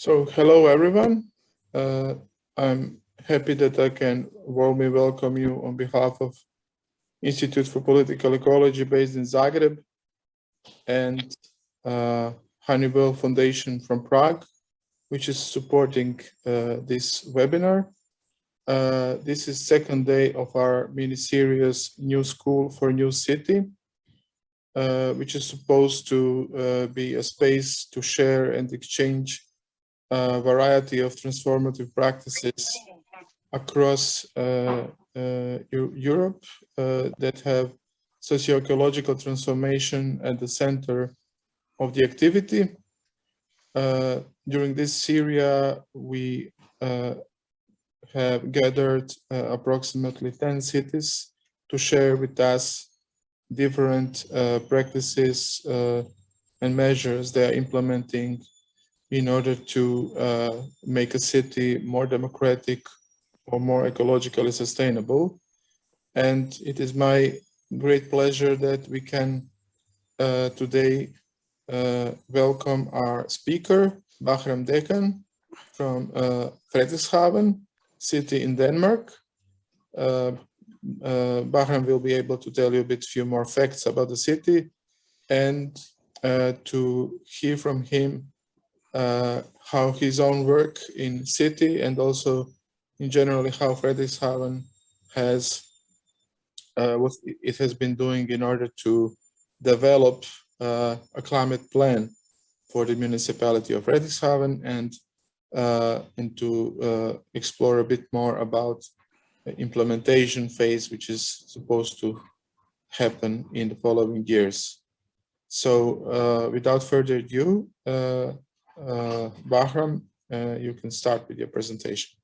So, hello everyone. I'm happy that I can warmly welcome you on behalf of Institute for Political Ecology based in Zagreb and Hannibal Foundation from Prague, which is supporting this webinar. This is second day of our mini-series New School for New City, which is supposed to be a space to share and exchange a variety of transformative practices across Europe that have socio-ecological transformation at the center of the activity. During this series, we have gathered approximately 10 cities to share with us different practices and measures they are implementing in order to make a city more democratic or more ecologically sustainable. And it is my great pleasure that we can today welcome our speaker, Bahram Dehghan from FREDERIKSHAVN city in Denmark. Bahram will be able to tell you a few more facts about the city and to hear from him how his own work in city and also in generally how FREDERIKSHAVN has what it has been doing in order to develop a climate plan for the municipality of FREDERIKSHAVN and to explore a bit more about the implementation phase, which is supposed to happen in the following years. So without further ado, Bahram, you can start with your presentation.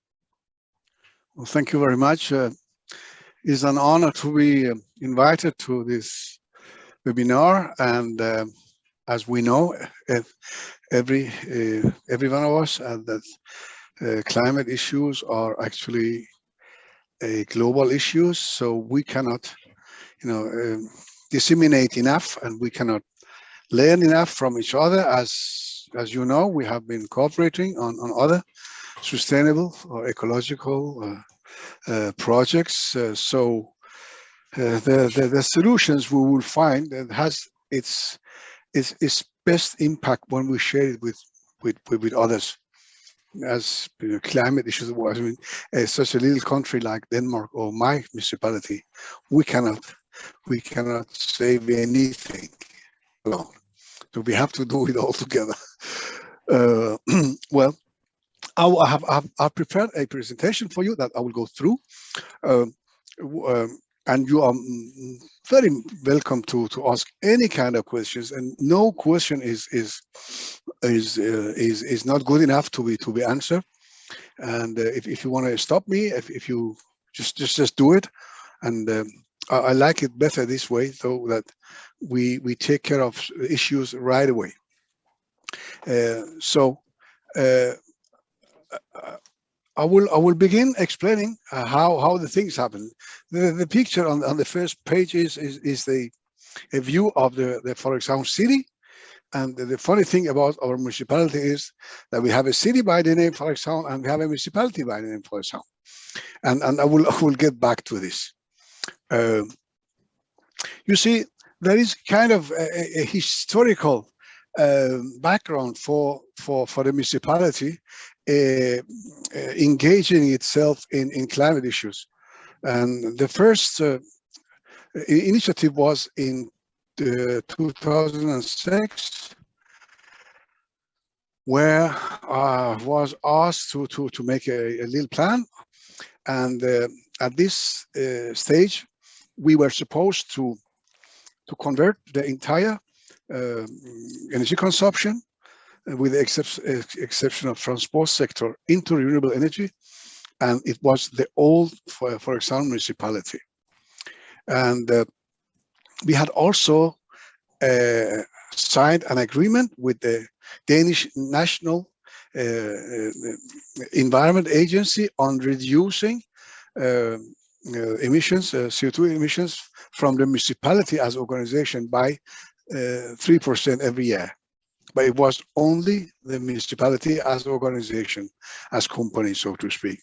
Well, thank you very much. It's an honor to be invited to this webinar, and as we know, every one of us, that climate issues are actually global issues, so we cannot, disseminate enough, and we cannot learn enough from each other. As you know, we have been cooperating on other sustainable or ecological projects. So the solutions we will find that has its best impact when we share it with others. As climate issues, I mean, such a little country like Denmark or my municipality, we cannot save anything alone. So we have to do it all together. Well, I've prepared a presentation for you that I will go through, and you are very welcome to ask any kind of questions, and no question is not good enough to be answered. And if you want to stop me, if you just do it, and I like it better this way, so that we take care of issues right away. I will begin explaining how the things happen. The picture on the first page is a view of the FREDERIKSHAVN city. And the funny thing about our municipality is that we have a city by the name FREDERIKSHAVN, and we have a municipality by the name FREDERIKSHAVN. And I will get back to this. You see, there is kind of a historical background for the municipality engaging itself in climate issues. And the first initiative was in 2006, where I was asked to make a little plan. And at this stage, we were supposed to convert the entire energy consumption, with the exception of transport sector, into renewable energy. And it was the old, for example, municipality. And we had also signed an agreement with the Danish National Environment Agency on reducing emissions, CO2 emissions from the municipality as organization by 3% every year. but it was only the municipality as organization, as company, so to speak.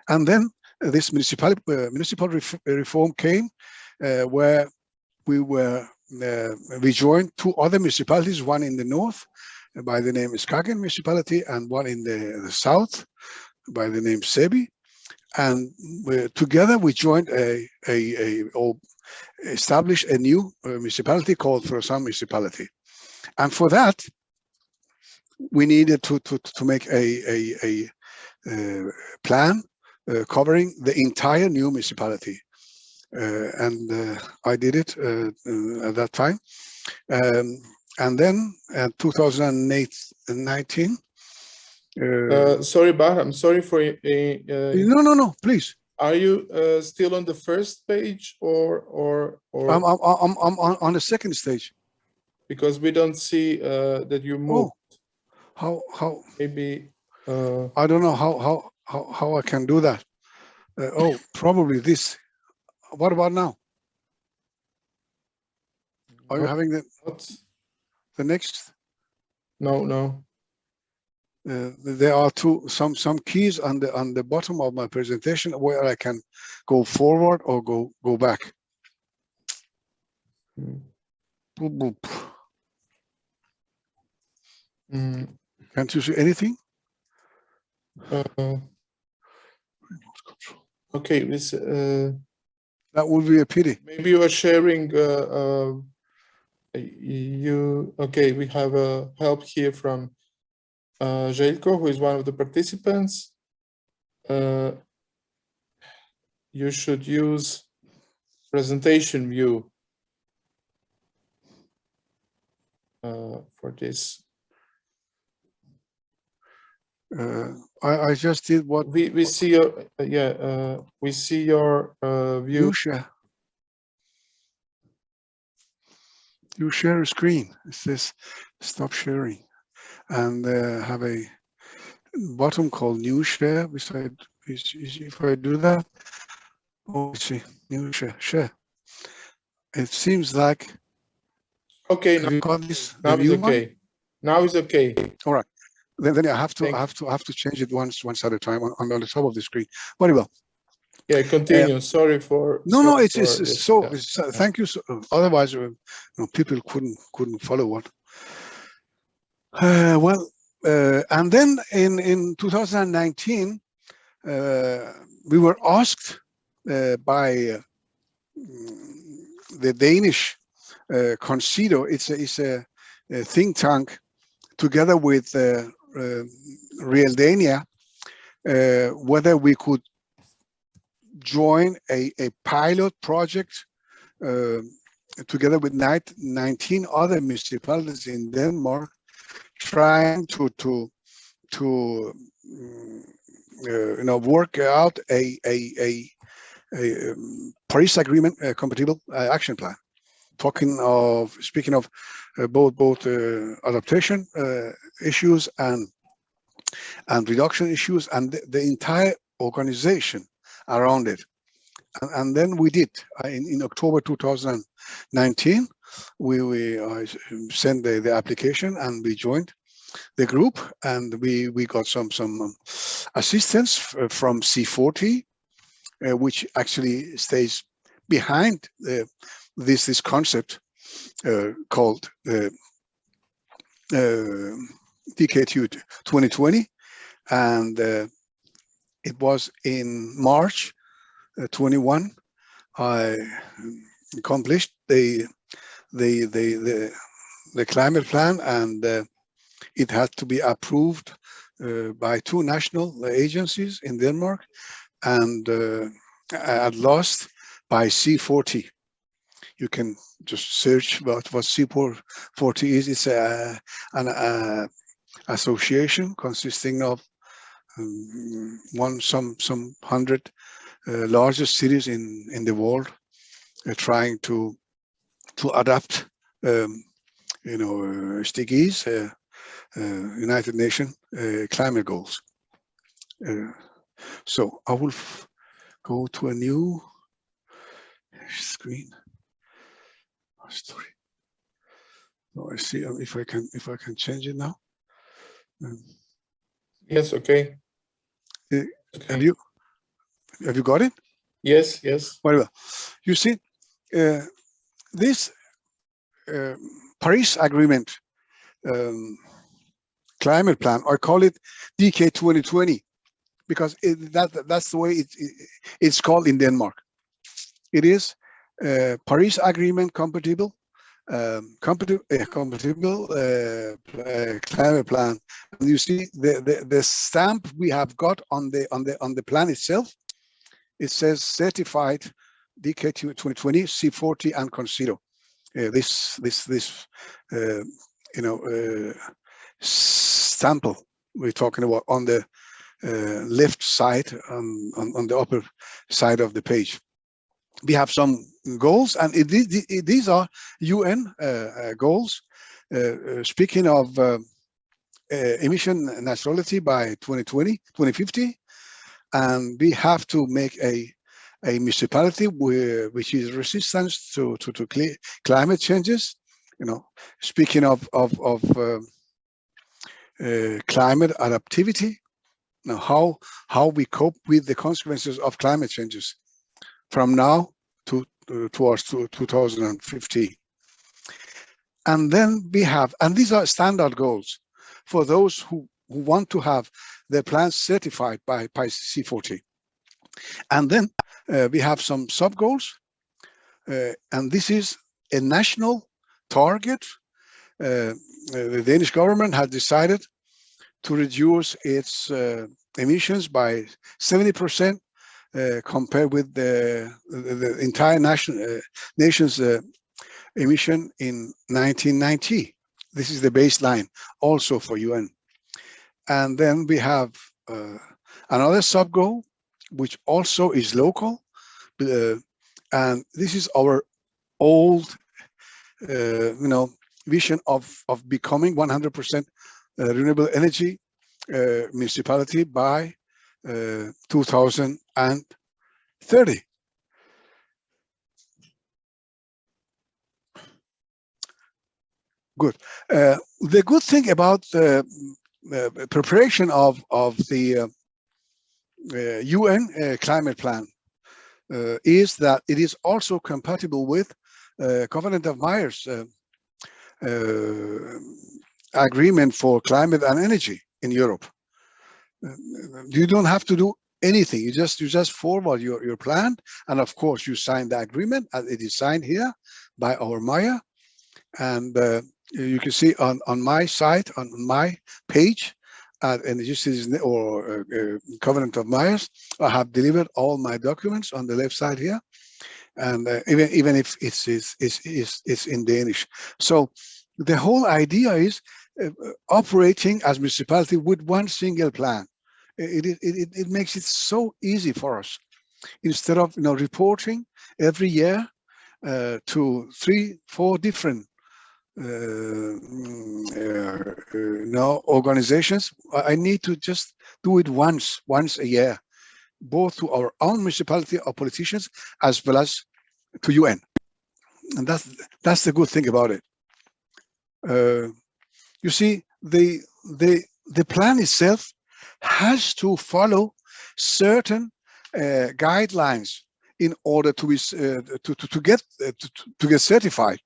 And then this municipal reform came, where we joined two other municipalities, one in the north by the name 𝙉𝙬 municipality, and one in the south by the name 𝙉𝙬. And together we joined established a new municipality called FREDERIKSHAVN municipality. And for that, we needed to make a plan covering the entire new municipality. And I did it at that time. And then in 2019. Sorry, Bahram, sorry for... No, please. Are you still on the first page or I'm on the second stage. Because we don't see that you moved. Oh, how? Maybe. I don't know how I can do that. Oh, probably this. What about now? Are you having the next? No. There are some keys on the bottom of my presentation where I can go forward or go back. Boop, boop. Can't you see anything? Okay, that would be a pity. Maybe you are sharing. Okay, we have help here from Željko, who is one of the participants. You should use presentation view for this. I just did what we see your we see your view. You share a screen. It says stop sharing, and have a button called new share. Beside, if I do that, oh, see, new share. It seems like. Okay, have you got this? Now it's okay. Now it's okay. All right. Then I have to change it once at a time on the top of the screen. Very well. Yeah, continue. Sorry for. No. It's thank you. Otherwise, people couldn't follow what. And then in 2019, we were asked by the Danish Consido. It's a think tank together with Realdania, whether we could join a pilot project together with 19 other municipalities in Denmark, trying to work out a Paris Agreement compatible action plan. Speaking of both adaptation issues and reduction issues, and the entire organization around it. And then we did in October 2019. We sent the application and we joined the group, and we got some assistance from C40, which actually stays behind this concept called DK2 2020, and it was in March 21 I accomplished the climate plan, and it had to be approved by 2 national agencies in Denmark, and at last by C40. You can just search what C40 is. It's an association consisting of some 100 largest cities in the world, trying to adapt, SDGs, United Nations climate goals. So I will go to a new screen. Story. So I see if I can change it now. Yes, okay. Have you got it? Yes, yes. Well, you see, this Paris Agreement climate plan, I call it DK 2020 because that's the way it's called in Denmark. It is Paris Agreement compatible climate plan. And you see the stamp we have got on the plan itself. It says certified DK 2020 C40 and consider. This sample we're talking about on the left side on the upper side of the page. We have some goals, and these are UN goals. Speaking of emission neutrality by 2050, and we have to make a municipality which is resistant to climate changes. Speaking of climate adaptivity, how we cope with the consequences of climate changes from now towards 2050. And then we have, and these are standard goals for those who want to have their plans certified by C40. And then we have some sub goals, and this is a national target. The Danish government has decided to reduce its emissions by 70% compared with the entire nation's emission in 1990. This is the baseline also for UN. And then we have another sub goal, which also is local, and this is our old vision of becoming 100% renewable energy municipality by 2030. Good. The good thing about the preparation of the UN climate plan is that it is also compatible with Covenant of Myers agreement for climate and energy in Europe. You don't have to do anything. You just forward your plan, and of course you sign the agreement, as it is signed here by our Maya. And you can see on my site, on my page at Energy Citizen or Covenant of Myers, I have delivered all my documents on the left side here, and even if it's in Danish. So the whole idea is operating as municipality with one single plan. It makes it so easy for us, instead of reporting every year to 3-4 different organizations. I need to just do it once a year, both to our own municipality or politicians as well as to UN. And that's the good thing about it. You see, the plan itself has to follow certain guidelines in order to be to get certified.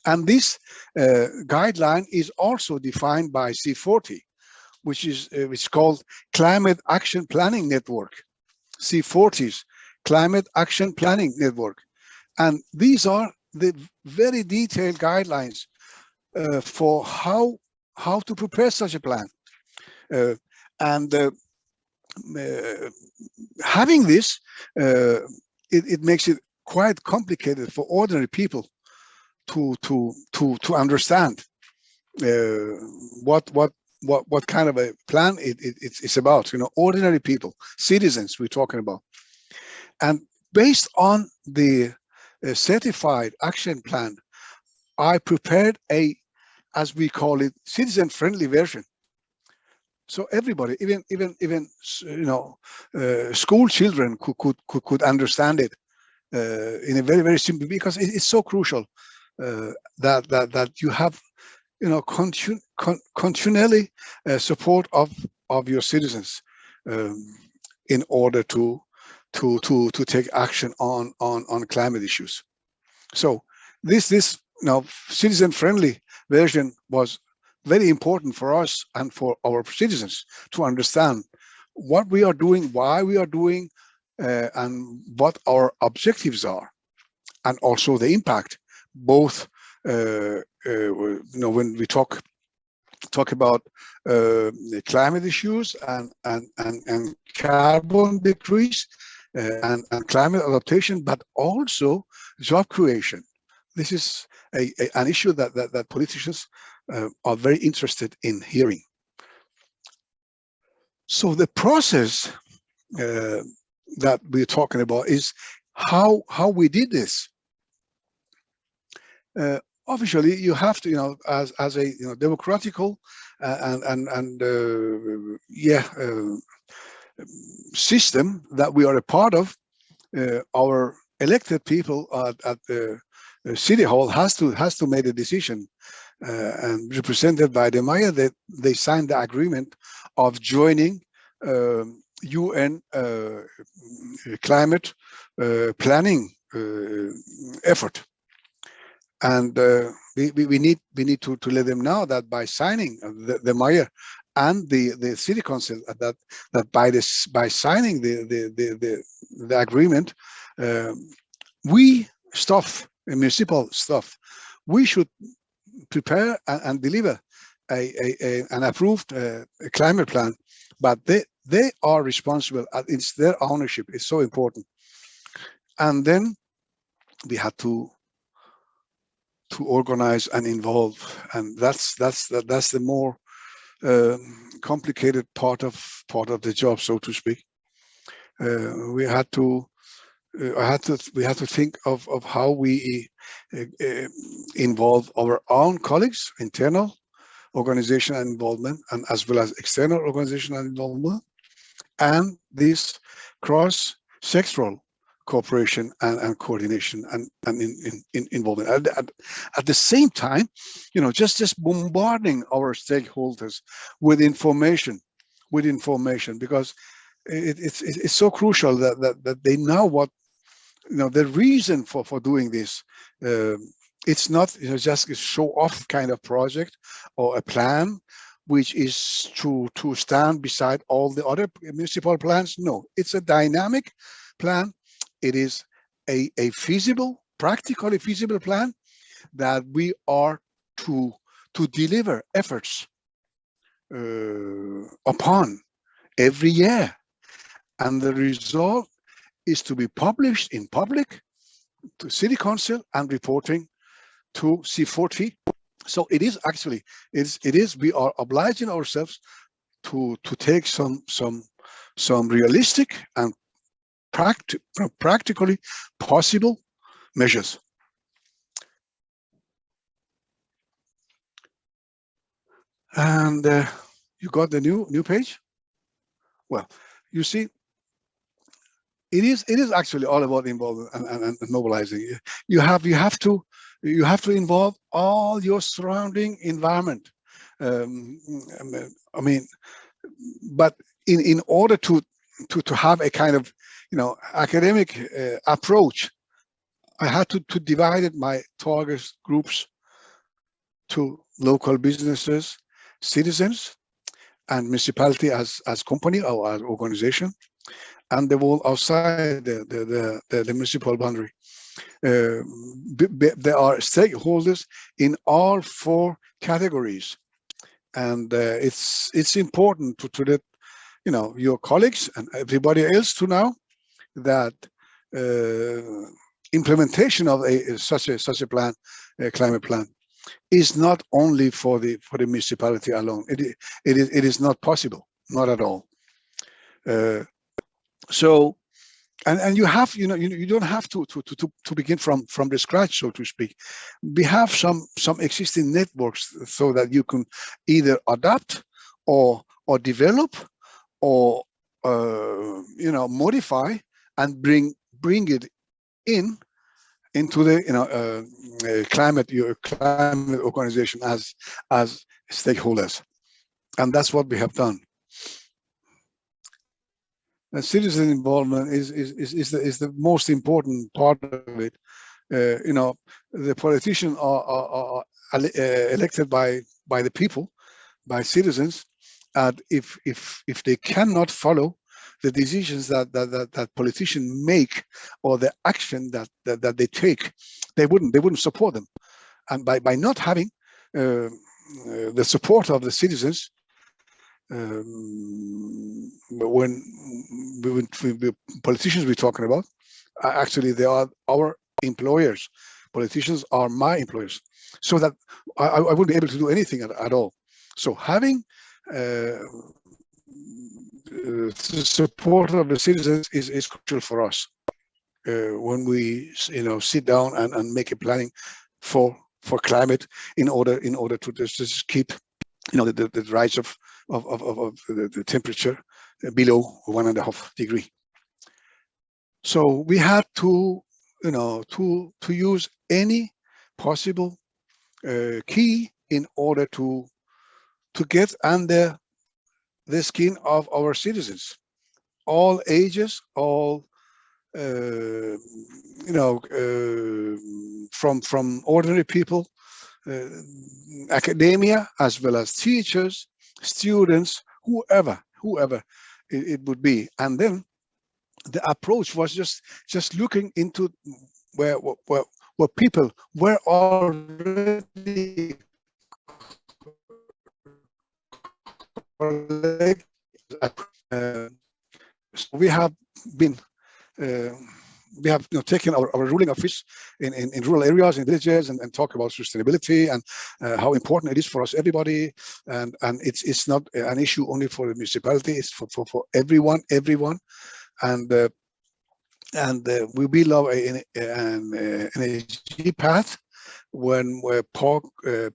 And this guideline is also defined by C40, which is called Climate Action Planning Network. C40's Climate Action Planning Network, and these are the very detailed guidelines for how to prepare such a plan. Having this, it makes it quite complicated for ordinary people to understand what kind of a plan it's about. Ordinary people, citizens we're talking about. And based on the certified action plan, I prepared as we call it, citizen-friendly version. So everybody, even school children could understand it in a very, very simple, because it's so crucial that you have continually support of your citizens in order to take action on climate issues. So this citizen-friendly version was very important for us and for our citizens to understand what we are doing, why we are doing, and what our objectives are, and also the impact, both when we talk about the climate issues and carbon decrease and climate adaptation, but also job creation. This is an issue that politicians are very interested in hearing. So the process that we're talking about is how we did this. Obviously, you have to, as a democratical system that we are a part of, our elected people at the city hall has to make a decision, and represented by the mayor, that they signed the agreement of joining UN climate planning effort. And we need to let them know that by signing the mayor and the city council, that by signing the agreement, we municipal staff, we should prepare and deliver an approved climate plan, but they are responsible. It's their ownership. It's so important. And then we had to organize and involve, and that's the more complicated part of the job, so to speak. We had to think of how we involve our own colleagues, internal organizational involvement, and as well as external organizational involvement, and this cross-sectoral cooperation and coordination and involvement. At the same time, just bombarding our stakeholders with information, because it's so crucial that they know what, the reason for doing this. It's not just a show-off kind of project or a plan which is to stand beside all the other municipal plans. No, it's a dynamic plan. It is a practically feasible plan that we are to deliver efforts upon every year, and the result is to be published in public to city council and reporting to C40. So it is actually, we are obliging ourselves to take some realistic and practically possible measures. And you got the new page? Well, you see, it is actually all about involvement and mobilizing. You have to involve all your surrounding environment. I mean, but in order to have a kind of academic approach, I had to divide my target groups to local businesses, citizens, and municipality as company or as organization, and the world outside the municipal boundary. There are stakeholders in all 4 categories, and it's important to let your colleagues and everybody else to know that implementation of such a plan, a climate plan, is not only for the municipality alone. It is not possible, not at all. So, and you have you don't have to begin from the scratch, so to speak. We have some existing networks so that you can either adapt or develop or modify and bring it in into the climate organization as stakeholders, and that's what we have done. And citizen involvement is the most important part of it. The politicians are elected by the people, by citizens, and if they cannot follow the decisions that politicians make or the action that they take, they wouldn't support them. And by not having the support of the citizens, when politicians we're talking about, actually they are our employers. Politicians are my employers, so that I wouldn't be able to do anything at all. So having the support of the citizens is crucial for us when we sit down and make a planning for climate in order to just keep the rise of the temperature below 1.5 degrees. So we had to use any possible key in order to get under the skin of our citizens, all ages, all from ordinary people, academia, as well as teachers, students, whoever it would be. And then the approach was just looking into where people were already so we have been taken our ruling office in rural areas, in villages, and talk about sustainability and how important it is for us, everybody, and it's not an issue only for the municipality, it's for everyone, and we will love an energy path where poor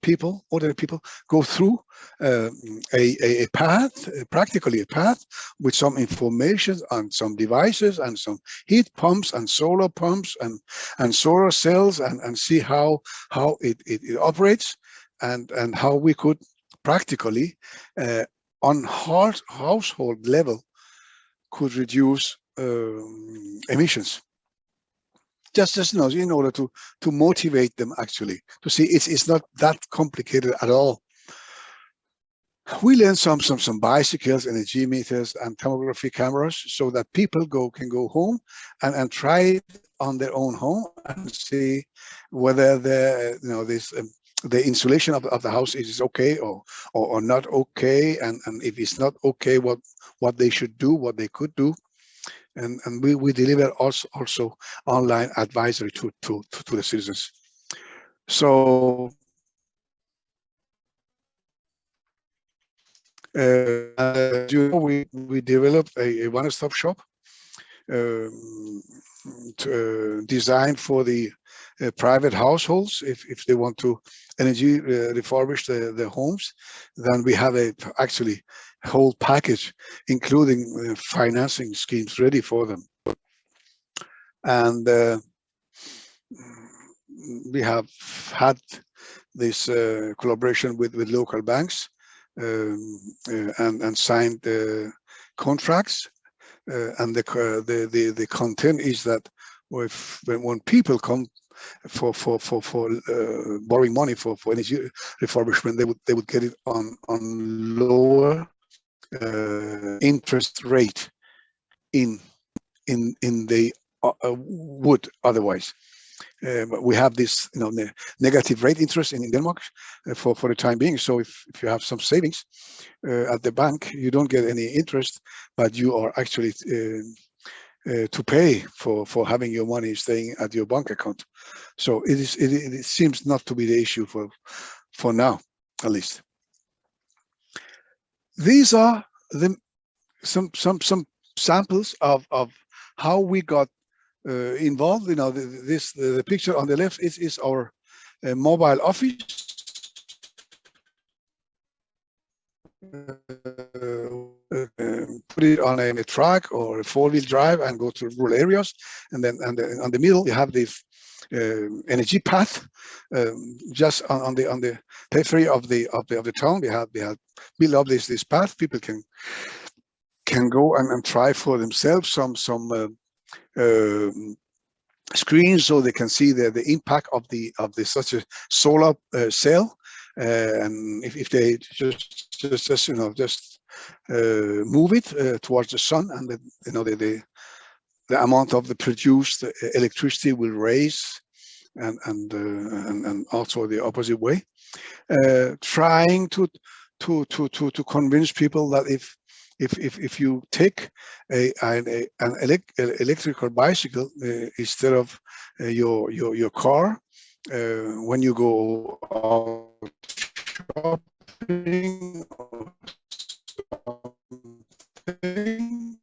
people, ordinary people, go through a path, practically a path, with some information on some devices and some heat pumps and solar pumps and solar cells, and see how it operates, and how we could practically on household level could reduce emissions. Just in order to motivate them, actually, to see it's not that complicated at all. We learned some bicycles, energy meters, and thermography cameras, so that people can go home and try it on their own home and see whether the insulation of the house is okay or not okay, and if it's not okay, what they should do, what they could do. And we deliver also online advisory to the citizens. So we developed a one-stop shop designed for the private households. If they want to energy refurbish their homes, then we have actually whole package, including financing schemes ready for them. And we have had this collaboration with local banks and signed contracts. And the content is that when people come for borrowing money for energy refurbishment, they would get it on lower interest rate in they would otherwise. But we have this negative rate interest in Denmark for the time being. So if you have some savings at the bank, you don't get any interest, but you are actually to pay for having your money staying at your bank account. So it seems not to be the issue for now, at least. These are some samples of how we got involved. The picture on the left is our mobile office. Put it on a truck or a 4-wheel drive and go to rural areas, and then on the middle you have the energy path. Just on the periphery of the town, we have built up this path. People can go and try for themselves some screens, so they can see the impact of such a solar cell, and if they just move it towards the sun, and the amount of the produced electricity will raise, and also the opposite way, trying to convince people that if you take an electrical bicycle instead of your car when you go out shopping or something,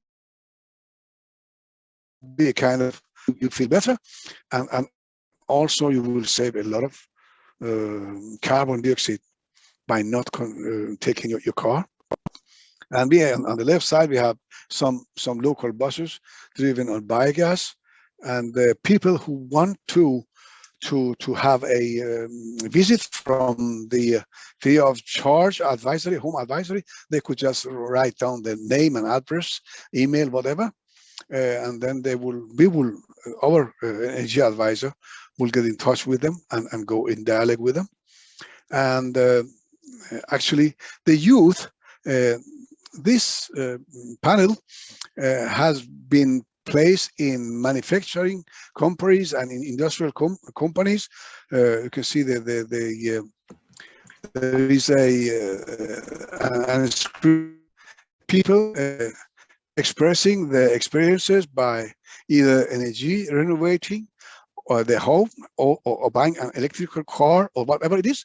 be a kind of, you feel better, and also you will save a lot of carbon dioxide by not taking your car. And we, on the left side, we have some local buses driven on biogas, and people who want to have a visit from the free of charge advisory, home advisory, they could just write down the name and address, email, whatever, and then our energy advisor will get in touch with them and go in dialogue with them. And actually, the youth, this panel has been placed in manufacturing companies and in industrial companies. You can see there is people expressing their experiences by either energy renovating, or their home, or buying an electrical car, or whatever it is,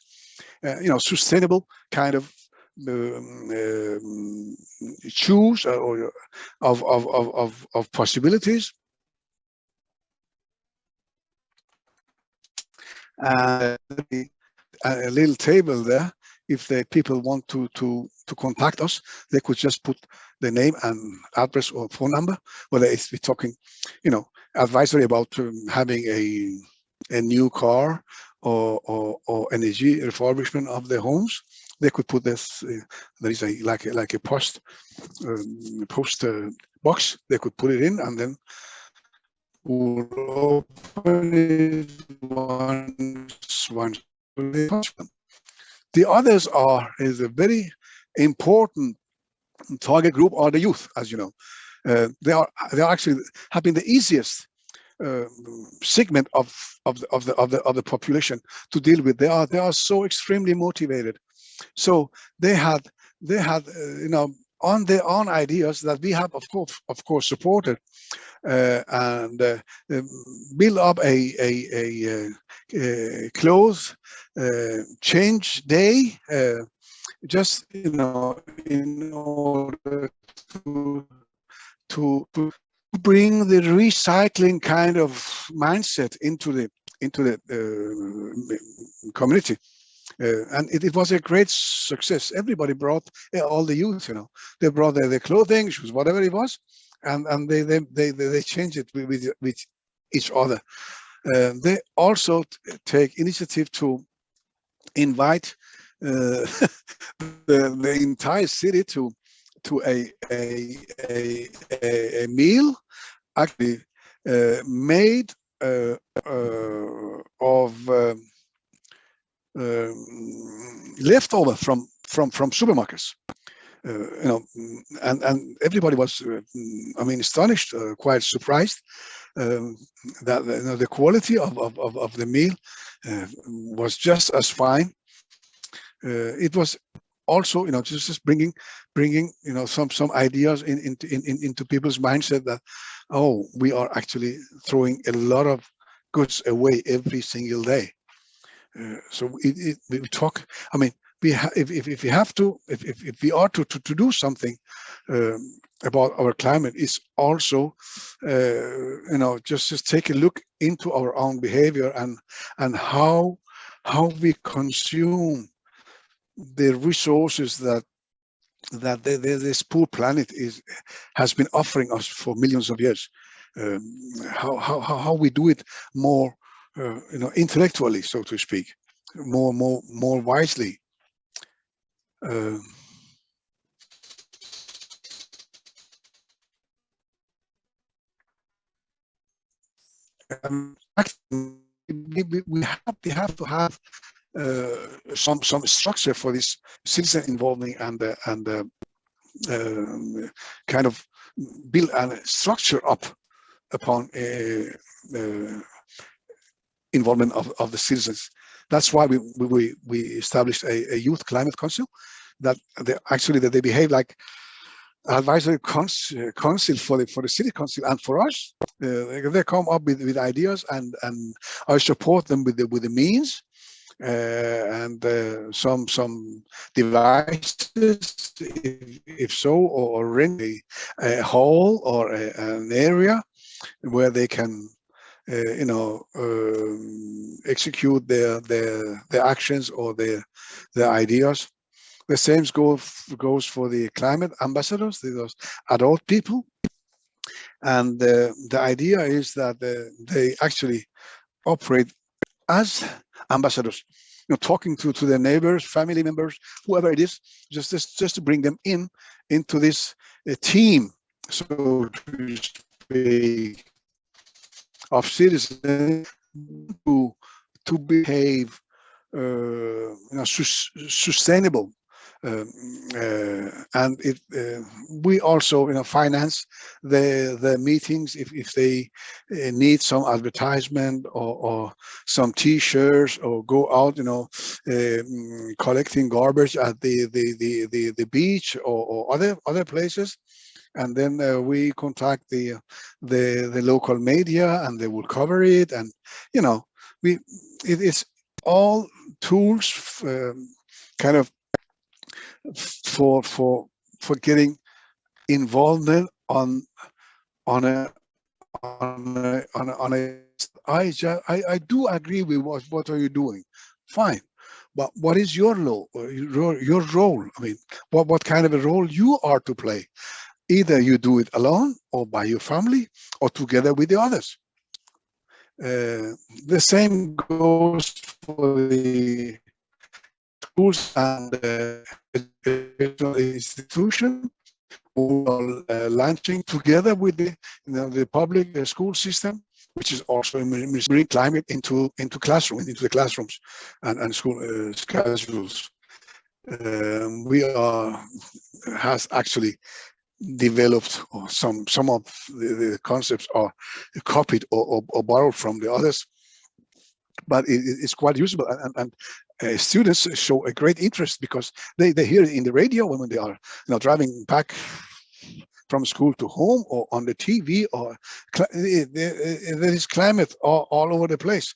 sustainable kind of choose or of possibilities. A little table there. If the people want to contact us, they could just put the name and address or phone number. Whether it's we're talking, advisory about having a new car or energy refurbishment of their homes, they could put this. There is like a post box. They could put it in, and then we'll open it once. The others is a very important target group, are the youth, as you know. They are actually have been the easiest segment of the population to deal with. They are so extremely motivated. So they had on their own ideas that we have of course supported, and build up a clothes change day, just in order to bring the recycling kind of mindset into the community. And it was a great success. Everybody brought, all the youth, they brought their clothing, shoes, whatever it was, and they changed it with each other. They also take initiative to invite the entire city to a meal, actually made of leftover from supermarkets, and everybody was, astonished, quite surprised that the quality of the meal was just as fine. It was also, just bringing some ideas into people's mindset that, oh, we are actually throwing a lot of goods away every single day. So we talk. If we have to, if we are to do something about our climate, is also just take a look into our own behavior and how we consume the resources that this poor planet has been offering us for millions of years. How we do it more intellectually, so to speak, more wisely. We have to have some structure for this citizen involvement and kind of build a structure up upon involvement of the citizens. That's why we established a youth climate council that they behave like advisory council for the city council and for us. They come up with ideas and I support them with the means and some devices if so, or rent a hall or an area where they can execute their actions or their ideas. The same goes for the climate ambassadors, those adult people. And the idea is that they actually operate as ambassadors, talking to their neighbors, family members, whoever it is, just to bring them into this team, so to speak, of citizens to behave sustainable. And we also finance the meetings if they need some advertisement or some T-shirts, or go out collecting garbage at the beach or other places. And then we contact the local media and they will cover it. And it's all tools kind of for getting involvement on a I do agree with what are you doing, fine, but what is your role? I mean, what kind of a role you are to play? Either you do it alone or by your family or together with the others. The same goes for the schools and educational institution. We are launching together with the public school system, which is also bring climate into the classrooms and school schedules. We has actually developed, or some of the concepts are copied or borrowed from the others, but it's quite usable, and students show a great interest because they hear it in the radio when they are driving back from school to home, or on the TV, or there is climate all over the place,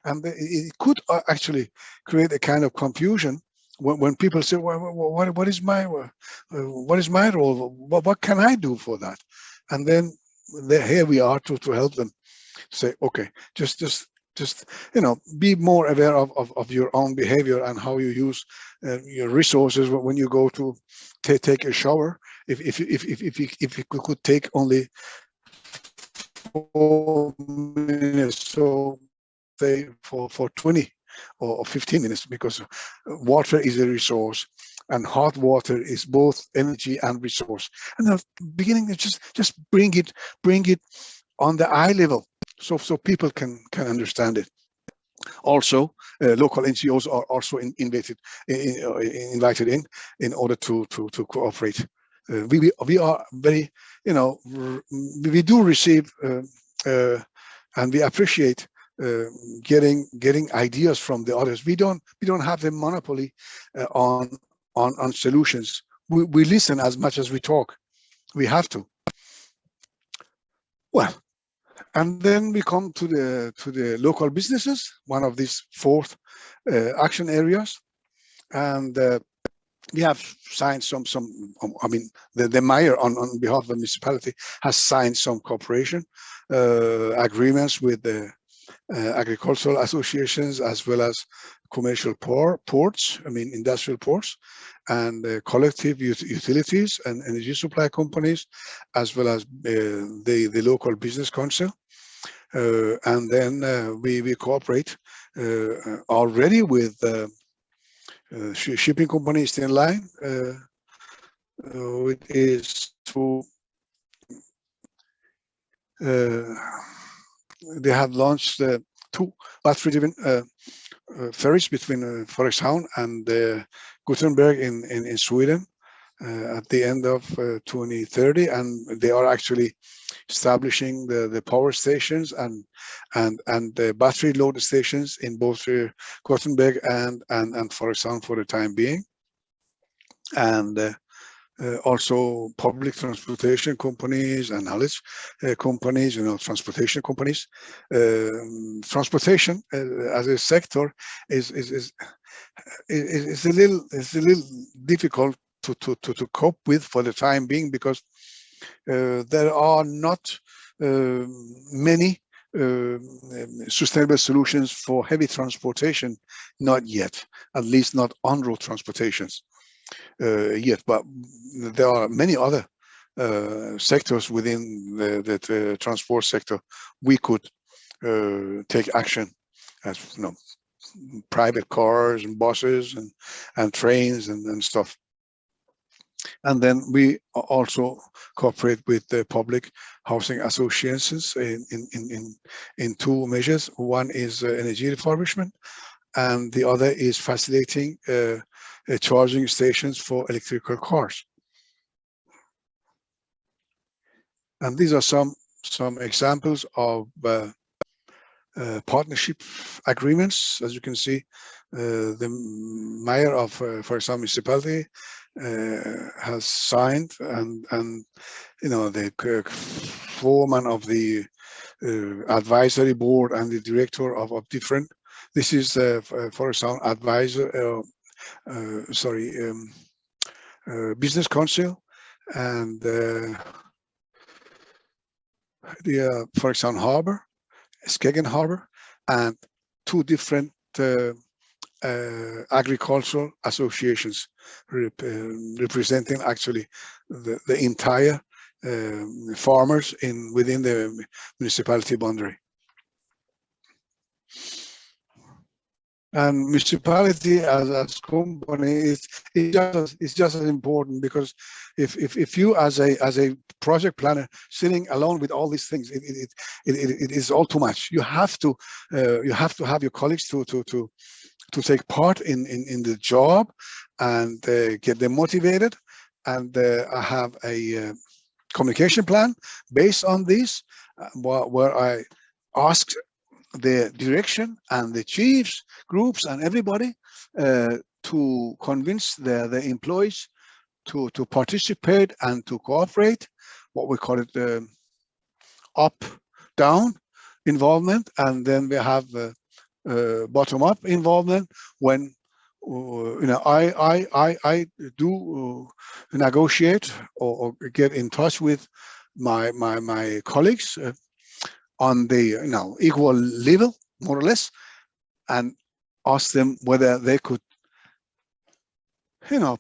and it could actually create a kind of confusion when people say, what is my role? What can I do for that? And then here we are to help them say, okay, just be more aware of your own behavior and how you use your resources when you go to take a shower. If you could take only 4 minutes, so say for 20 or 15 minutes, because water is a resource and hot water is both energy and resource. And the beginning, just bring it on the eye level, so people can understand it. Also, local NGOs are also invited in order to cooperate. We are very, we do receive and we appreciate getting ideas from the others. We don't have a monopoly on solutions. We listen as much as we talk. We have to. Well, and then we come to the local businesses, one of these 4th action areas, and we have signed some. I mean, the mayor on behalf of the municipality has signed some cooperation agreements with the agricultural associations, as well as commercial ports, I mean industrial ports, and collective utilities and energy supply companies, as well as the local business council. and then we cooperate already with shipping company Eastern Line. It is to they have launched 2 battery-driven ferries between Frederikshavn and Gothenburg in Sweden at the end of 2030, and they are actually establishing the power stations and the battery load stations in both Gothenburg and Frederikshavn for the time being, and also public transportation companies and knowledge companies, transportation companies. Transportation as a sector is a little difficult to cope with for the time being, because there are not many sustainable solutions for heavy transportation, not yet, at least not on-road transportations yet, but there are many other sectors within the transport sector we could take action, as private cars and buses and trains and stuff. And then we also cooperate with the public housing associations in 2 measures. One is energy refurbishment, and the other is facilitating charging stations for electrical cars. And these are some examples of partnership agreements. As you can see, the mayor of, for example, municipality has signed, and the foreman of the advisory board and the director of different. This is, for example, advisor. Business council, and the for example harbor, Skagen Harbor, and 2 different agricultural associations representing actually the entire farmers within the municipality boundary. And municipality as company is just as important, because if you as a project planner sitting alone with all these things, it is all too much. You have to have your colleagues to take part in the job and get them motivated, and I have a communication plan based on this, where I ask the direction and the chiefs groups and everybody to convince the employees to participate and to cooperate, what we call it up down involvement, and then we have bottom up involvement when I do negotiate or get in touch with my colleagues on the equal level, more or less, and ask them whether they could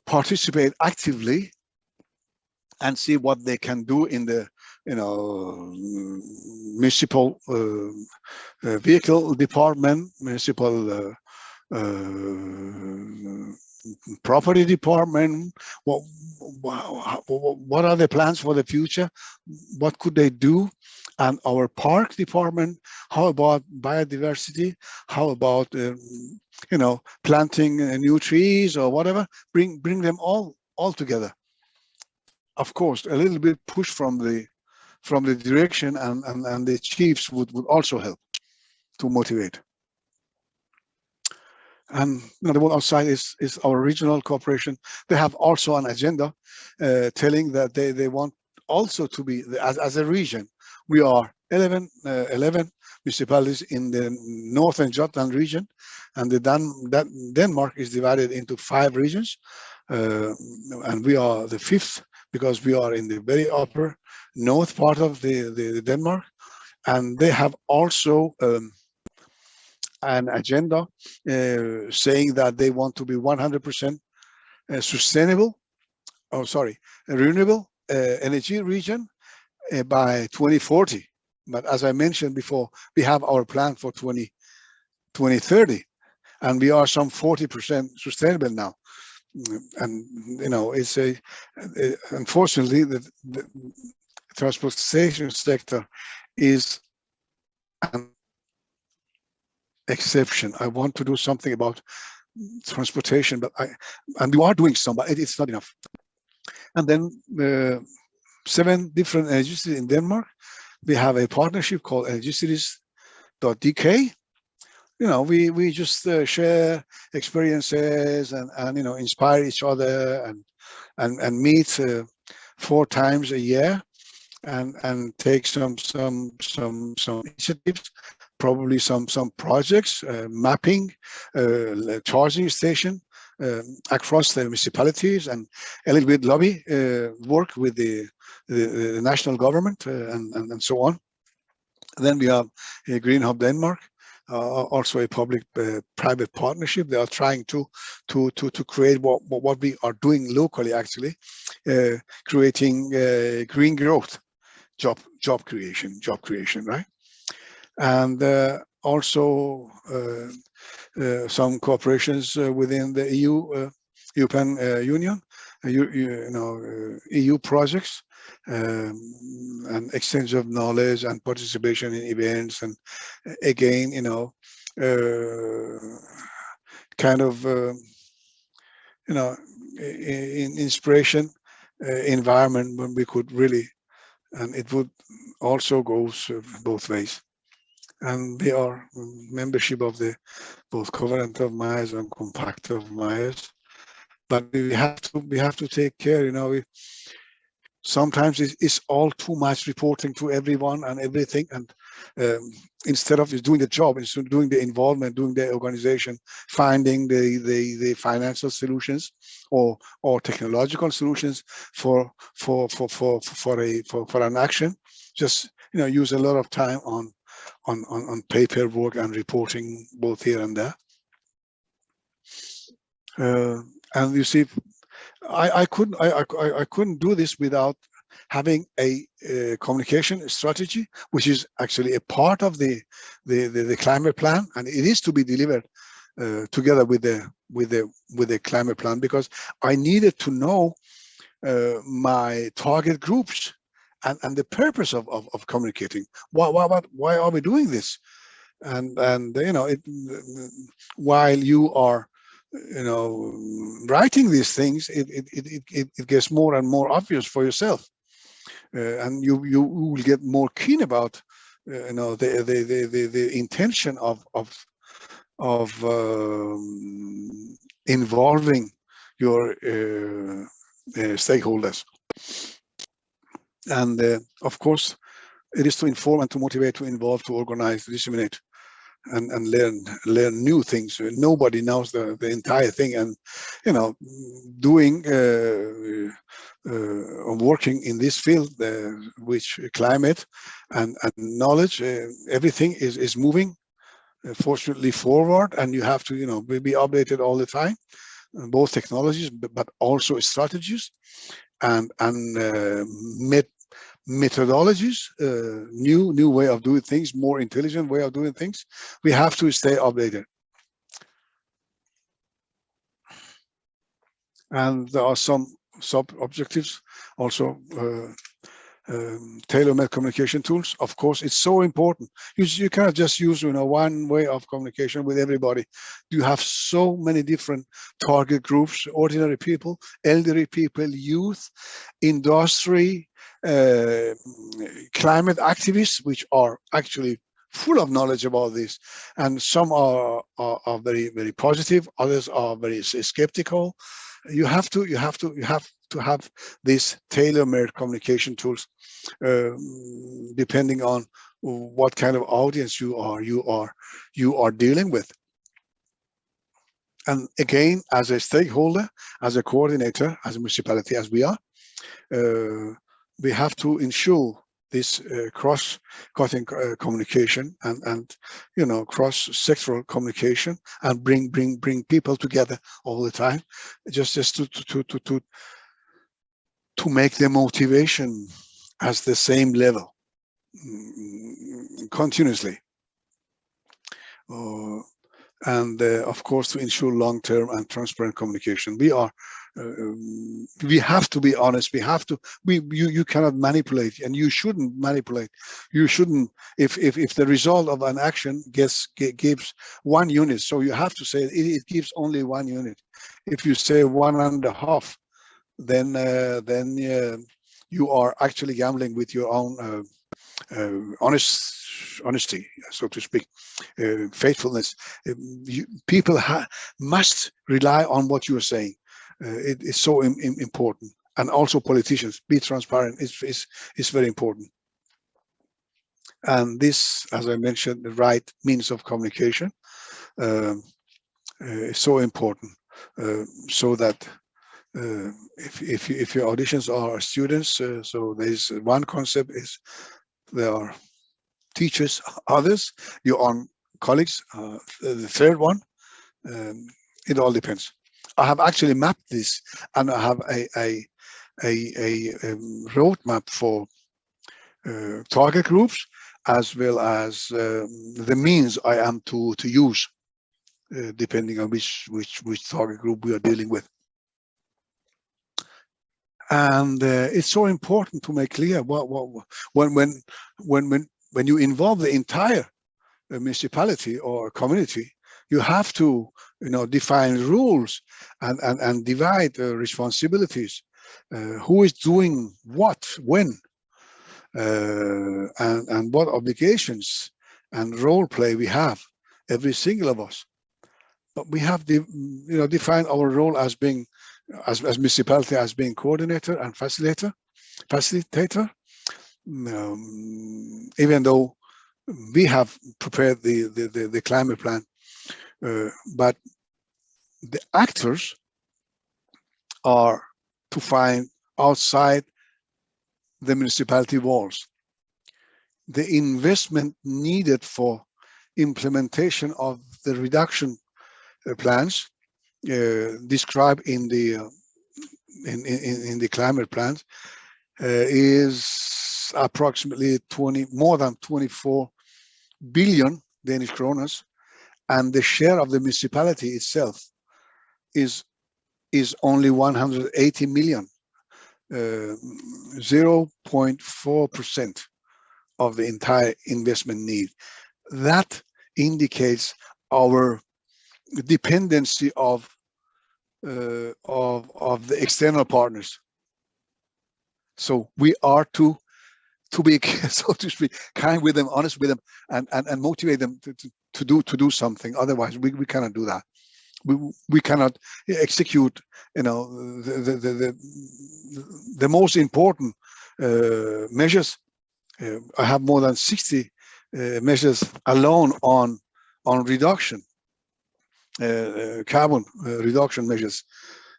participate actively and see what they can do in the municipal vehicle department, municipal property department. What are the plans for the future? What could they do? And our park department, how about biodiversity? How about planting new trees or whatever? Bring them all together. Of course, a little bit push from the direction and the chiefs would also help to motivate. And the one outside is our regional cooperation. They have also an agenda telling that they want also to be, as a region, we are 11 municipalities in the northern Jutland region, and Denmark is divided into 5 regions, and we are the 5th because we are in the very upper north part of the Denmark, and they have also an agenda saying that they want to be 100% renewable energy region by 2040. But as I mentioned before, we have our plan for 2030, and we are some 40% sustainable now. And you know, it's unfortunately the transportation sector is an exception. I want to do something about transportation, but we are doing some, but it's not enough. And then 7 different energies in Denmark. We have a partnership called 𝙤𝙬 You know, we just share experiences and you know, inspire each other and meet 4 times a year and take some initiatives, probably some projects, mapping, charging station across the municipalities, and a little bit lobby work with the national government and so on. Then we have Green Hub Denmark, also a public-private partnership. They are trying to create what we are doing locally, actually, creating green growth, job creation, right? And also some cooperations within the European Union, EU projects, and exchange of knowledge and participation in events, and again, you know, kind of you know, in inspiration environment when we could really, and it would also goes both ways. And we are membership of the both Covenant of Mayors and Compact of Mayors, but we have to take care, you know. Sometimes it's all too much reporting to everyone and everything, and instead of doing the job, instead of doing the involvement, doing the organization, finding the financial solutions or technological solutions for an action, just, you know, use a lot of time on paperwork and reporting both here and there. And you see, I couldn't do this without having a communication strategy, which is actually a part of the climate plan, and it is to be delivered together with the climate plan, because I needed to know my target groups and the purpose of communicating. Why are we doing this? And you know, while you are, you know, writing these things, it gets more and more obvious for yourself, and you will get more keen about you know, the intention of involving your stakeholders. And of course, it is to inform and to motivate, to involve, to organize, to disseminate, and learn new things. Nobody knows the entire thing, and you know, doing working in this field, which climate and knowledge, everything is moving fortunately forward, and you have to, you know, be updated all the time, both technologies but also strategies and methodologies, new way of doing things, more intelligent way of doing things. We have to stay updated. And there are some sub-objectives also. Tailor-made communication tools. Of course, it's so important. You cannot just use, you know, one way of communication with everybody. You have so many different target groups: ordinary people, elderly people, youth, industry, climate activists, which are actually full of knowledge about this, and some are very, very positive, others are very skeptical. You have to have these tailor-made communication tools, depending on what kind of audience you are dealing with. And again, as a stakeholder, as a coordinator, as a municipality, as we are, we have to ensure this cross-cutting communication and you know, cross-sectoral communication, and bring people together all the time, just to make the motivation as the same level, continuously. And of course, to ensure long-term and transparent communication. We have to be honest. You cannot manipulate, and you shouldn't manipulate. You shouldn't, if the result of an action gives 1 unit, so you have to say it gives only 1 unit. If you say 1.5, then you are actually gambling with your own honesty, so to speak, faithfulness. People must rely on what you are saying. It is so important. And also politicians, be transparent is very important. And this, as I mentioned, the right means of communication is so important, so that if your auditions are students, so there's one concept is there are teachers, others, your own colleagues, the third one, it all depends. I have actually mapped this, and I have a roadmap for target groups, as well as the means I am to use, depending on which target group we are dealing with. And it's so important to make clear when you involve the entire municipality or community, you have to define rules and divide responsibilities. Who is doing what, when, and what obligations and role play we have, every single of us. But we have defined our role as being, as municipality, as being coordinator and facilitator. Even though we have prepared the climate plan, but the actors are to find outside the municipality walls. The investment needed for implementation of the reduction plans described in the climate plans is approximately more than 24 billion Danish kroner, and the share of the municipality itself is only 180 million, 0.4% of the entire investment need. That indicates our dependency of the external partners. So we are to be, so to speak, kind with them, honest with them, and motivate them to do something. Otherwise, we cannot do that. We cannot execute, the most important measures. I have more than 60 measures alone on reduction, carbon reduction measures,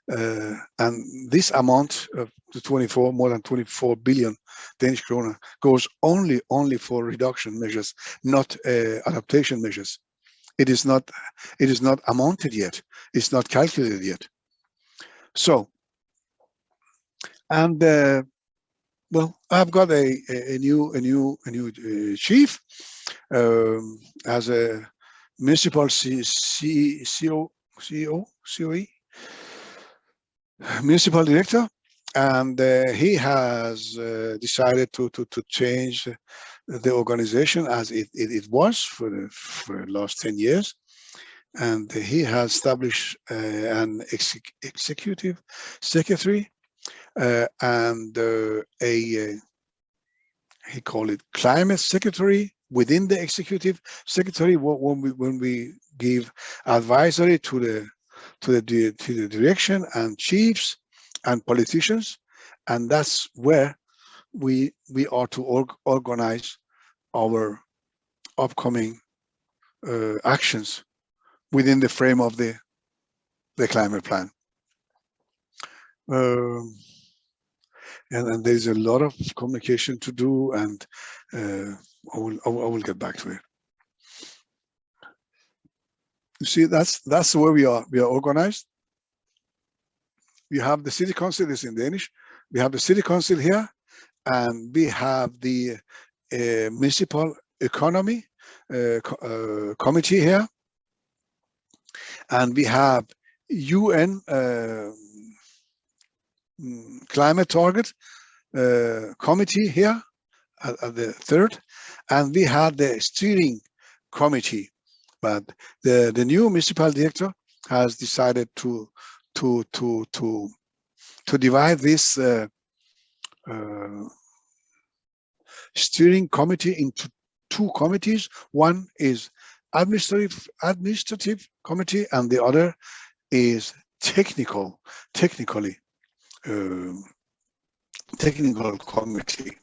and this amount of the more than 24 billion Danish kroner goes only for reduction measures, not adaptation measures. It is not amounted yet. It's not calculated yet. So, and well, I've got a new chief as a municipal COE, municipal director, and he has decided to change the organization as it was for the last 10 years. And he has established an executive secretary and he called it climate secretary within the executive secretary. When we give advisory to the direction and chiefs and politicians, and that's where we are to organize our upcoming actions within the frame of the climate plan. And there's a lot of communication to do, and I will get back to it. You see, that's where we are. We are organized. We have the city council, is in Danish. We have the city council here, and we have the municipal economy committee here, and we have UN climate target committee here at the third, and we had the steering committee. But the new municipal director has decided to divide this steering committee into two committees. One is administrative committee, and the other is technical committee.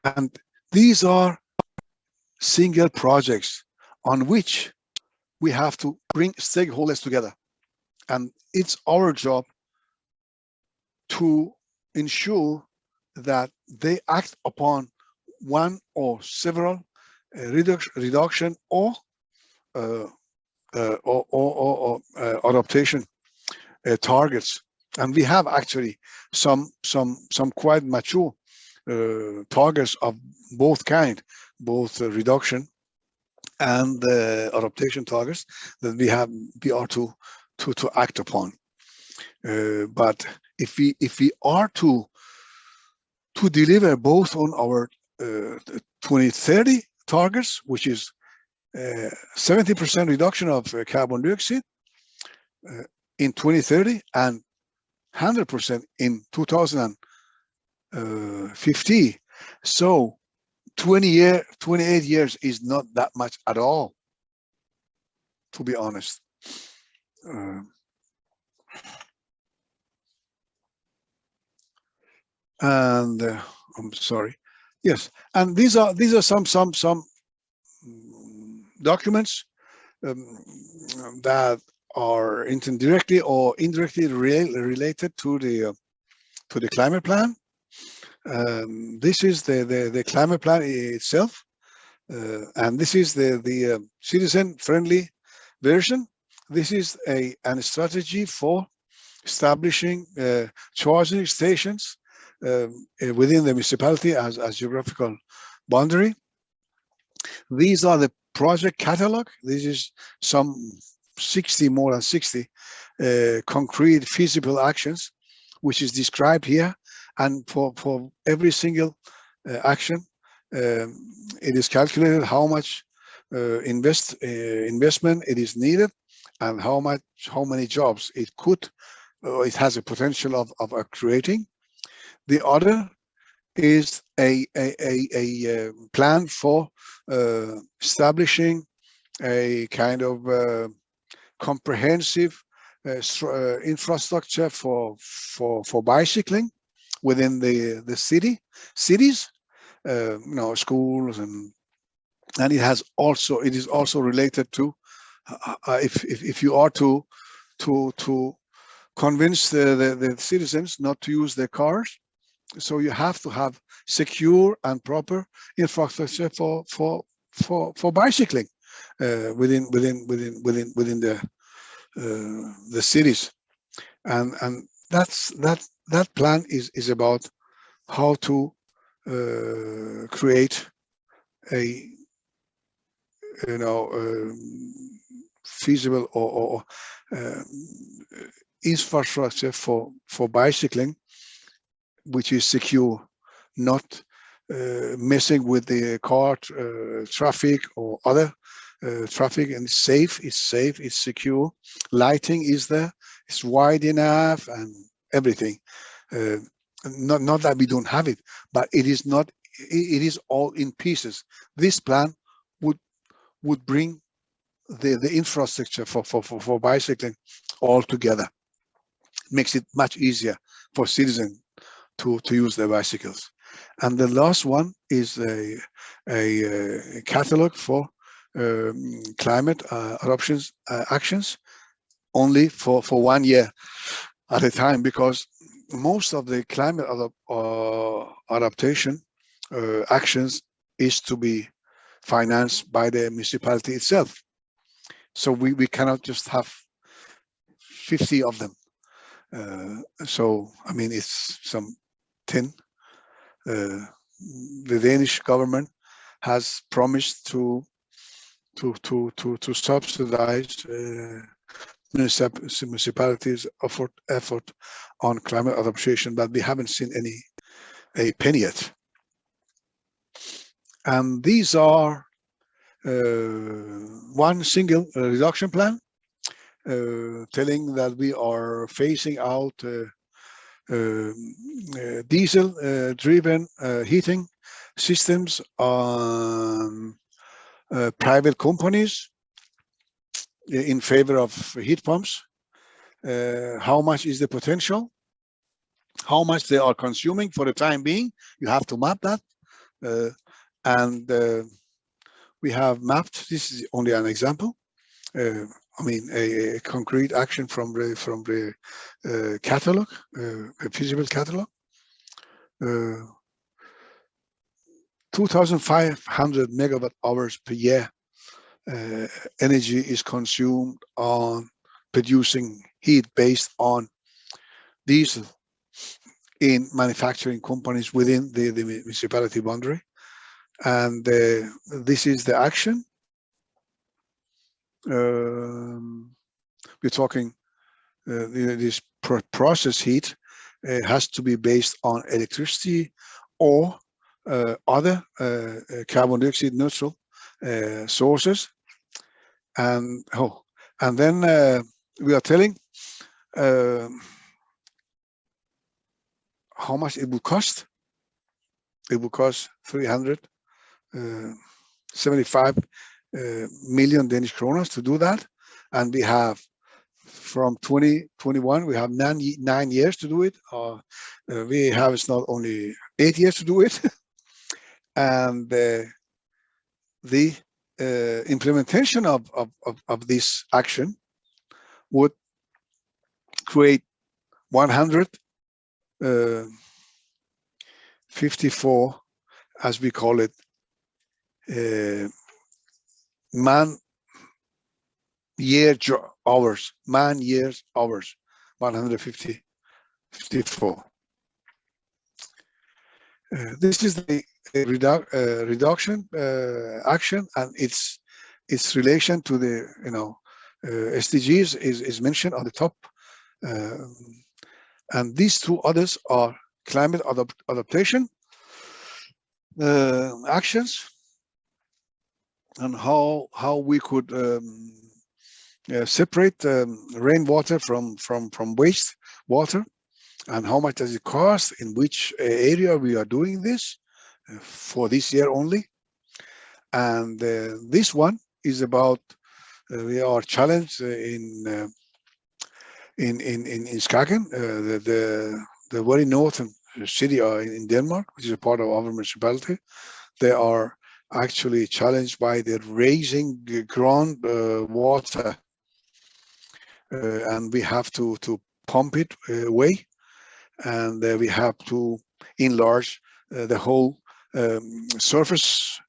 And these are single projects on which we have to bring stakeholders together, and it's our job to ensure that they act upon one or several reduction or adaptation targets. And we have actually some quite mature targets of both kind, both reduction and adaptation targets that we are to act upon. But if we are to deliver both on our 2030 targets, which is 70% reduction of carbon dioxide in 2030 and 100% in 2050, so 28 years is not that much at all, to be honest. And I'm sorry. Yes, and these are some documents that are directly or indirectly related to the climate plan. This is the climate plan itself, and this is the citizen-friendly version. This is a strategy for establishing charging stations within the municipality as geographical boundary. These are the project catalog. This is some more than 60 concrete feasible actions, which is described here. And for every single action, it is calculated how much investment it is needed, and how many jobs it has a potential of creating. The other is a plan for establishing a kind of comprehensive infrastructure for bicycling within the cities, schools, and it is also related to if you are to convince the citizens not to use their cars. So you have to have secure and proper infrastructure for bicycling within the cities, and that plan is about how to create a feasible or infrastructure for bicycling, which is secure, not messing with the car traffic or other traffic, and it's safe, it's secure. Lighting is there, it's wide enough, and everything. Not that we don't have it, but it is not. It is all in pieces. This plan would bring the infrastructure for bicycling all together. Makes it much easier for citizens to use their bicycles. And the last one is a catalog for climate adoptions actions, only for 1 year at a time, because most of the climate adaptation actions is to be financed by the municipality itself. So we cannot just have 50 of them. So I mean, it's some 10 the Danish government has promised to subsidize municipalities' effort on climate adaptation, but we haven't seen a penny yet. And these are one single reduction plan, telling that we are phasing out diesel-driven heating systems on private companies in favor of heat pumps. How much is the potential? How much they are consuming for the time being? You have to map that. We have mapped. This is only an example. I mean, a concrete action from the catalog, a feasible catalog. 2,500 megawatt hours per year energy is consumed on producing heat based on diesel in manufacturing companies within the municipality boundary. And this is the action. We're talking this process heat has to be based on electricity or other carbon dioxide neutral sources. And then we are telling how much it will cost. It will cost 375 million Danish kroner to do that. And we have from 2021, we have 9 years to do it. We have it's not only 8 years to do it. And the implementation of this action would create 154, as we call it, man-year hours, 154. This is the reduction action, and its relation to the SDGs is mentioned on the top. And these two others are climate adaptation actions, and how we could separate rainwater from waste water, and how much does it cost, in which area we are doing this for this year only. And this one is about we are challenged in Skagen, the very northern city in Denmark, which is a part of our municipality. They are actually challenged by the rising ground water, and we have to pump it away, and we have to enlarge the whole surface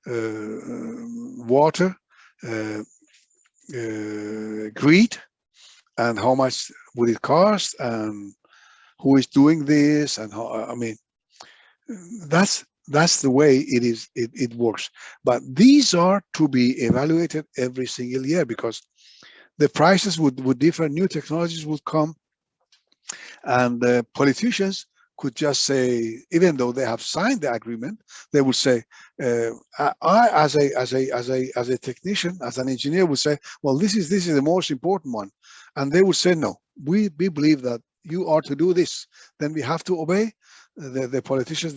water grid. And how much would it cost, and who is doing this, and how, I mean, that's the way it works. But these are to be evaluated every single year, because the prices would differ, new technologies would come, and the politicians could just say, even though they have signed the agreement, they would say, I as a technician, as an engineer, would say, well, this is the most important one, and they would say, no, we believe that you are to do this, then we have to obey the politicians'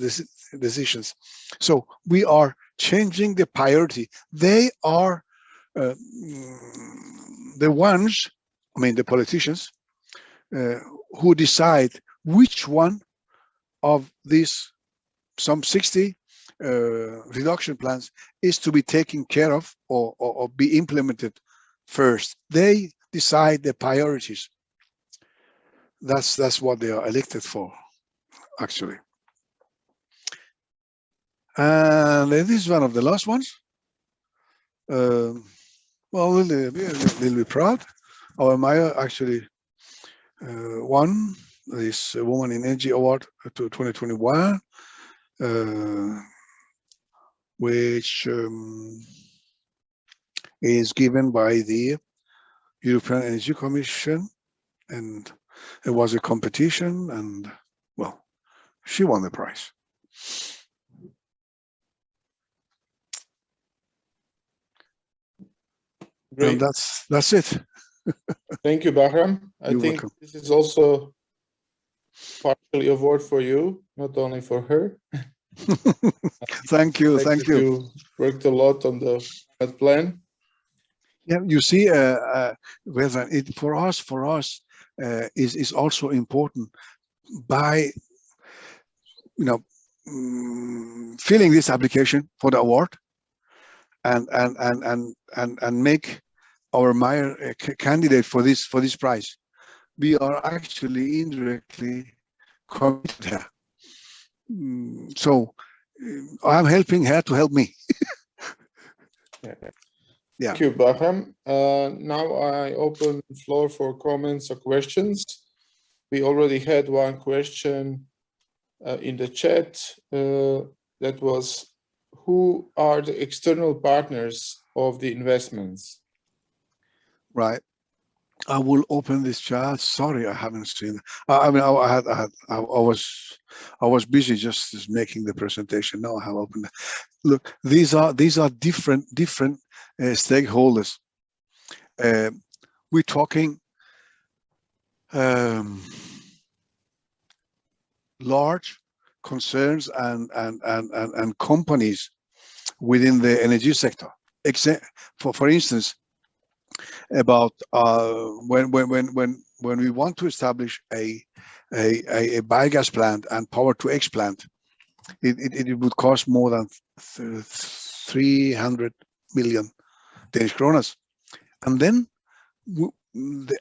decisions. So we are changing the priority. They are the ones, I mean, the politicians, who decide which one of these some 60 reduction plans is to be taken care of or be implemented first. They decide the priorities. That's what they are elected for, actually. And this is one of the last ones. Well, we'll be proud. Our mayor actually won this Woman in Energy Award to 2021. which is given by the European Energy Commission, and it was a competition, and well, she won the prize. Great. And that's it. Thank you, Bahram. I You're think welcome. this is also partially a award for you, not only for her. Thank you, Like thank that you. You worked a lot on that plan. Yeah, you see, whether it for us is also important by filling this application for the award and make our Meyer candidate for this prize. We are actually indirectly committed here. So I'm helping her to help me. Yeah. Yeah. Thank you, Bahram. Now I open the floor for comments or questions. We already had one question in the chat. That was, who are the external partners of the investments? Right. I will open this chat. Sorry, I haven't seen it. I mean, I was busy just making the presentation. Now I have opened it. Look, these are different stakeholders. We're talking large concerns and companies within the energy sector. For instance, about when we want to establish a biogas plant and power to X plant, it would cost more than 300 million Danish kroner, and then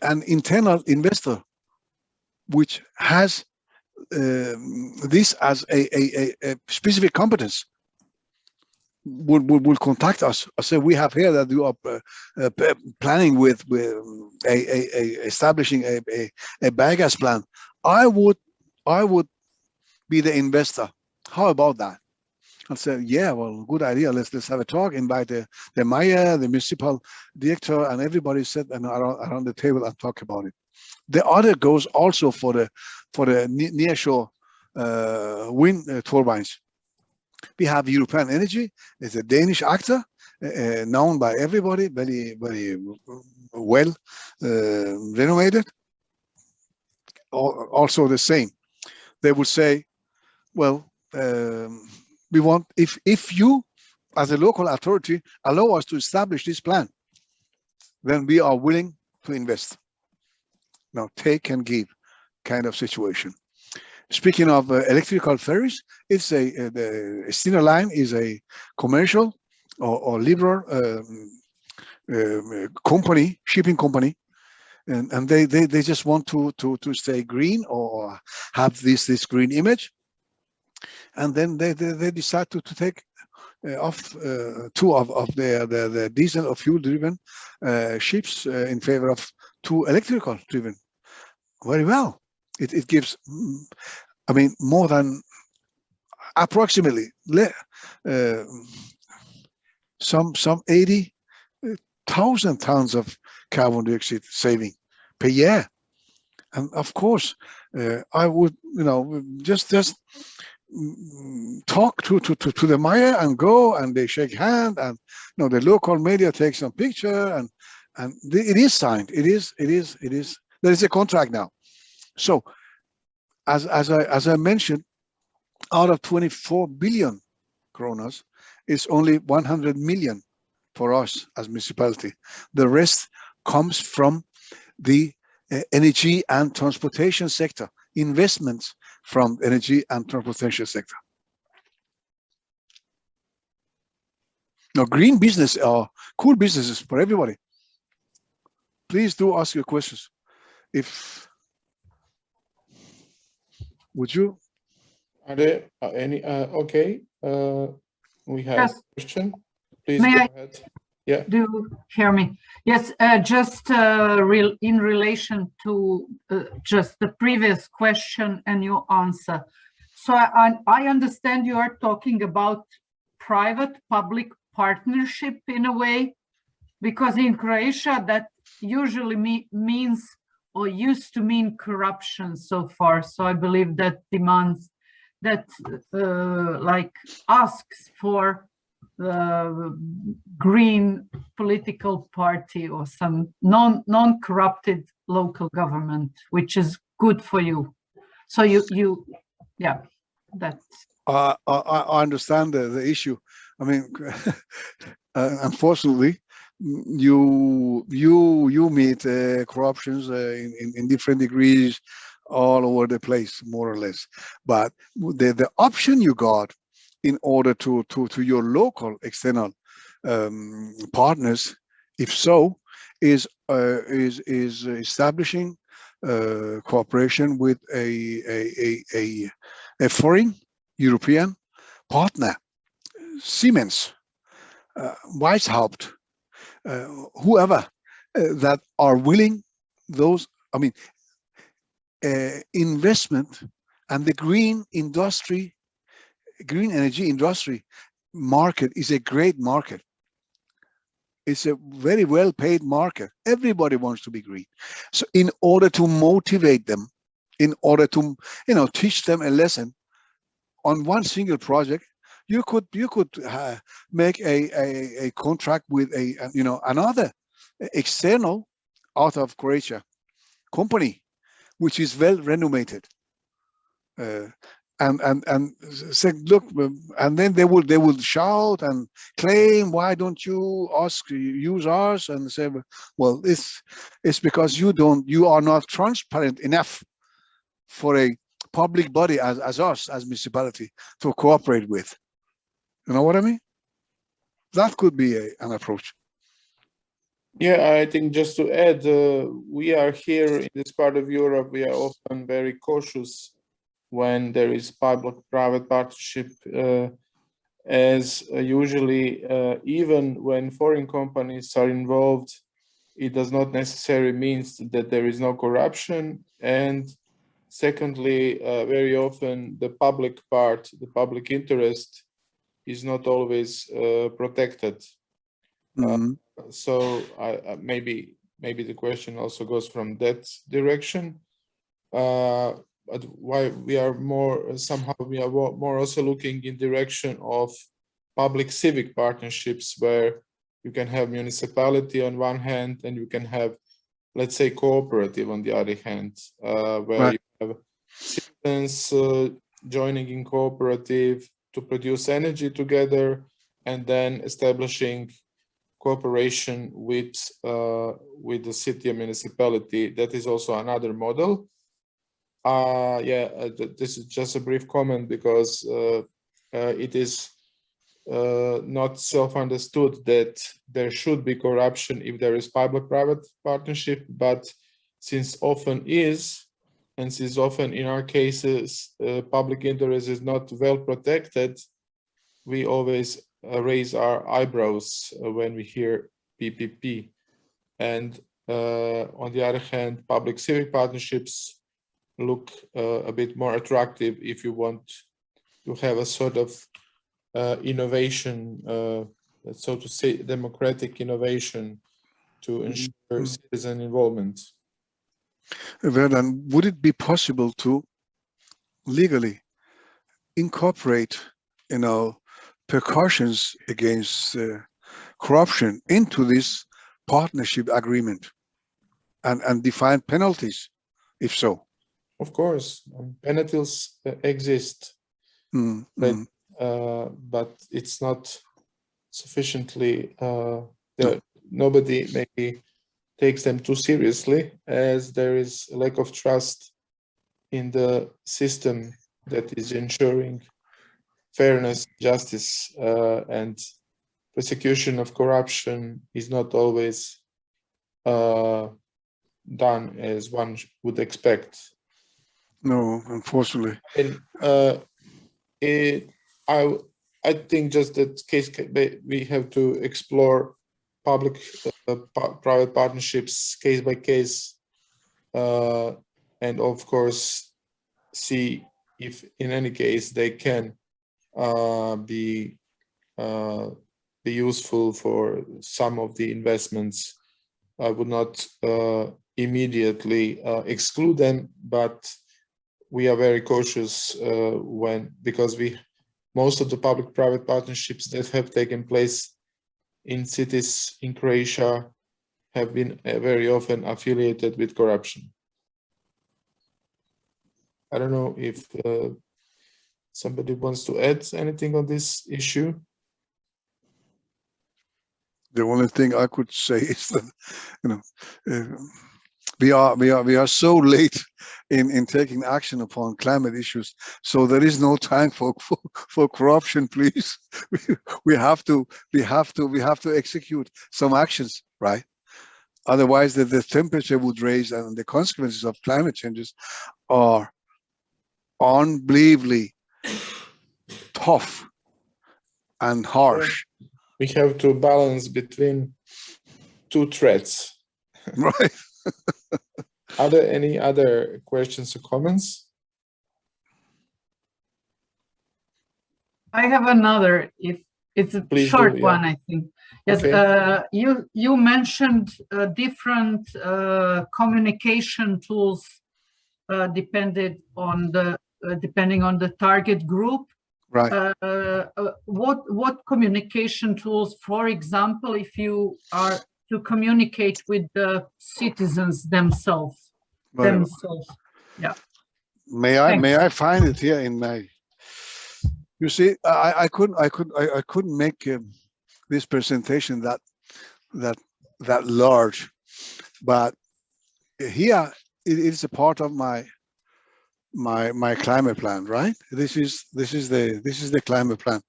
an internal investor which has this as a specific competence will contact us. I say, we have here that you are planning with establishing a biogas plant. I would be the investor. How about that? I said, yeah, well, good idea. Let's have a talk. Invite the mayor, the municipal director, and everybody sit around the table and talk about it. The other goes also for the nearshore wind turbines. We have European Energy. It's a Danish actor, known by everybody, very well renovated. Also the same. They would say, well, we want, if you as a local authority allow us to establish this plant, then we are willing to invest. Now, take and give kind of situation. Speaking of electrical ferries, it's the Stena Line is a commercial or liberal company, shipping company, and they just want to stay green or have this green image, and then they decide to take off two of their diesel or fuel driven ships in favor of two electrical driven. Very well. It gives, I mean, more than approximately some 80,000 tons of carbon dioxide saving per year. And of course, I would, just talk to the mayor and go, and they shake hand, and the local media takes some picture, and it is signed. It is. There is a contract now. So, as I mentioned, out of 24 billion kroner, it's only 100 million for us as municipality. The rest comes from the energy and transportation sector, investments from energy and transportation sector. Now, green business are cool businesses for everybody. Please do ask your questions. Would you? Are there any? Okay. We have Yes. a question. Please May go I? ahead. Yeah. Do you hear me? Yes, just in relation to just the previous question and your answer. So I understand you are talking about private-public partnership in a way, because in Croatia that usually means or used to mean corruption so far. So I believe that demands that like asks for the green political party or some non-corrupted local government, which is good for you. So yeah, that's. I understand the issue. I mean, unfortunately, you meet corruptions in different degrees all over the place, more or less. But the option you got in order to your local external partners, if so, is establishing cooperation with a foreign European partner, Siemens, Weishaupt, whoever that are willing. Those, I mean, investment and the green industry, green energy industry market is a great market. It's a very well paid market. Everybody wants to be green. So in order to motivate them, in order to, teach them a lesson on one single project, you could make a contract with another external out of Croatia company, which is well renowned, and say, look, and then they will shout and claim, why don't you use ours? And say, well, it's because you are not transparent enough for a public body as us, as municipality, to cooperate with. You know what I mean? That could be an approach. Yeah, I think just to add, we are here in this part of Europe, we are often very cautious when there is public-private partnership, as usually, even when foreign companies are involved, it does not necessarily mean that there is no corruption. And secondly, very often the public part, the public interest is not always protected. So maybe the question also goes from that direction. But why we are more also looking in direction of public civic partnerships, where you can have municipality on one hand and you can have, let's say, cooperative on the other hand, where you have citizens joining in cooperative to produce energy together, and then establishing cooperation with the city or municipality. That is also another model. This is just a brief comment, because it is not self-understood that there should be corruption if there is public-private partnership, but since often is, and since often in our cases public interest is not well protected, we always raise our eyebrows when we hear PPP. And on the other hand, public civic partnerships look a bit more attractive if you want to have a sort of innovation, so to say, democratic innovation to ensure citizen involvement. Then would it be possible to legally incorporate, precautions against corruption into this partnership agreement and define penalties, if so? Of course, penalties exist, but it's not sufficiently, nobody maybe takes them too seriously, as there is a lack of trust in the system that is ensuring fairness, justice, and prosecution of corruption is not always done as one would expect. No, unfortunately. And I think just that we have to explore public-private partnerships case by case, and of course see if in any case they can be useful for some of the investments, I would not immediately exclude them, but we are very cautious because most of the public-private partnerships that have taken place in cities in Croatia have been very often affiliated with corruption. I don't know if somebody wants to add anything on this issue. The only thing I could say is that, we are so late in taking action upon climate issues. So there is no time for corruption, please. We have to execute some actions, right? Otherwise, the temperature would rise, and the consequences of climate changes are unbelievably tough and harsh. We have to balance between two threats. Right. Are there any other questions or comments? I have another, if it's a Please short do, yeah. one, I think. Yes, Okay. you mentioned different communication tools depending on the target group. Right. What communication tools, for example, if you are to communicate with the citizens themselves? Yeah. May I find it here in my? You see, I couldn't make this presentation that large, but here it is a part of my climate plan, right? This is the climate plan,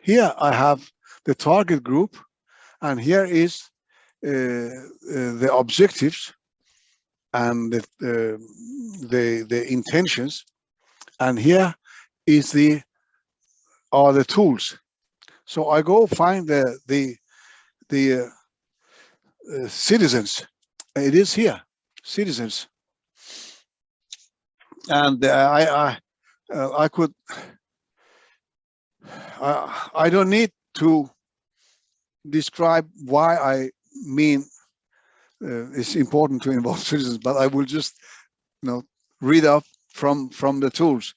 here I have the target group, and here is the objectives and the intentions, and here is the tools. So I go find the citizens. It is here, citizens, and I don't need to describe why I mean it's important to involve citizens, but I will just read up from the tools.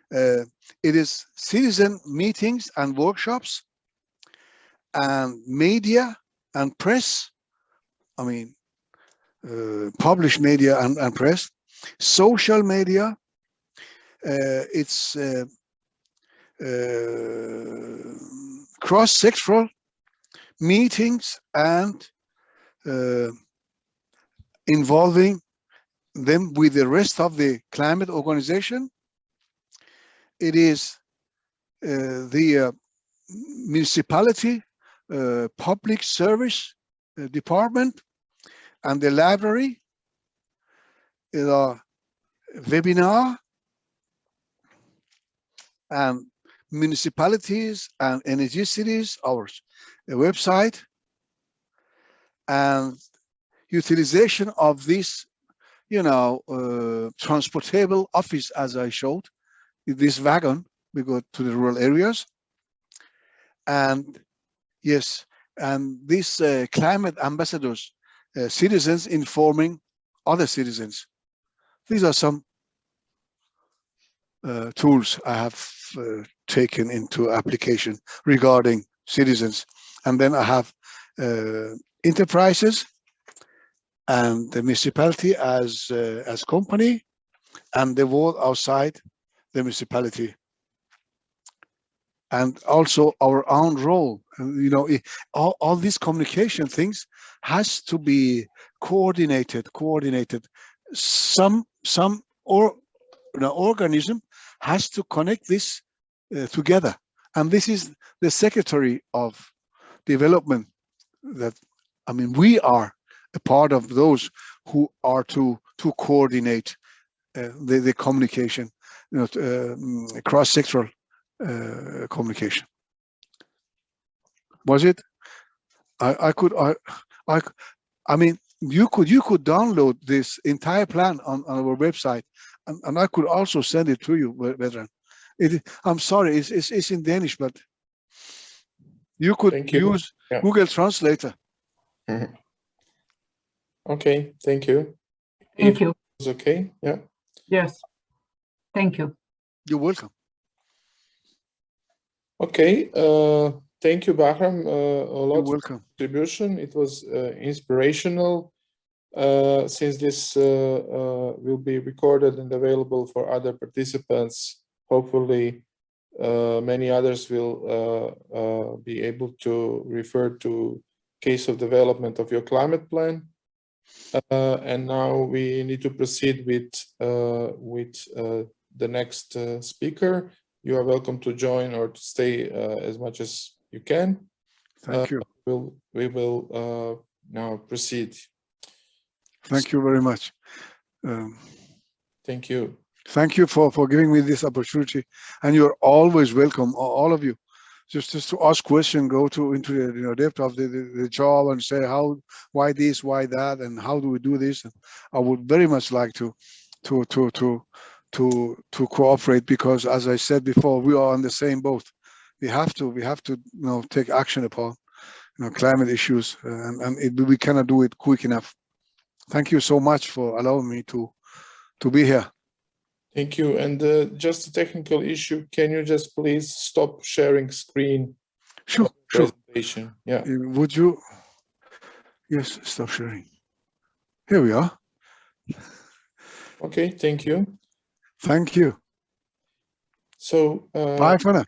It is citizen meetings and workshops, and media and press. I mean, published media and press, social media. It's cross-sectoral meetings and involving them with the rest of the climate organization. It is the municipality, public service department, and the library, the webinar, and municipalities and energy cities, our website, and utilization of this, transportable office, as I showed, this wagon, we go to the rural areas. And yes, and these climate ambassadors, citizens informing other citizens. These are some tools I have taken into application regarding citizens. And then I have enterprises and the municipality as company, and the world outside the municipality, and also our own role. All these communication things has to be coordinated. Some organism has to connect this together, and this is the Secretary of Development. We are a part of those who are to coordinate the communication, cross-sectoral communication. Was it? you could download this entire plan on our website, and I could also send it to you, Vedran. I'm sorry, it's in Danish, but you could use Google Translator. Okay, thank you. Thank you. It's okay, yeah. Yes, thank you. You're welcome. Okay, thank you, Bahram. A lot You're welcome. contribution. It was inspirational. Since this will be recorded and available for other participants, hopefully many others will be able to refer to case of development of your climate plan. And now we need to proceed with the next speaker. You are welcome to join or to stay as much as you can. Thank you. We will now proceed. Thank you very much. Thank you. Thank you for giving me this opportunity, and you're always welcome, all of you. Just to ask questions, go into the depth of the job and say why this, why that, and how do we do this. And I would very much like to cooperate, because as I said before, we are on the same boat. We have to take action upon climate issues, and we cannot do it quick enough. Thank you so much for allowing me to be here. Thank you. And just a technical issue, can you just please stop sharing screen? Sure. Presentation. Yeah. Would you? Yes, stop sharing. Here we are. Okay, thank you. Thank you. So bye for now.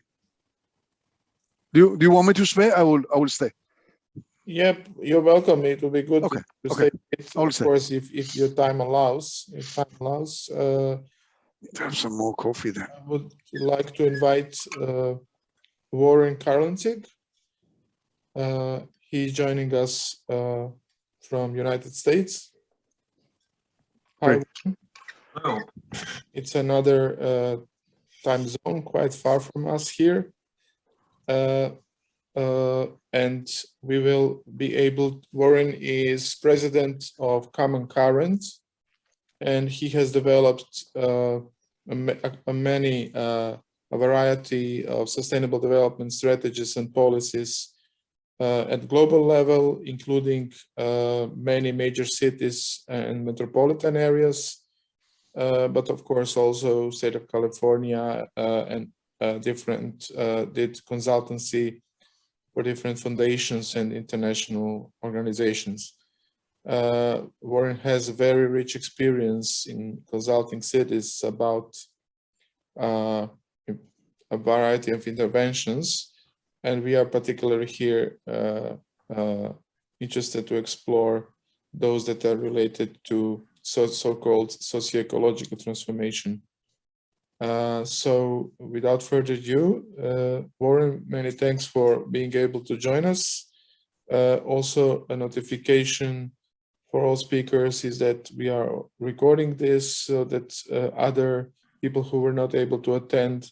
Do you want me to stay? I will stay. Yep, you're welcome. It will be good to stay. Of course, if your time allows. Have some more coffee then. I would like to invite Warren Karlenzig. He's joining us from United States. Hi. Hello. It's another time zone quite far from us here. And we will be able, Warren is president of Common Current, and he has developed a variety of sustainable development strategies and policies at global level, including many major cities and metropolitan areas, but of course also state of California and did consultancy for different foundations and international organizations. Warren has a very rich experience in consulting cities about a variety of interventions, and we are particularly here interested to explore those that are related to so-called socio-ecological transformation. So without further ado, Warren, many thanks for being able to join us. Also, a notification for all speakers is that we are recording this so that other people who were not able to attend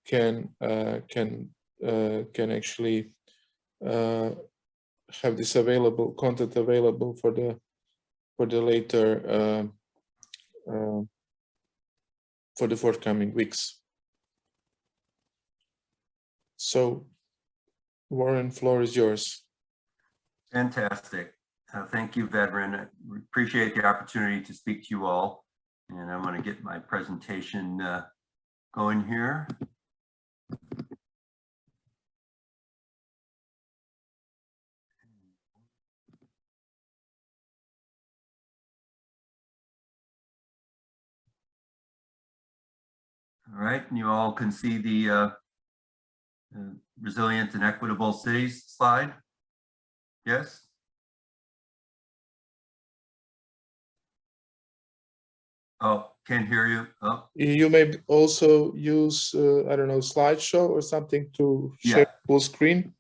can actually have this content available for the later for the forthcoming weeks. So, Warren, floor is yours. Fantastic. Thank you, Vedran. I appreciate the opportunity to speak to you all. And I'm going to get my presentation going here. All right, and you all can see the resilient and equitable cities slide. Yes? Oh, can't hear you. Oh. You may also use, I don't know, slideshow or something to share full screen.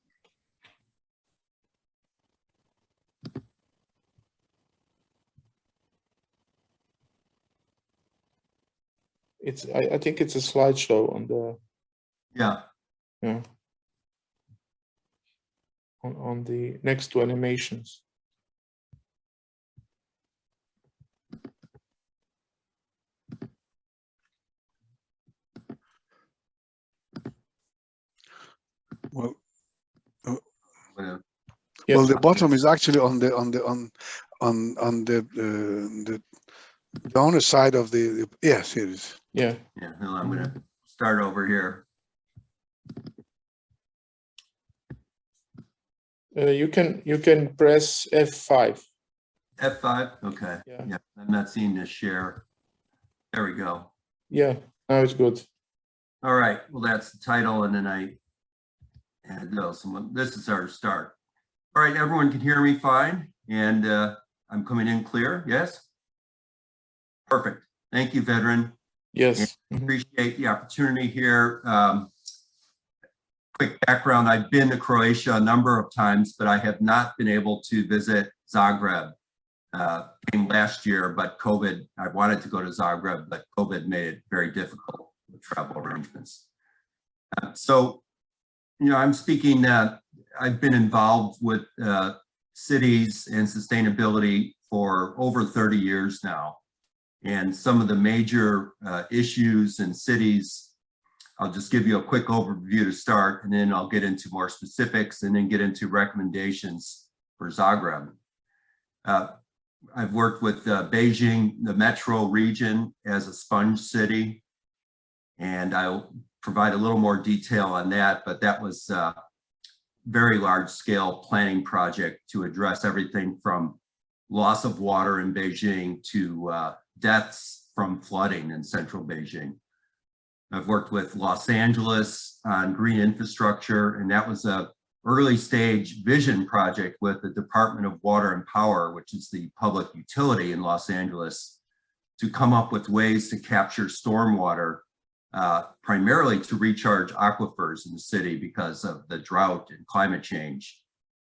I think it's a slideshow on the on the next to animations. Yeah. Well, the bottom is actually on the owner side of the yes, here it is. Yeah. Yeah, no, I'm gonna start over here. You can press F5. F5, okay. Yeah. Yeah, I'm not seeing this share. There we go. Yeah, now it's good. All right, well, that's the title, and then I add those. This is our start. All right, everyone can hear me fine, and I'm coming in clear, yes? Perfect. Thank you, veteran. Yes. Appreciate the opportunity here. Quick background, I've been to Croatia a number of times, but I have not been able to visit Zagreb. Came last year, but COVID, I wanted to go to Zagreb, but COVID made it very difficult with travel arrangements. So, you know, I'm speaking, I've been involved with cities and sustainability for over 30 years now. And some of the major issues in cities, I'll just give you a quick overview to start, and then I'll get into more specifics and then get into recommendations for Zagreb. I've worked with Beijing, the metro region, as a sponge city, and I'll provide a little more detail on that, but that was a very large scale planning project to address everything from loss of water in Beijing to deaths from flooding in central Beijing. I've worked with Los Angeles on green infrastructure, and that was a early stage vision project with the Department of Water and Power, which is the public utility in Los Angeles, to come up with ways to capture stormwater, primarily to recharge aquifers in the city because of the drought and climate change,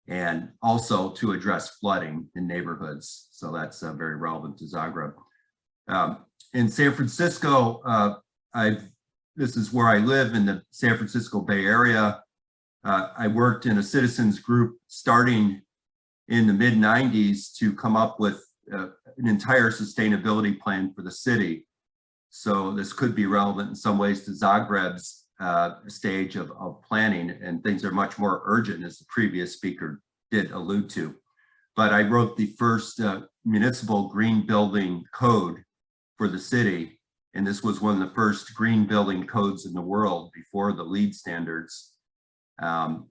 and also to address flooding in neighborhoods. So that's very relevant to Zagreb. In San Francisco, this is where I live in the San Francisco Bay Area. I worked in a citizens group starting in the mid-90s to come up with an entire sustainability plan for the city. So this could be relevant in some ways to Zagreb's stage of planning, and things are much more urgent, as the previous speaker did allude to. But I wrote the first municipal green building code for the city. And this was one of the first green building codes in the world before the LEED standards. The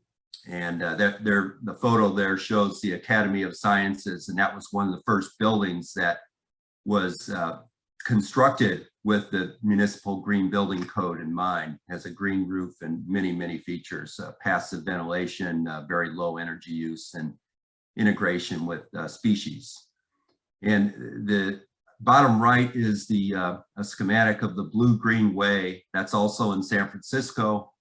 photo there shows the Academy of Sciences, and that was one of the first buildings that was constructed with the municipal green building code in mind. It has a green roof and many, many features, passive ventilation, very low energy use, and integration with species. And the bottom right is a schematic of the Blue-Green Way. That's also in San Francisco.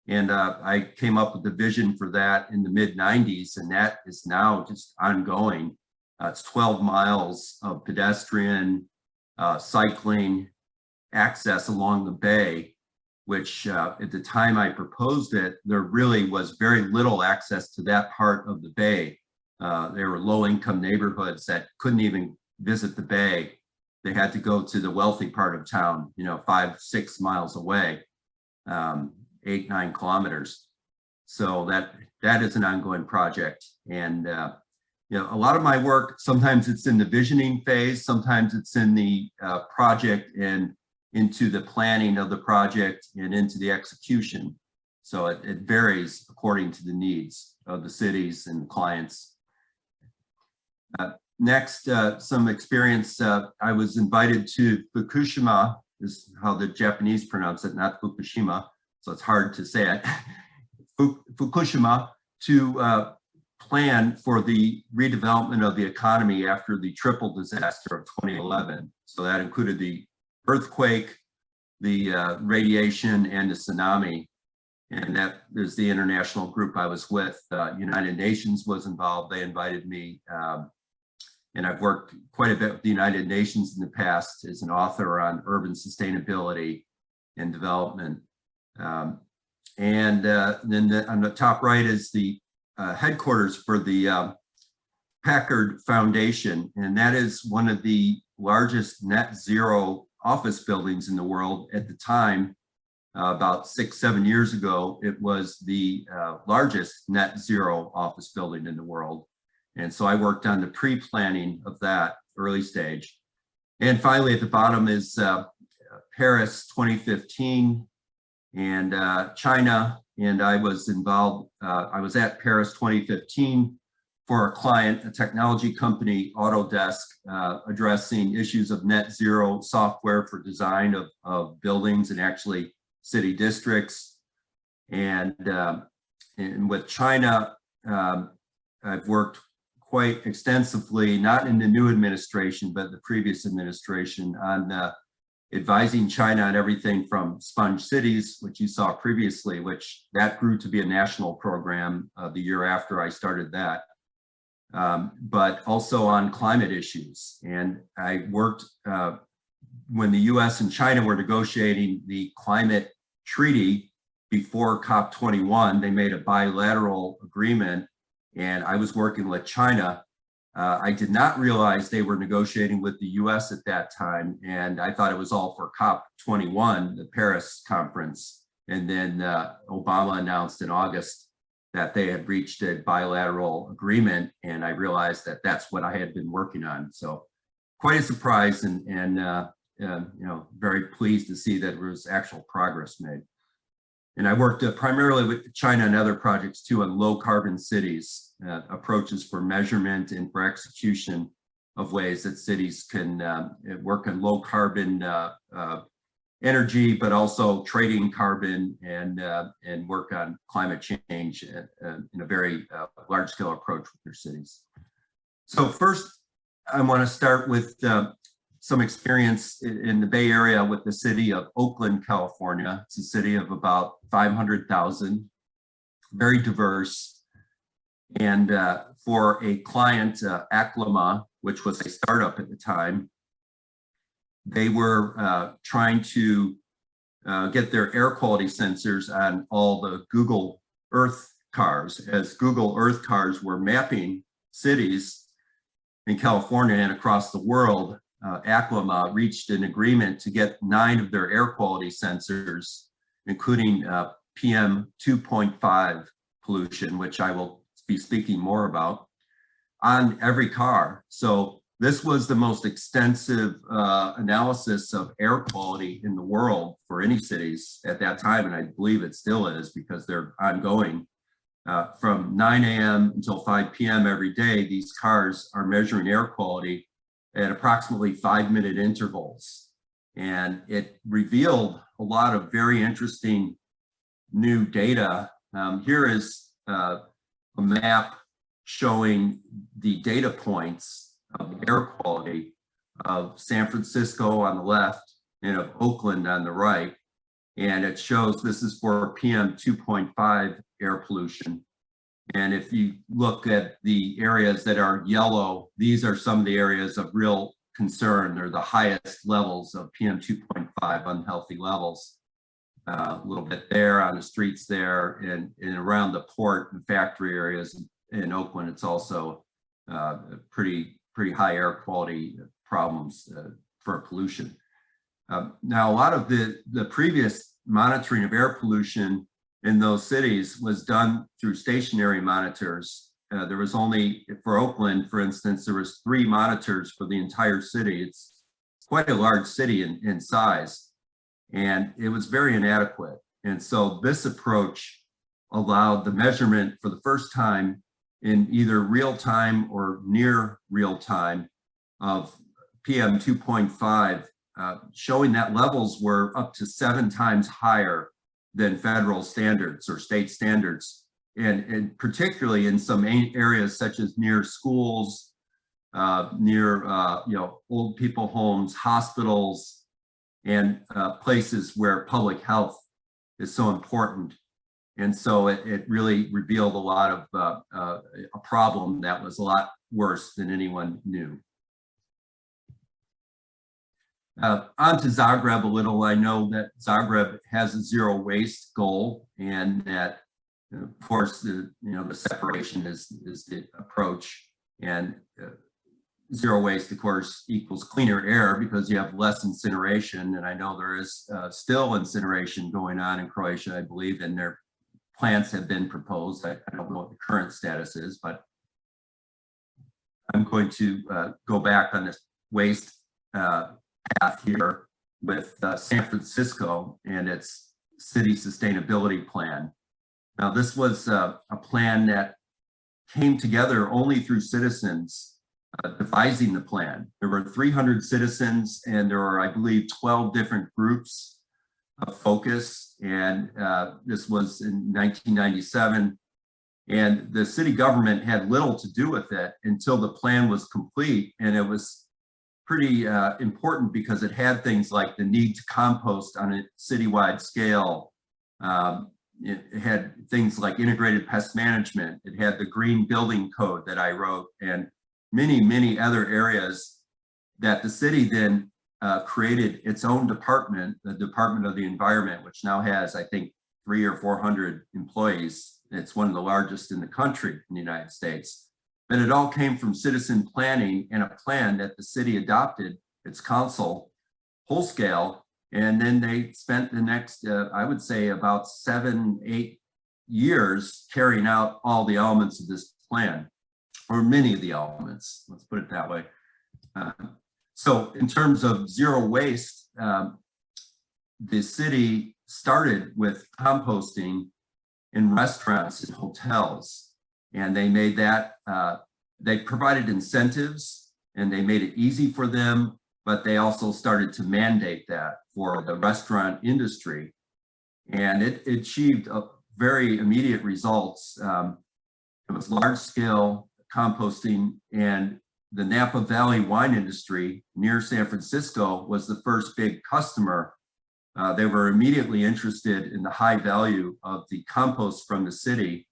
And I came up with the vision for that in the mid-90s, and that is now just ongoing. It's 12 miles of pedestrian, cycling access along the bay, which at the time I proposed it, there really was very little access to that part of the bay. There were low-income neighborhoods that couldn't even visit the bay. They had to go to the wealthy part of town, 5-6 miles away, 8-9 kilometers. So that is an ongoing project. And a lot of my work, sometimes it's in the visioning phase, sometimes it's in the project and into the planning of the project and into the execution. So it varies according to the needs of the cities and clients. Next, some experience. I was invited to Fukushima, is how the Japanese pronounce it, not Fukushima, so it's hard to say it. Fukushima, to plan for the redevelopment of the economy after the triple disaster of 2011. So that included the earthquake, the radiation, and the tsunami. And that is the international group I was with. United Nations was involved. They invited me. And I've worked quite a bit with the United Nations in the past as an author on urban sustainability and development. Then on the top right is the headquarters for the Packard Foundation. And that is one of the largest net zero office buildings in the world at the time. about 6-7 years ago, it was the largest net zero office building in the world. And so I worked on the pre-planning of that early stage. And finally, at the bottom is Paris 2015 and China. And I was involved, I was at Paris 2015 for a client, a technology company, Autodesk, addressing issues of net zero software for design of buildings and actually city districts. And with China, I've worked quite extensively, not in the new administration, but the previous administration, on advising China on everything from sponge cities, which you saw previously, which that grew to be a national program the year after I started that, but also on climate issues. And I worked when the US and China were negotiating the climate treaty before COP21, they made a bilateral agreement, and I was working with China. I did not realize they were negotiating with the US at that time, and I thought it was all for COP21, the Paris conference. And then Obama announced in August that they had reached a bilateral agreement, and I realized that that's what I had been working on. So quite a surprise, and you know, very pleased to see that there was actual progress made. And I worked primarily with China and other projects too on low carbon cities, approaches for measurement and for execution of ways that cities can work on low carbon energy, but also trading carbon and work on climate change in a very large scale approach with their cities. So first, I want to start with some experience in the Bay Area with the city of Oakland, California. It's a city of about 500,000, very diverse. And for a client, Aclima, which was a startup at the time, they were trying to get their air quality sensors on all the Google Earth cars, as Google Earth cars were mapping cities in California and across the world. Aclima reached an agreement to get 9 of their air quality sensors, including PM 2.5 pollution, which I will be speaking more about, on every car. So this was the most extensive analysis of air quality in the world for any cities at that time, and I believe it still is because they're ongoing. From 9 a.m. until 5 p.m. every day, these cars are measuring air quality at approximately 5-minute intervals. And it revealed a lot of very interesting new data. Here is a map showing the data points of air quality of San Francisco on the left and of Oakland on the right. And it shows this is for PM 2.5 air pollution. And if you look at the areas that are yellow, these are some of the areas of real concern. They're the highest levels of PM 2.5 unhealthy levels. A little bit there on the streets there, and around the port and factory areas in Oakland, it's also pretty high air quality problems for pollution. Now, a lot of the previous monitoring of air pollution in those cities was done through stationary monitors. There was only, for Oakland, for instance, there was 3 monitors for the entire city. It's quite a large city in size, and it was very inadequate. And so this approach allowed the measurement for the first time in either real time or near real time of PM 2.5, showing that levels were up to 7 times higher than federal standards or state standards, and particularly in some areas such as near schools, near old people homes, hospitals, and places where public health is so important. And so it really revealed a lot of a problem that was a lot worse than anyone knew. On to Zagreb a little. I know that Zagreb has a zero waste goal, and that, of course, the separation is the approach. And zero waste, of course, equals cleaner air because you have less incineration. And I know there is still incineration going on in Croatia, I believe, and their plants have been proposed. I don't know what the current status is, but I'm going to go back on this waste path here with San Francisco and its city sustainability plan. Now, this was a plan that came together only through citizens devising the plan. There were 300 citizens and there were, I believe, 12 different groups of focus. And this was in 1997. And the city government had little to do with it until the plan was complete. And it was pretty important because it had things like the need to compost on a citywide scale. It had things like integrated pest management. It had the green building code that I wrote and many other areas that the city then created its own department, the Department of the Environment, which now has, I think, 300 or 400 employees. It's one of the largest in the country in the United States. But it all came from citizen planning and a plan that the city adopted, its council, whole scale. And then they spent the next, I would say, about 7-8 years carrying out all the elements of this plan, or many of the elements, let's put it that way. So in terms of zero waste, the city started with composting in restaurants and hotels. And they made that, they provided incentives and they made it easy for them, but they also started to mandate that for the restaurant industry. And it achieved very immediate results. It was large scale composting, and the Napa Valley wine industry near San Francisco was the first big customer. They were immediately interested in the high value of the compost from the city.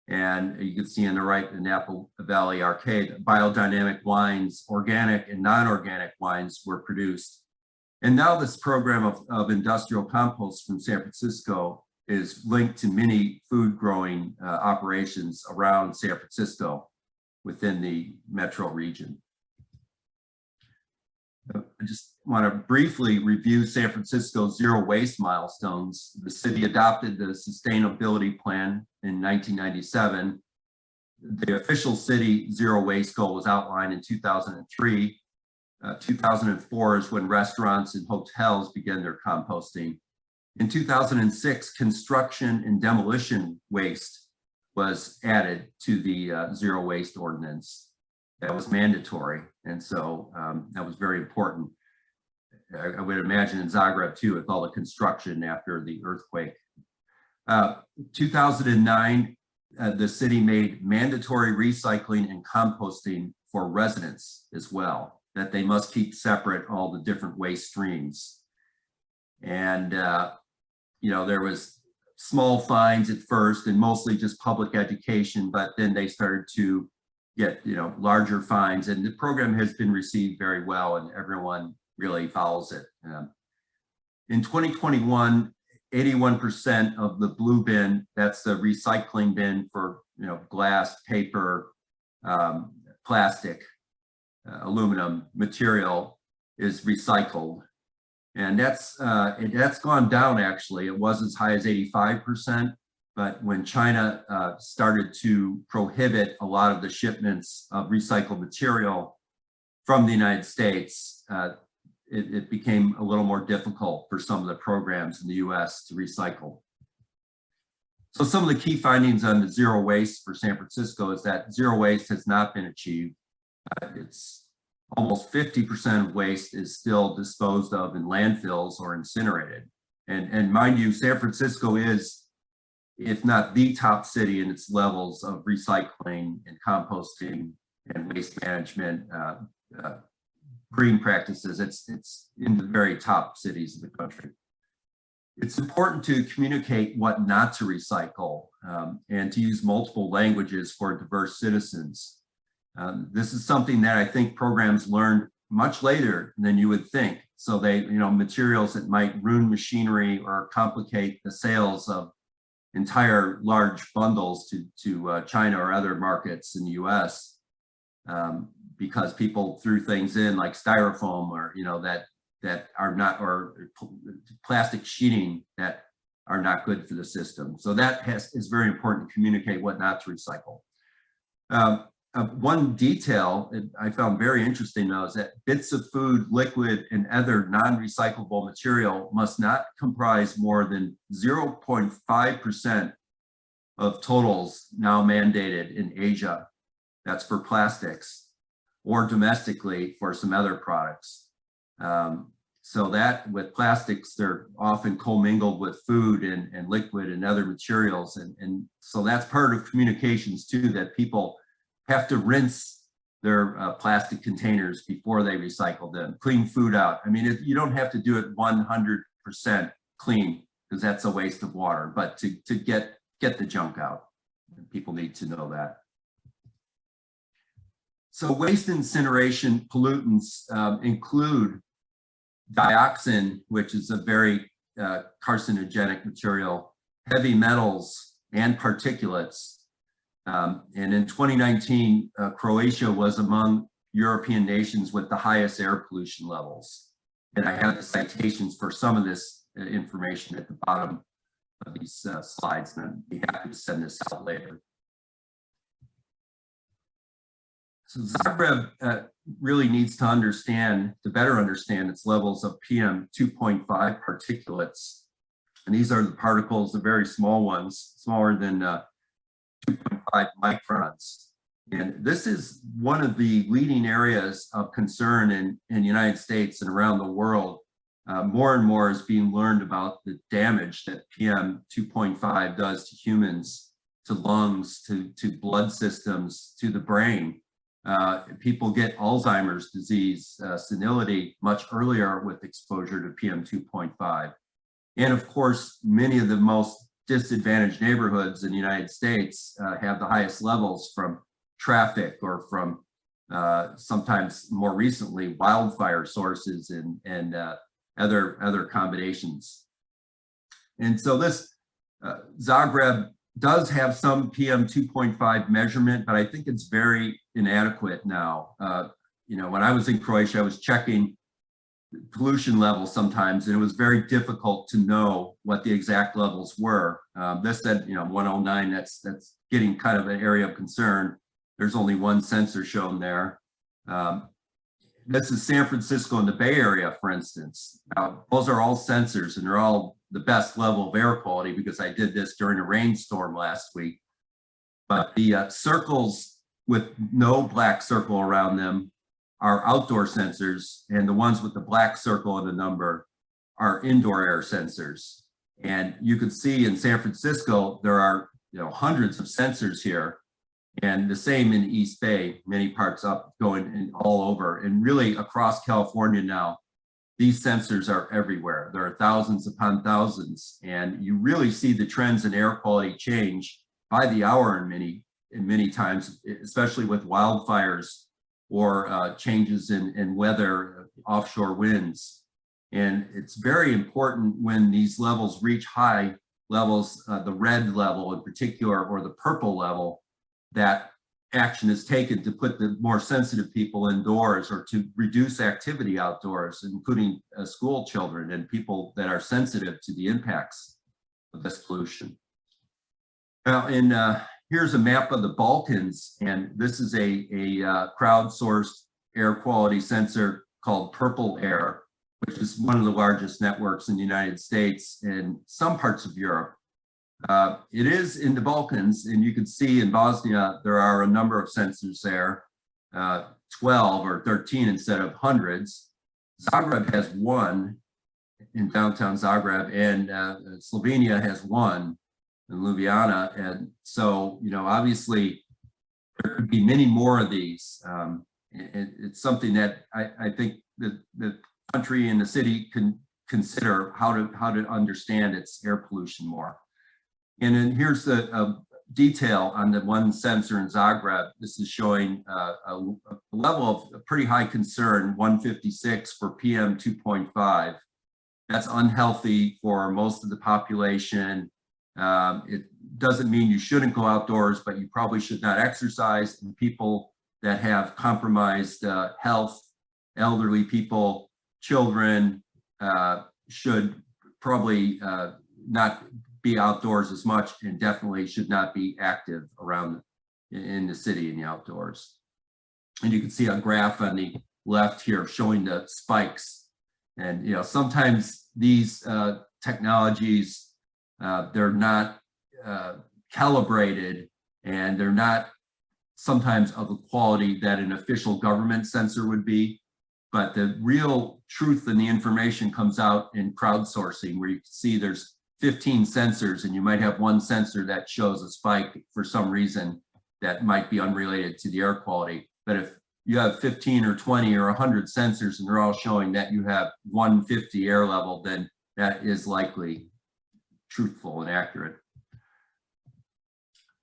And you can see on the right, the Napa Valley Arcade, biodynamic wines, organic and non-organic wines were produced. And now this program of industrial compost from San Francisco is linked to many food growing operations around San Francisco within the metro region. I just want to briefly review San Francisco's zero waste milestones. The city adopted the sustainability plan in 1997. The official city zero waste goal was outlined in 2003. 2004 is when restaurants and hotels began their composting. In 2006, construction and demolition waste was added to the zero waste ordinance. That was mandatory, and so that was very important. I would imagine in Zagreb too, with all the construction after the earthquake. 2009, the city made mandatory recycling and composting for residents as well, that they must keep separate all the different waste streams. And you know, there was small fines at first and mostly just public education, but then they started to get, you know, larger fines, and the program has been received very well and everyone really follows it. In 2021, 81% of the blue bin, that's the recycling bin for, you know, glass, paper, plastic, aluminum material, is recycled. And that's gone down actually. It was as high as 85%, but when China started to prohibit a lot of the shipments of recycled material from the United States, it became a little more difficult for some of the programs in the US to recycle. So some of the key findings on the zero waste for San Francisco is that zero waste has not been achieved. It's almost 50% of waste is still disposed of in landfills or incinerated. And mind you, San Francisco is, if not the top city in its levels of recycling and composting and waste management, green practices. It's in the very top cities of the country. It's important to communicate what not to recycle and to use multiple languages for diverse citizens. This is something that I think programs learned much later than you would think. So they, you know, materials that might ruin machinery or complicate the sales of entire large bundles to China or other markets in the US. because people threw things in like styrofoam or, that are not, or plastic sheeting that are not good for the system. So that is very important to communicate what not to recycle. One detail I found very interesting though is that bits of food, liquid, and other non-recyclable material must not comprise more than 0.5% of totals now mandated in Asia. That's for plastics, or domestically for some other products. So that with plastics, they're often commingled with food and liquid and other materials. And so that's part of communications too, that people have to rinse their plastic containers before they recycle them, clean food out. I mean, you don't have to do it 100% clean because that's a waste of water, but to get the junk out, people need to know that. So waste incineration pollutants include dioxin, which is a very carcinogenic material, heavy metals, and particulates. And in 2019, Croatia was among European nations with the highest air pollution levels. And I have the citations for some of this information at the bottom of these slides, and I'd be happy to send this out later. So Zagreb really needs to better understand its levels of PM 2.5 particulates. And these are the particles, the very small ones, smaller than 2.5 microns. And this is one of the leading areas of concern in the United States and around the world. More and more is being learned about the damage that PM 2.5 does to humans, to lungs, to blood systems, to the brain. People get Alzheimer's disease, senility much earlier with exposure to PM 2.5. And of course, many of the most disadvantaged neighborhoods in the United States have the highest levels from traffic or from sometimes more recently wildfire sources and other combinations. And so this Zagreb does have some PM 2.5 measurement, but I think it's very inadequate now. When I was in Croatia, I was checking pollution levels sometimes, and it was very difficult to know what the exact levels were. This said, 109, that's getting kind of an area of concern. There's only one sensor shown there. This is San Francisco and the Bay Area, for instance. Now, those are all sensors, and they're all the best level of air quality because I did this during a rainstorm last week. But the circles with no black circle around them are outdoor sensors, and the ones with the black circle and the number are indoor air sensors. And you can see in San Francisco, there are hundreds of sensors here, and the same in East Bay, many parts up going in all over, and really across California now. These sensors are everywhere. There are thousands upon thousands, and you really see the trends in air quality change by the hour in many times, especially with wildfires or changes in weather, offshore winds. And it's very important when these levels reach high levels, the red level in particular, or the purple level, that action is taken to put the more sensitive people indoors or to reduce activity outdoors, including school children and people that are sensitive to the impacts of this pollution. Now, here's a map of the Balkans, and this is a crowdsourced air quality sensor called Purple Air, which is one of the largest networks in the United States and some parts of Europe. It is in the Balkans, and you can see in Bosnia, there are a number of sensors there, 12 or 13 instead of hundreds. Zagreb has one in downtown Zagreb, and Slovenia has one in Ljubljana. And so, obviously there could be many more of these. It's something that I think that the country and the city can consider how to understand its air pollution more. And then here's the detail on the one sensor in Zagreb. This is showing a level of pretty high concern, 156 for PM 2.5. That's unhealthy for most of the population. It doesn't mean you shouldn't go outdoors, but you probably should not exercise. And people that have compromised health, elderly people, children should probably not be outdoors as much, and definitely should not be active around in the city in the outdoors. And you can see a graph on the left here showing the spikes. And sometimes these technologies, they're not calibrated, and they're not sometimes of the quality that an official government sensor would be. But the real truth in the information comes out in crowdsourcing, where you can see there's 15 sensors, and you might have one sensor that shows a spike for some reason that might be unrelated to the air quality. But if you have 15 or 20 or 100 sensors and they're all showing that you have 150 air level, then that is likely truthful and accurate.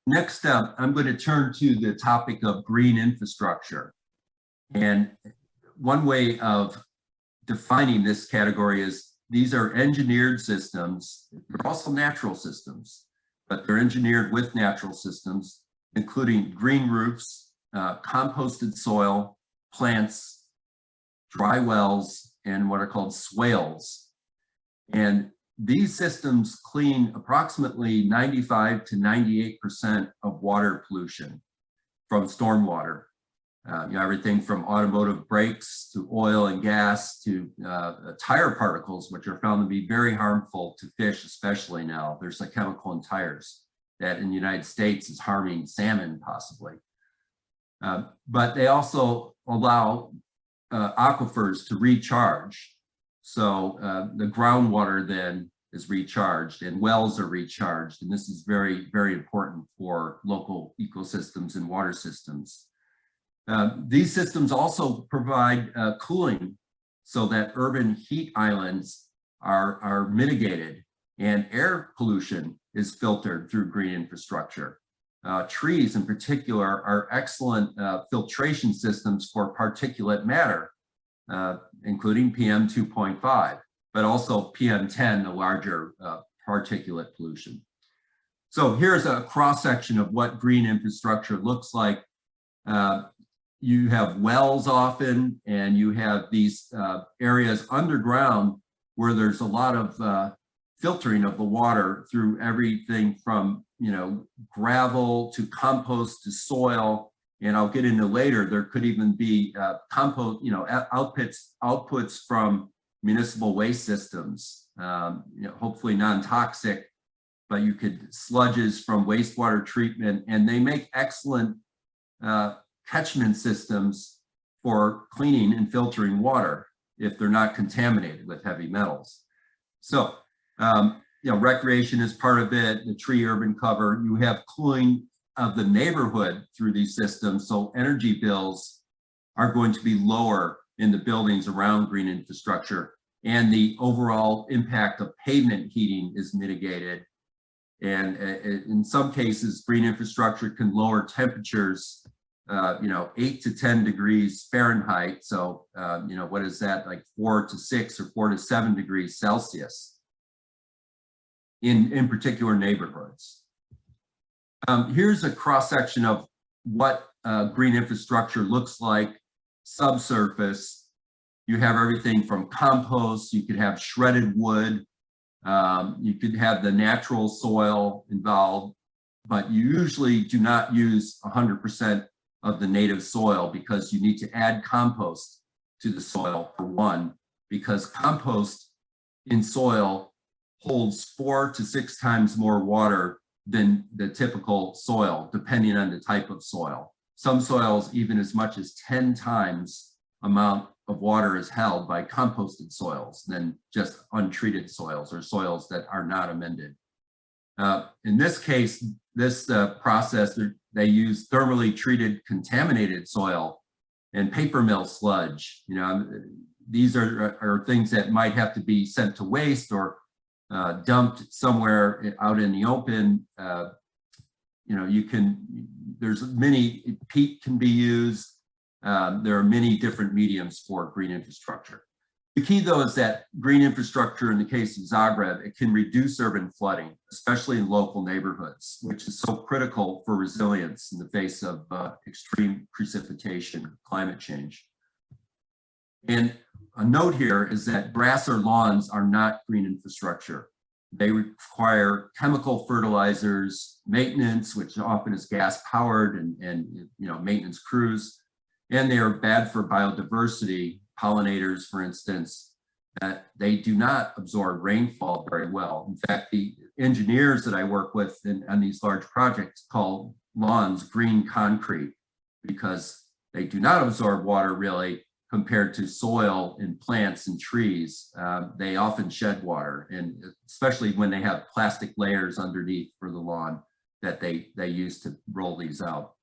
Next up, I'm going to turn to the topic of green infrastructure. And one way of defining this category is these are engineered systems. They're also natural systems, but they're engineered with natural systems, including green roofs, composted soil, plants, dry wells, and what are called swales. And these systems clean approximately 95 to 98% of water pollution from stormwater. Everything from automotive brakes to oil and gas to tire particles, which are found to be very harmful to fish, especially now. There's a chemical in tires that in the United States is harming salmon possibly. But they also allow aquifers to recharge. So the groundwater then is recharged and wells are recharged. And this is very, very important for local ecosystems and water systems. These systems also provide cooling so that urban heat islands are mitigated, and air pollution is filtered through green infrastructure. Trees in particular are excellent filtration systems for particulate matter, including PM 2.5, but also PM 10, the larger particulate pollution. So here's a cross-section of what green infrastructure looks like. You have wells often, and you have these areas underground where there's a lot of filtering of the water through everything from gravel to compost to soil. And I'll get into later, there could even be compost, outputs from municipal waste systems, hopefully non-toxic, but you could sludges from wastewater treatment, and they make excellent catchment systems for cleaning and filtering water if they're not contaminated with heavy metals. So, recreation is part of it, the tree urban cover. You have cooling of the neighborhood through these systems, so energy bills are going to be lower in the buildings around green infrastructure, and the overall impact of pavement heating is mitigated. And in some cases, green infrastructure can lower temperatures 8 to 10 degrees Fahrenheit. So, what is that, like 4 to 6 or 4 to 7 degrees Celsius in particular neighborhoods. Here's a cross-section of what green infrastructure looks like subsurface. You have everything from compost, you could have shredded wood, you could have the natural soil involved, but you usually do not use 100% of the native soil, because you need to add compost to the soil for one, because compost in soil holds 4 to 6 times more water than the typical soil, depending on the type of soil. Some soils, even as much as 10 times amount of water is held by composted soils than just untreated soils or soils that are not amended. In this case, this process, they use thermally treated contaminated soil and paper mill sludge. These are things that might have to be sent to waste or dumped somewhere out in the open. There's many, peat can be used. There are many different mediums for green infrastructure. The key, though, is that green infrastructure in the case of Zagreb, it can reduce urban flooding, especially in local neighborhoods, which is so critical for resilience in the face of extreme precipitation, climate change. And a note here is that grass or lawns are not green infrastructure. They require chemical fertilizers, maintenance, which often is gas powered, and maintenance crews, and they are bad for biodiversity. Pollinators, for instance, that they do not absorb rainfall very well. In fact, the engineers that I work with on these large projects call lawns green concrete because they do not absorb water really compared to soil and plants and trees. They often shed water, and especially when they have plastic layers underneath for the lawn that they use to roll these out.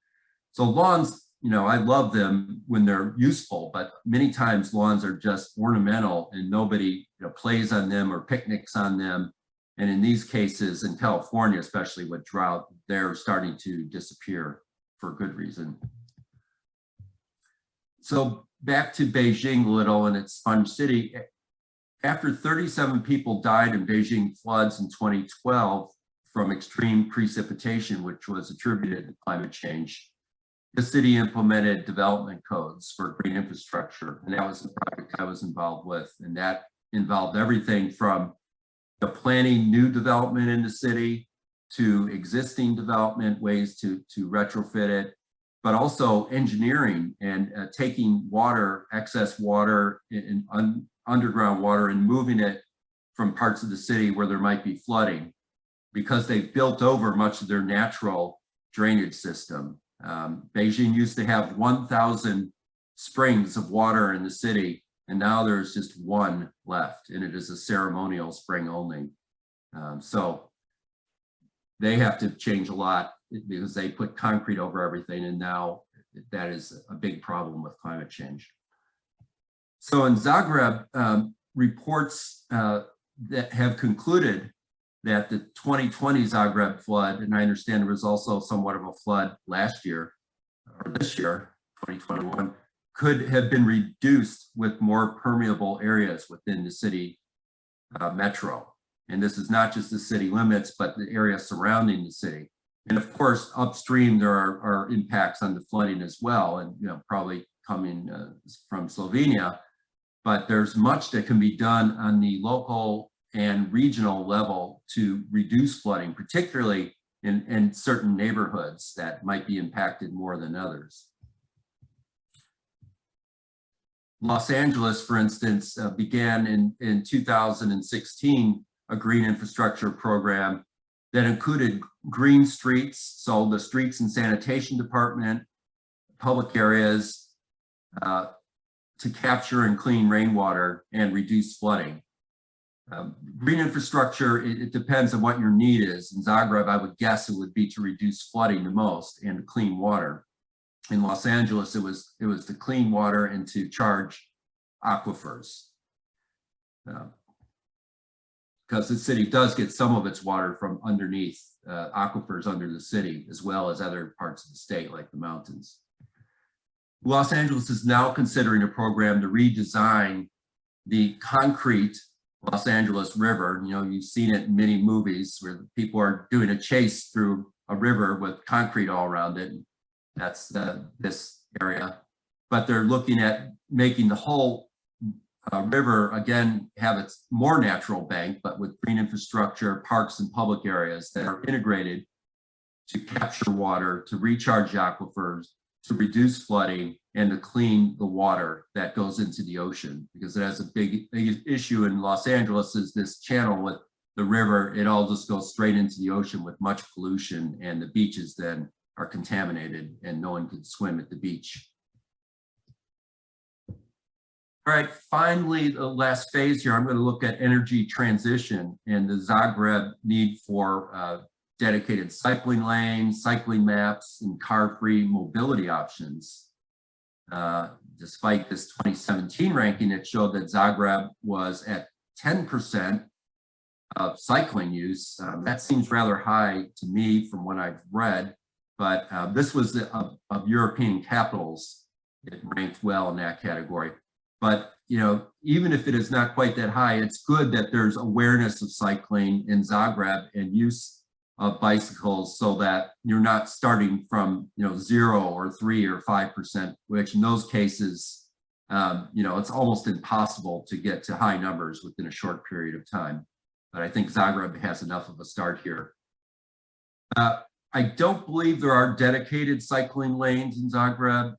So lawns, I love them when they're useful, but many times lawns are just ornamental and nobody plays on them or picnics on them. And in these cases, in California, especially with drought, they're starting to disappear for good reason. So back to Beijing a little and its sponge city. After 37 people died in Beijing floods in 2012 from extreme precipitation, which was attributed to climate change, the city implemented development codes for green infrastructure, and that was the project I was involved with. And that involved everything from the planning new development in the city to existing development, ways to retrofit it, but also engineering and taking water, excess water, underground water, and moving it from parts of the city where there might be flooding, because they've built over much of their natural drainage system. Beijing used to have 1,000 springs of water in the city, and now there's just one left, and it is a ceremonial spring only. So they have to change a lot because they put concrete over everything, and now that is a big problem with climate change. So in Zagreb, reports that have concluded that the 2020 Zagreb flood, and I understand there was also somewhat of a flood last year, or this year, 2021, could have been reduced with more permeable areas within the city metro. And this is not just the city limits, but the area surrounding the city. And of course, upstream, there are impacts on the flooding as well, and probably coming from Slovenia. But there's much that can be done on the local and regional level to reduce flooding, particularly in certain neighborhoods that might be impacted more than others. Los Angeles, for instance, began in 2016 a green infrastructure program that included green streets, so the streets and sanitation department, public areas, to capture and clean rainwater and reduce flooding. Green infrastructure, it depends on what your need is. In Zagreb, I would guess it would be to reduce flooding the most and to clean water. In Los Angeles, it was to clean water and to charge aquifers. Because the city does get some of its water from underneath aquifers under the city, as well as other parts of the state, like the mountains. Los Angeles is now considering a program to redesign the concrete Los Angeles River. You've seen it in many movies where people are doing a chase through a river with concrete all around it. That's this area. But they're looking at making the whole river, again, have its more natural bank, but with green infrastructure, parks and public areas that are integrated to capture water, to recharge aquifers, to reduce flooding, and to clean the water that goes into the ocean, because it has a big issue in Los Angeles is this channel with the river. It all just goes straight into the ocean with much pollution, and the beaches then are contaminated and no one can swim at the beach. All right, finally, the last phase here, I'm going to look at energy transition and the Zagreb need for dedicated cycling lanes, cycling maps, and car-free mobility options. Despite this 2017 ranking, it showed that Zagreb was at 10% of cycling use. That seems rather high to me from what I've read, but this was of European capitals. It ranked well in that category. But even if it is not quite that high, it's good that there's awareness of cycling in Zagreb and use of bicycles so that you're not starting from, 0 or 3 or 5%, which in those cases, it's almost impossible to get to high numbers within a short period of time. But I think Zagreb has enough of a start here. I don't believe there are dedicated cycling lanes in Zagreb.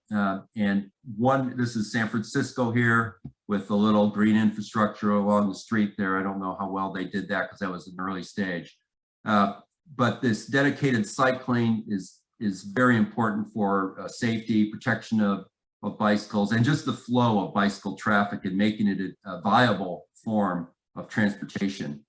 This is San Francisco here with the little green infrastructure along the street there. I don't know how well they did that because that was an early stage. But this dedicated cycling is very important for safety, protection of bicycles, and just the flow of bicycle traffic and making it a viable form of transportation.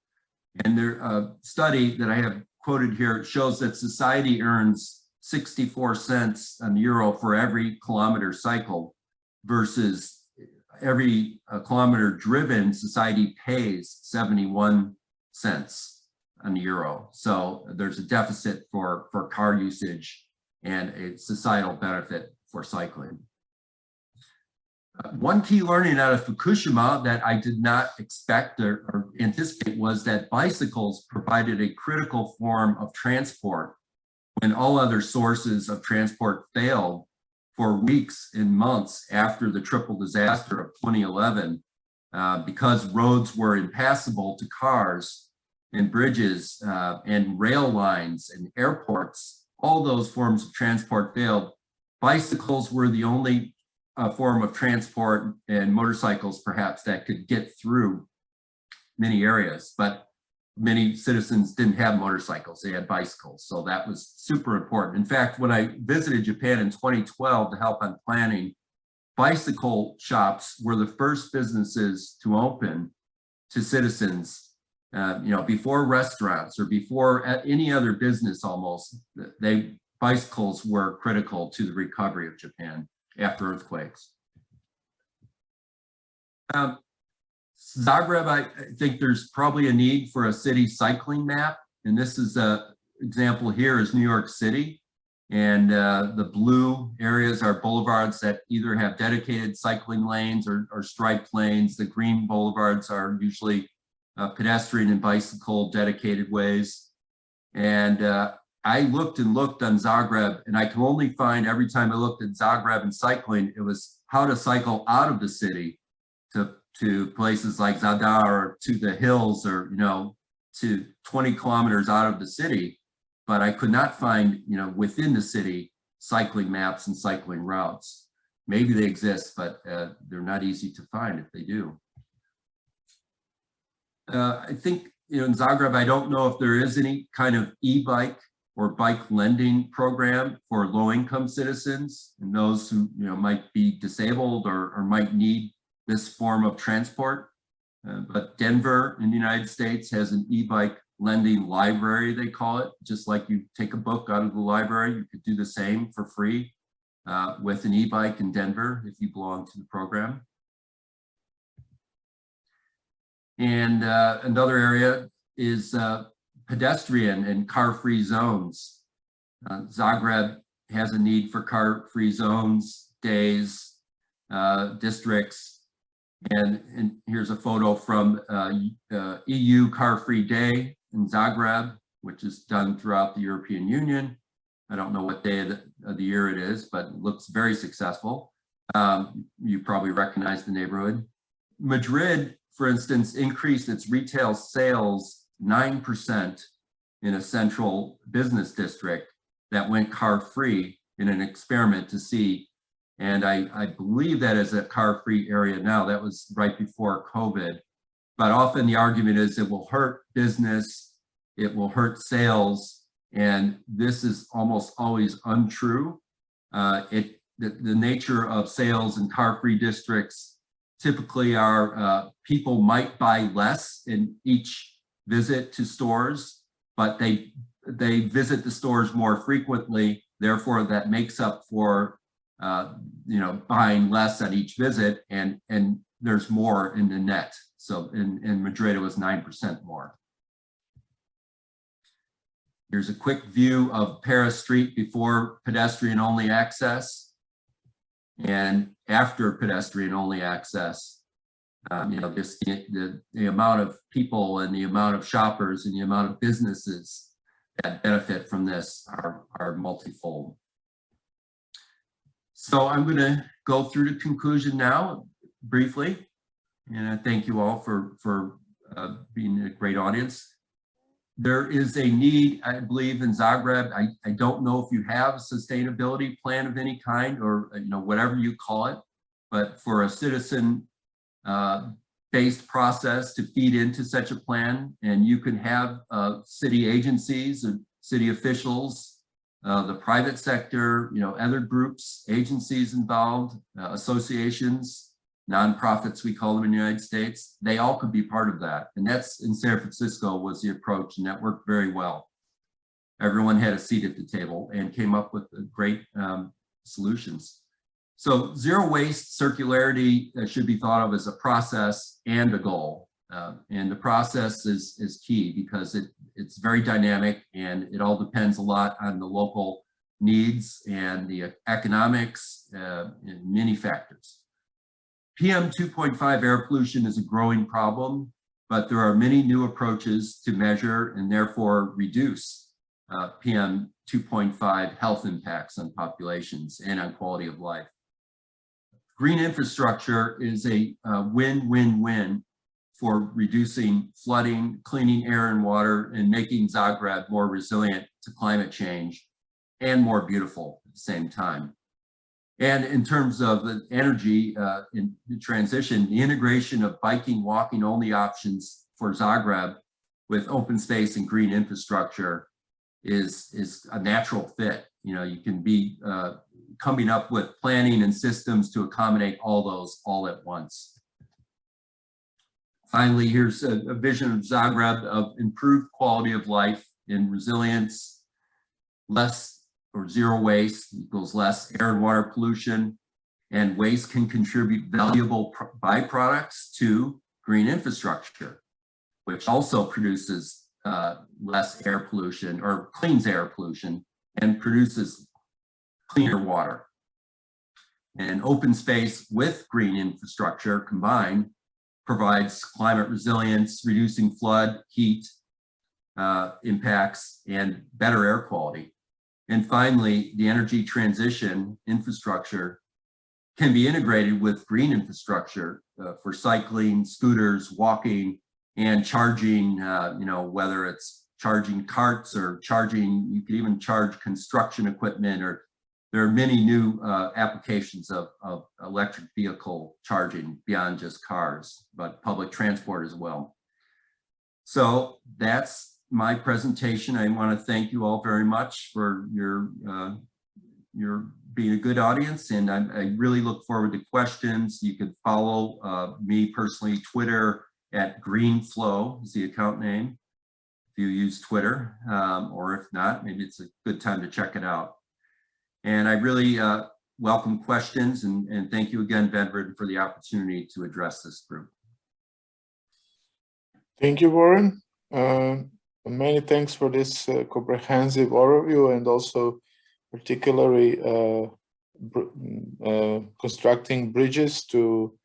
And their study that I have quoted here shows that society earns 64 cents on the euro for every kilometer cycled versus every kilometer driven, society pays 71 cents on the euro. So there's a deficit for car usage and a societal benefit for cycling. One key learning out of Fukushima that I did not expect or anticipate was that bicycles provided a critical form of transport when all other sources of transport failed for weeks and months after the triple disaster of 2011, because roads were impassable to cars and bridges and rail lines and airports. All those forms of transport failed. Bicycles were the only form of transport, and motorcycles perhaps, that could get through many areas, but many citizens didn't have motorcycles, they had bicycles. So that was super important. In fact, when I visited Japan in 2012 to help on planning, bicycle shops were the first businesses to open to citizens, before restaurants or before any other business almost. Bicycles were critical to the recovery of Japan after earthquakes. Zagreb, I think there's probably a need for a city cycling map. And this is an example here is New York City. And the blue areas are boulevards that either have dedicated cycling lanes or striped lanes. The green boulevards are usually pedestrian and bicycle dedicated ways. And I looked and looked on Zagreb, and I can only find, every time I looked at Zagreb and cycling, it was how to cycle out of the city to places like Zadar, or to the hills, or to 20 kilometers out of the city. But I could not find within the city cycling maps and cycling routes. Maybe they exist, but they're not easy to find if they do. I think in Zagreb, I don't know if there is any kind of e-bike or bike lending program for low-income citizens and those who might be disabled or might need this form of transport. But Denver in the United States has an e-bike lending library, they call it. Just like you take a book out of the library, you could do the same for free with an e-bike in Denver if you belong to the program. And another area is pedestrian and car-free zones. Zagreb has a need for car-free zones, days, districts. And here's a photo from EU Car-Free Day in Zagreb, which is done throughout the European Union. I don't know what day of the year it is, but it looks very successful. You probably recognize the neighborhood. Madrid, for instance, increased its retail sales 9% in a central business district that went car-free in an experiment to see. And I believe that is a car-free area now. That was right before COVID. But often the argument is it will hurt business, it will hurt sales, and this is almost always untrue. The nature of sales in car-free districts typically are people might buy less in each visit to stores, but they visit the stores more frequently. Therefore, that makes up for buying less at each visit, and there's more in the net. So in Madrid, it was 9% more. Here's a quick view of Paris Street before pedestrian-only access and after pedestrian-only access. You know, just the amount of people and the amount of shoppers and the amount of businesses that benefit from this are multifold. So I'm going to go through the conclusion now briefly, and I thank you all for being a great audience. There is a need, I believe, in Zagreb. I don't know if you have a sustainability plan of any kind, or whatever you call it, but for a citizen based process to feed into such a plan, and you can have city agencies and city officials, the private sector, other groups, agencies involved, associations, nonprofits, we call them in the United States. They all could be part of that. And that's in San Francisco was the approach, and that worked very well. Everyone had a seat at the table and came up with great solutions. So zero waste circularity should be thought of as a process and a goal. And the process is key because it's very dynamic, and it all depends a lot on the local needs and the economics and many factors. PM 2.5 air pollution is a growing problem, but there are many new approaches to measure and therefore reduce PM 2.5 health impacts on populations and on quality of life. Green infrastructure is a win-win-win for reducing flooding, cleaning air and water, and making Zagreb more resilient to climate change and more beautiful at the same time. And in terms of the energy in the transition, the integration of biking, walking only options for Zagreb with open space and green infrastructure is a natural fit. You can be coming up with planning and systems to accommodate all those all at once. Finally, here's a vision of Zagreb of improved quality of life and resilience, less or zero waste equals less air and water pollution, and waste can contribute valuable byproducts to green infrastructure, which also produces less air pollution or cleans air pollution and produces cleaner water. And open space with green infrastructure combined provides climate resilience, reducing flood, heat impacts, and better air quality. And finally, the energy transition infrastructure can be integrated with green infrastructure for cycling, scooters, walking, and charging, whether it's charging carts or charging, you could even charge construction equipment, or there are many new applications of electric vehicle charging beyond just cars, but public transport as well. So that's my presentation. I want to thank you all very much for your being a good audience, and I really look forward to questions. You can follow me personally, Twitter @GreenFlow is the account name, if you use Twitter, or if not, maybe it's a good time to check it out. And I really welcome questions, and thank you again, Vedran, for the opportunity to address this group. Thank you, Warren. Many thanks for this comprehensive overview, and also particularly constructing bridges to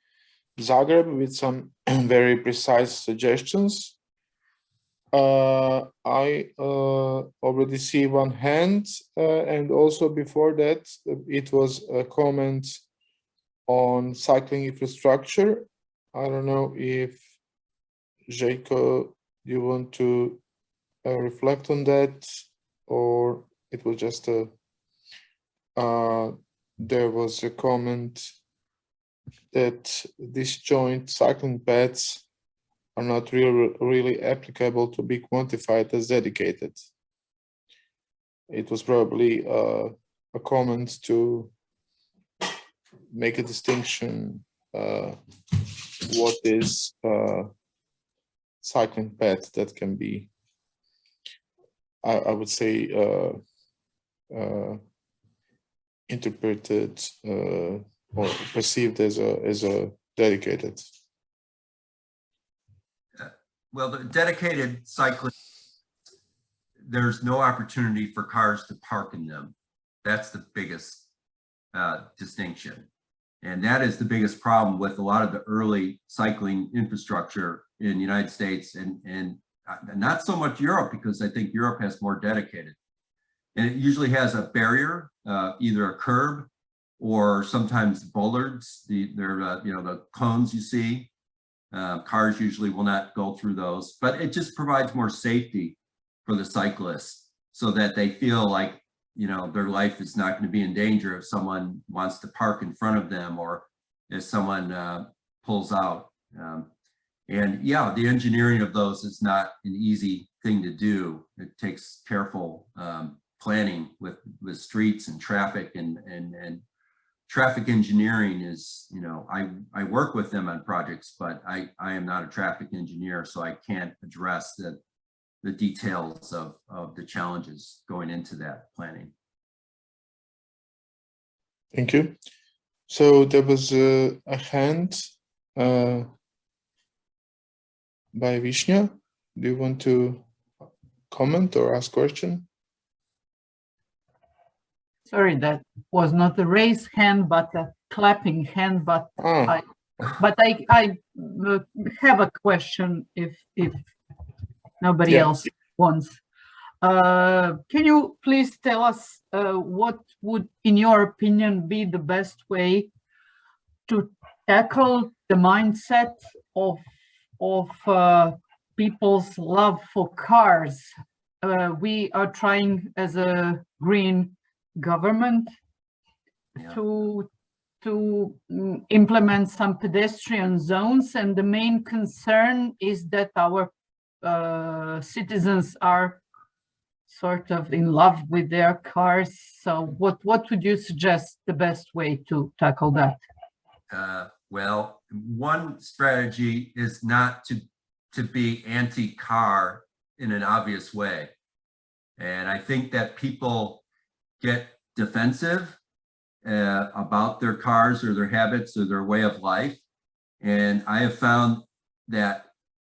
Zagreb with some very precise suggestions. I already see one hand, and also before that, it was a comment on cycling infrastructure. I don't know if Željko, you want to reflect on that, or it was just a there was a comment that disjoint cycling paths are not really applicable to be quantified as dedicated. It was probably a comment to make a distinction what is cycling path that can be, I would say, interpreted or perceived as a dedicated. Well, the dedicated cycling, there's no opportunity for cars to park in them. That's the biggest distinction. And that is the biggest problem with a lot of the early cycling infrastructure in the United States and not so much Europe, because I think Europe has more dedicated. And it usually has a barrier, either a curb or sometimes bollards. They're you know, the cones you see. Cars usually will not go through those, but it just provides more safety for the cyclists so that they feel like, you know, their life is not going to be in danger if someone wants to park in front of them or if someone pulls out. And yeah, the engineering of those is not an easy thing to do. It takes careful planning with streets and traffic, and traffic engineering is, you know, I work with them on projects, but I am not a traffic engineer, so I can't address the details of the challenges going into that planning. Thank you. So there was a hand by Vishnya. Do you want to comment or ask question? Sorry, that was not a raised hand, but a clapping hand. But I have a question if nobody else wants. Can you please tell us what would, in your opinion, be the best way to tackle the mindset of people's love for cars? We are trying as a green government to implement some pedestrian zones, and the main concern is that our citizens are sort of in love with their cars. So what would you suggest the best way to tackle that? Well, one strategy is not to be anti-car in an obvious way. And I think that people get defensive about their cars or their habits or their way of life. And I have found that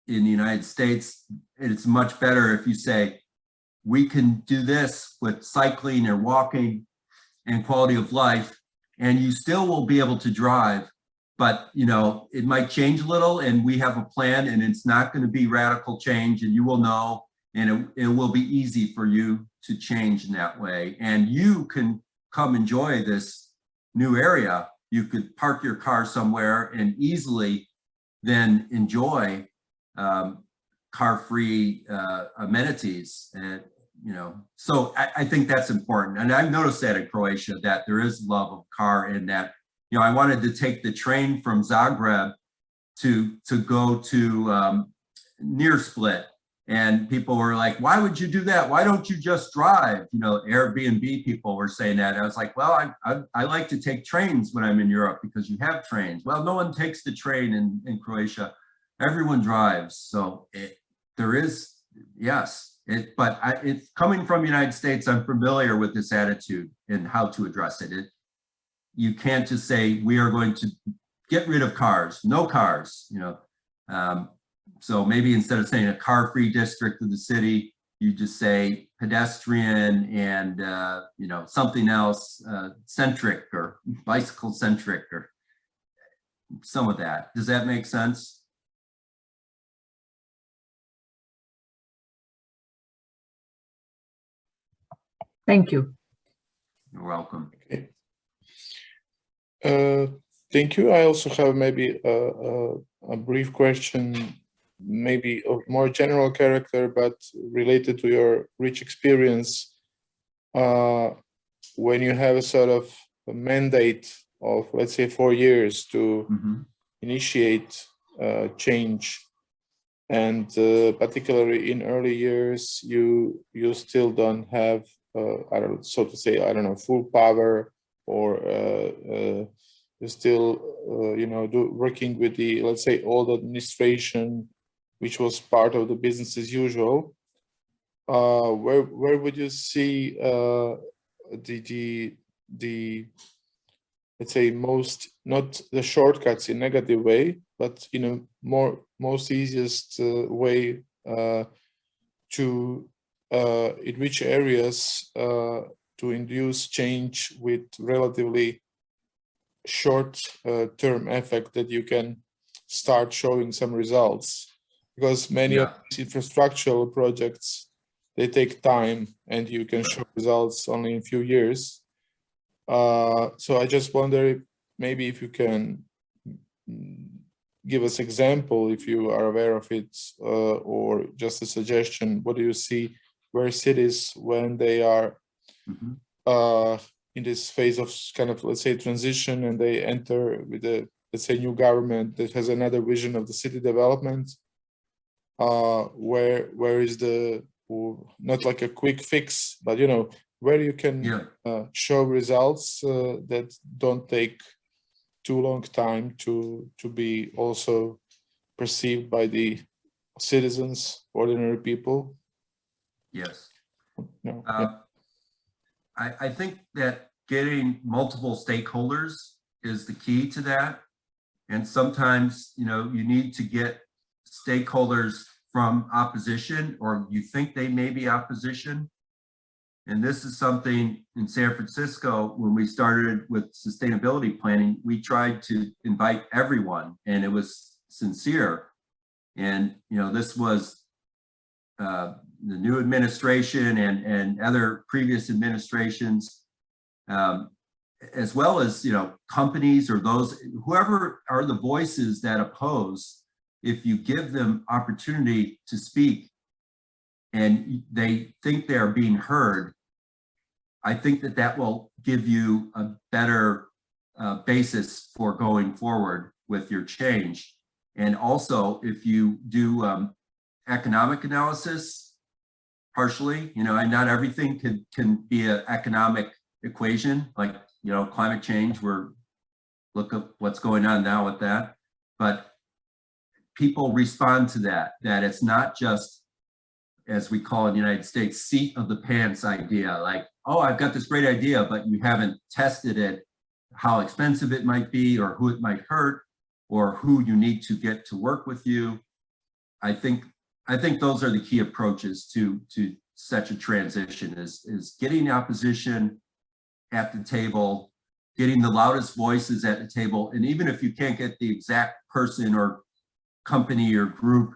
in the United States, it's much better if you say, we can do this with cycling or walking and quality of life, and you still will be able to drive, but you know, it might change a little, and we have a plan, and it's not going to be radical change, and you will know, and it will be easy for you to change in that way. And you can come enjoy this new area. You could park your car somewhere and easily then enjoy car-free amenities. And you know, so I think that's important. And I've noticed that in Croatia, that there is love of car, and that, you know, I wanted to take the train from Zagreb to go to near Split. And people were like, why would you do that? Why don't you just drive? You know, Airbnb people were saying that. I was like, well, I like to take trains when I'm in Europe because you have trains. Well, no one takes the train in Croatia. Everyone drives. So there is, yes. But it's coming from the United States, I'm familiar with this attitude and how to address it. You can't just say, we are going to get rid of cars, no cars, you know. So maybe instead of saying a car-free district of the city, you just say pedestrian and, you know, something else centric or bicycle centric or some of that. Does that make sense? Thank you. You're welcome. Okay. Thank you. I also have maybe a brief question, maybe of more general character, but related to your rich experience. When you have a sort of a mandate of, let's say, 4 years to initiate change, and particularly in early years, you still don't have I don't know, so to say, I don't know, full power, or you're still, you know, working with the, let's say, old administration, which was part of the business as usual. Where would you see the let's say most, not the shortcuts in negative way, but in a most easiest way to in which areas to induce change with relatively short-term effect that you can start showing some results, because many of these infrastructural projects, they take time and you can show results only in a few years. So I just wonder maybe if you can give us example, if you are aware of it, or just a suggestion. What do you see where cities, when they are in this phase of kind of, let's say, transition, and they enter with a, let's say, new government that has another vision of the city development, where is the, not like a quick fix, but, you know, where you can show results that don't take too long time to be also perceived by the citizens, ordinary people. Yes. No, I think that getting multiple stakeholders is the key to that. And sometimes, you know, you need to get stakeholders from opposition, or you think they may be opposition. And this is something in San Francisco, when we started with sustainability planning, we tried to invite everyone, and it was sincere. And, you know, this was the new administration and other previous administrations, as well as, you know, companies or those, whoever are the voices that oppose. If you give them opportunity to speak and they think they are being heard, I think that that will give you a better basis for going forward with your change. And also, if you do economic analysis, partially, you know, and not everything can be an economic equation, like, you know, climate change, look at what's going on now with that. But people respond to that it's not just, as we call in the United States, seat of the pants idea, like, oh, I've got this great idea, but you haven't tested it, how expensive it might be, or who it might hurt, or who you need to get to work with you. I think those are the key approaches to such a transition, is getting the opposition at the table, getting the loudest voices at the table. And even if you can't get the exact person or company or group,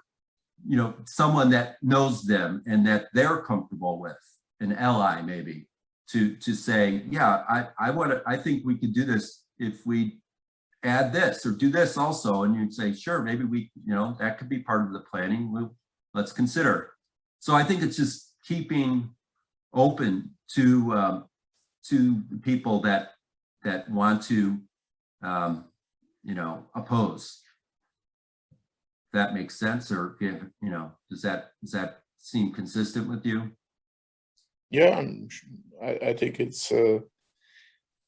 you know, someone that knows them and that they're comfortable with, an ally maybe, to say, yeah, I think we could do this if we add this or do this also. And you'd say, sure, maybe we, you know, that could be part of the planning. Let's consider. So I think it's just keeping open to people that want to, you know, oppose. That makes sense, or, you know, does that seem consistent with you? Yeah, I think it's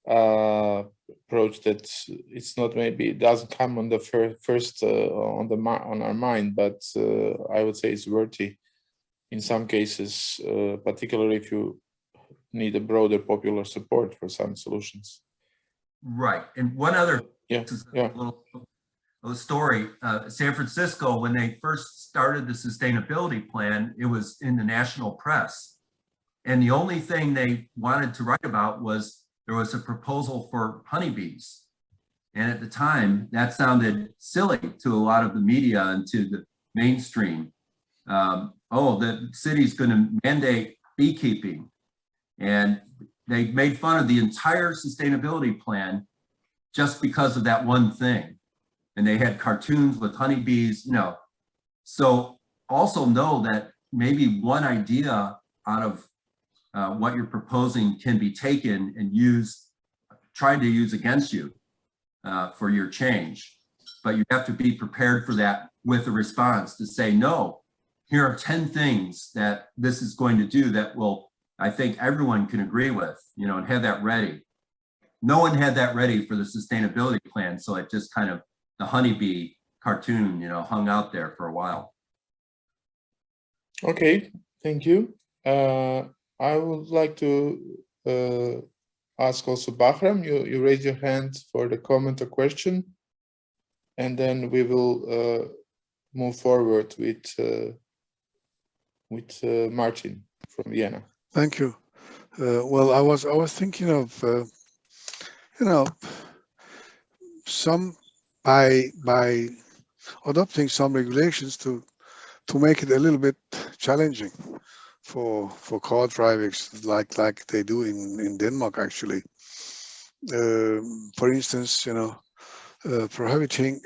approach that it's not, maybe it doesn't come on the first on our mind, but I would say it's worthy in some cases, particularly if you need a broader popular support for some solutions. Right. And one other little story, San Francisco, when they first started the sustainability plan, it was in the national press. And the only thing they wanted to write about was there was a proposal for honeybees. And at the time, that sounded silly to a lot of the media and to the mainstream. Oh, the city's going to mandate beekeeping. And they made fun of the entire sustainability plan just because of that one thing. And they had cartoons with honeybees, you know. So also know that maybe one idea out of what you're proposing can be taken and tried to use against you for your change. But you have to be prepared for that with a response to say, no, here are 10 things that this is going to do that will, I think everyone can agree with, you know, and have that ready. No one had that ready for the sustainability plan. So it just kind of, the honeybee cartoon, you know, hung out there for a while. Okay, thank you. I would like to ask also Bahram, you raise your hand for the comment or question, and then we will move forward with Martin from Vienna. Thank you. Well, I was thinking of, you know, by adopting some regulations to make it a little bit challenging for car drivers, like they do in Denmark actually. For instance, prohibiting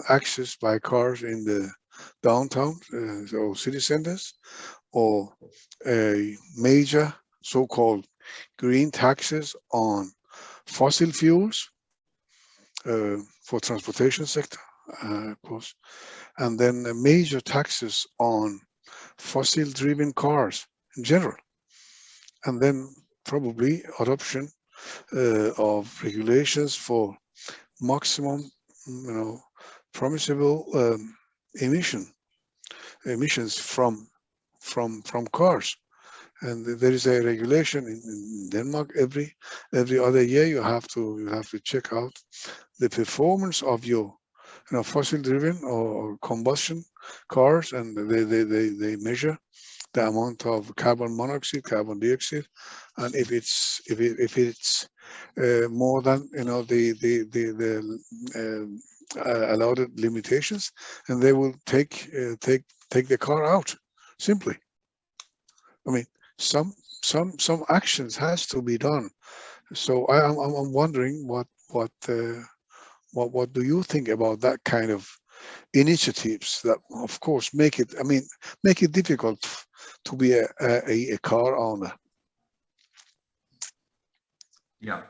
access by cars in the downtown, or city centers, or major so-called green taxes on fossil fuels for transportation sector, of course, and then major taxes on fossil-driven cars in general, and then probably adoption of regulations for maximum, permissible emissions from cars. And there is a regulation in Denmark. Every other year you have to check out the performance of your fossil-driven or combustion cars, and they measure the amount of carbon monoxide, carbon dioxide, and if it's more than the allowed limitations, and they will take the car out simply. I mean, some actions has to be done. So I'm wondering what do you think about that kind of initiatives that, of course, make it difficult to be a car owner? Yeah,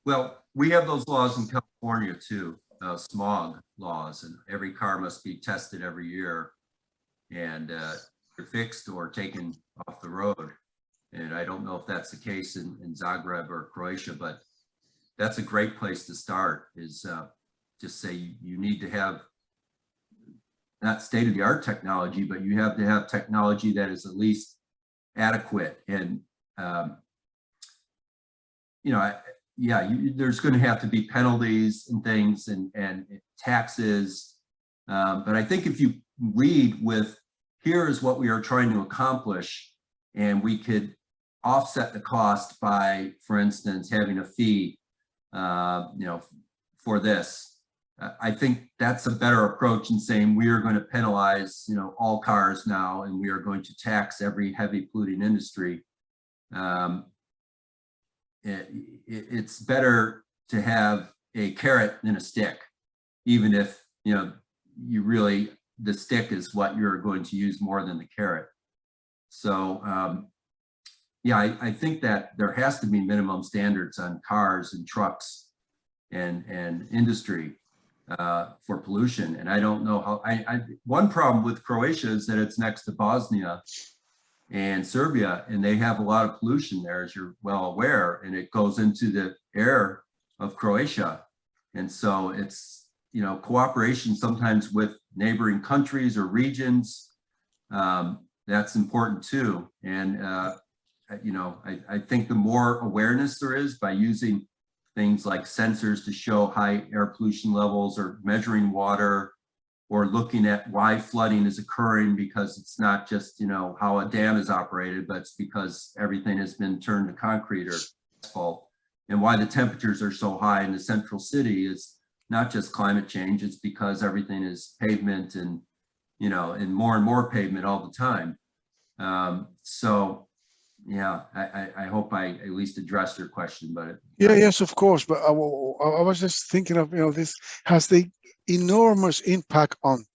well, we have those laws in California too, smog laws, and every car must be tested every year and fixed or taken off the road. And I don't know if that's the case in Zagreb or Croatia, but that's a great place to start, is just say you need to have not state-of-the-art technology, but you have to have technology that is at least adequate. And there's going to have to be penalties and things and taxes. But I think if you lead with, here is what we are trying to accomplish, and we could offset the cost by, for instance, having a fee, for this. I think that's a better approach than saying we are going to penalize, all cars now, and we are going to tax every heavy polluting industry. It's better to have a carrot than a stick, even if the stick is what you're going to use more than the carrot. So I think that there has to be minimum standards on cars and trucks and industry for pollution. And I don't know how, one problem with Croatia is that it's next to Bosnia and Serbia, and they have a lot of pollution there, as you're well aware, and it goes into the air of Croatia. And so it's, cooperation sometimes with neighboring countries or regions, that's important too. And, I think the more awareness there is by using things like sensors to show high air pollution levels, or measuring water, or looking at why flooding is occurring, because it's not just, how a dam is operated, but it's because everything has been turned to concrete or asphalt. And why the temperatures are so high in the central city is not just climate change, it's because everything is pavement and, and more pavement all the time. Yeah, I hope I at least addressed your question, but yes, of course. But I was just thinking of, this has the enormous impact on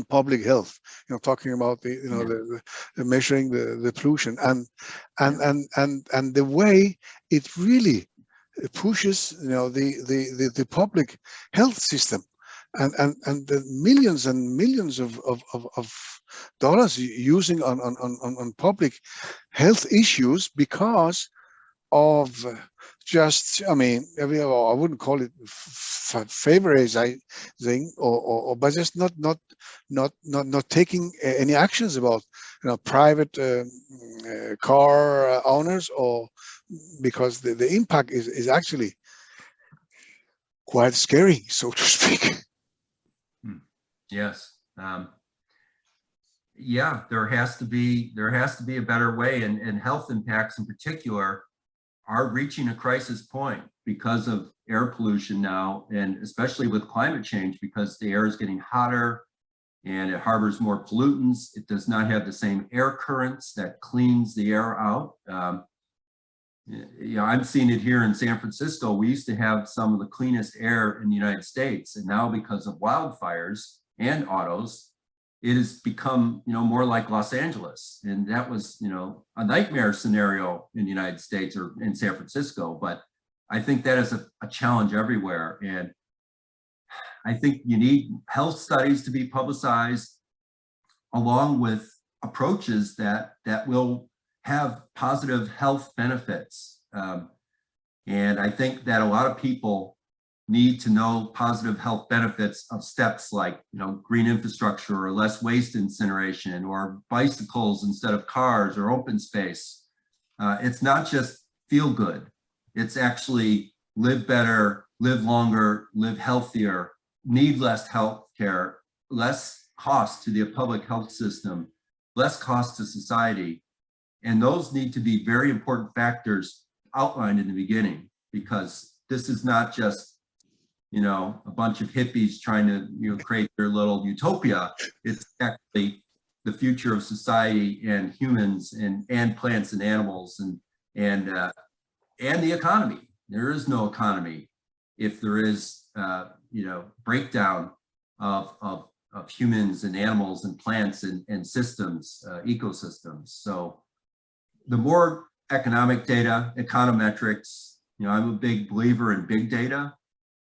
public health. Talking about the measuring the pollution and the way it really pushes the public health system, and the millions and millions of dollars using on public health issues because of just, I wouldn't call it favorizing or by just not taking any actions about private car owners, or because the impact is actually quite scary, so to speak. Yes. Yeah, there has to be a better way, and health impacts in particular are reaching a crisis point, because of air pollution now, and especially with climate change, because the air is getting hotter and it harbors more pollutants. It does not have the same air currents that cleans the air out. You know, I'm seeing it here in San Francisco. We used to have some of the cleanest air in the United States, and now because of wildfires and autos, it has become, you know, more like Los Angeles. And that was, you know, a nightmare scenario in the United States or in San Francisco. But I think that is a challenge everywhere. And I think you need health studies to be publicized along with approaches that will have positive health benefits. And I think that a lot of people need to know positive health benefits of steps like, you know, green infrastructure or less waste incineration or bicycles instead of cars or open space. It's not just feel good. It's actually live better, live longer, live healthier, need less health care, less cost to the public health system, less cost to society. And those need to be very important factors outlined in the beginning, because this is not just, you know, a bunch of hippies trying to, you know, create their little utopia. It's actually the future of society and humans and plants and animals and the economy. There is no economy if there is, you know, breakdown of humans and animals and plants and systems, ecosystems. So the more economic data, econometrics, you know, I'm a big believer in big data,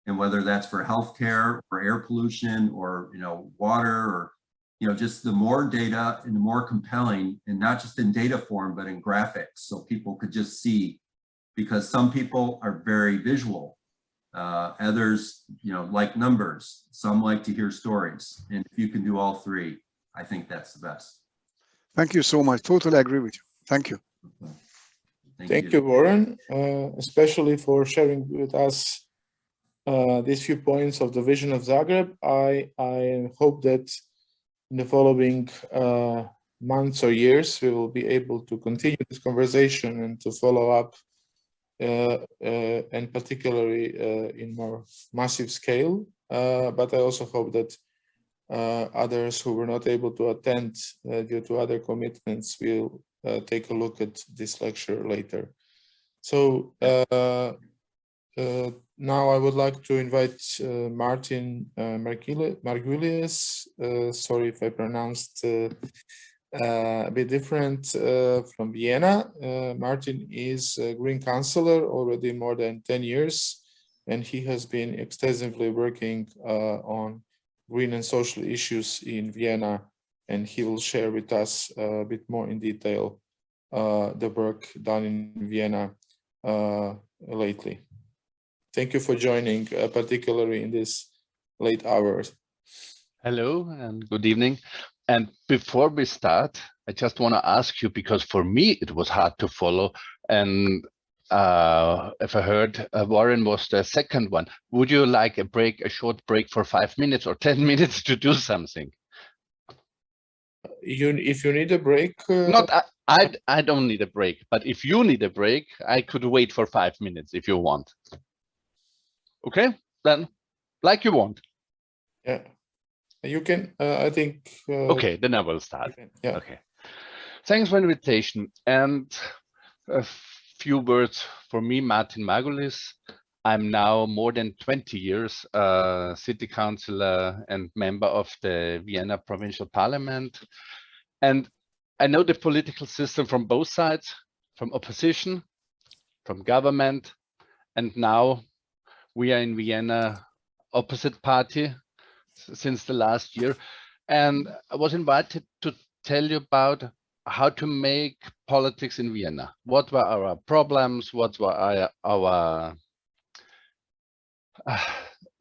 and whether that's for healthcare or air pollution or, you know, water or, you know, just the more data and the more compelling, and not just in data form, but in graphics, so people could just see, because some people are very visual. Others, you know, like numbers. Some like to hear stories. And if you can do all three, I think that's the best. Thank you so much. Totally agree with you. Thank you. Thank you, Warren, especially for sharing with us these few points of the vision of Zagreb. I hope that in the following months or years, we will be able to continue this conversation and to follow up, and particularly in more massive scale. But I also hope that others who were not able to attend due to other commitments will take a look at this lecture later. So now I would like to invite Martin Margulies. Sorry if I pronounced a bit different, from Vienna. Martin is a green councillor already more than 10 years, and he has been extensively working on green and social issues in Vienna, and he will share with us a bit more in detail the work done in Vienna lately. Thank you for joining, particularly in this late hours. Hello and good evening. And before we start, I just want to ask you, because for me it was hard to follow, and if I heard Warren was the second one, would you like a break, a short break for 5 minutes or 10 minutes to do something? If you need a break, Not I don't need a break, but if you need a break, I could wait for 5 minutes if you want. Okay, then like you want. Yeah, you can. I think. Okay, then I will start. Yeah. Okay. Thanks for the invitation, and a few words for me, Martin Margulies. I'm now more than 20 years city councillor and member of the Vienna Provincial Parliament. And I know the political system from both sides, from opposition, from government, and now we are in Vienna opposite party since the last year. And I was invited to tell you about how to make politics in Vienna. What were our problems? What were our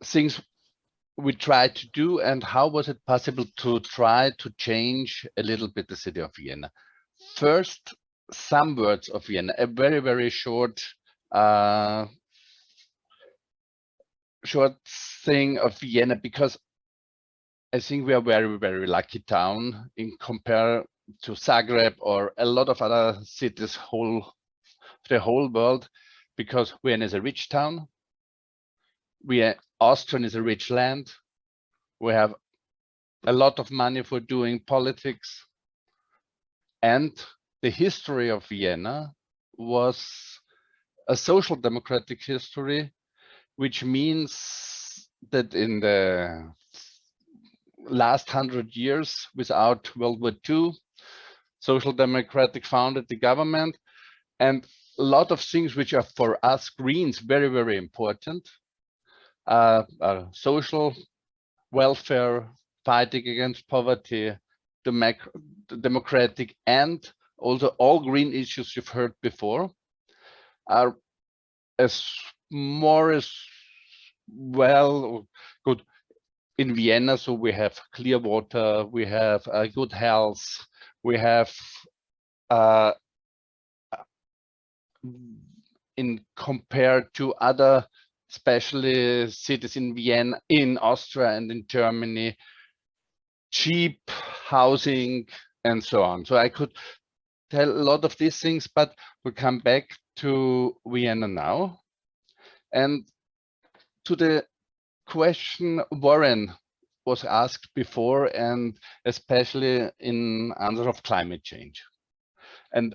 things we tried to do, and how was it possible to try to change a little bit the city of Vienna? First, some words of Vienna, a very, very short thing of Vienna, because I think we are very, very lucky town in compare to Zagreb or a lot of other cities, the whole world. because Vienna is a rich town. Austrian is a rich land. We have a lot of money for doing politics. And the history of Vienna was a social democratic history, which means that in the last 100 years, without World War II, social democratic founded the government, and a lot of things which are for us Greens very, very important, social welfare, fighting against poverty, democratic, and also all green issues you've heard before are as more as well good in Vienna. So we have clear water, we have good health, we have in compared to other, especially cities in Vienna, in Austria and in Germany, cheap housing and so on. So I could tell a lot of these things, but we'll come back to Vienna now. And to the question Warren was asked before, and especially in answer of climate change. And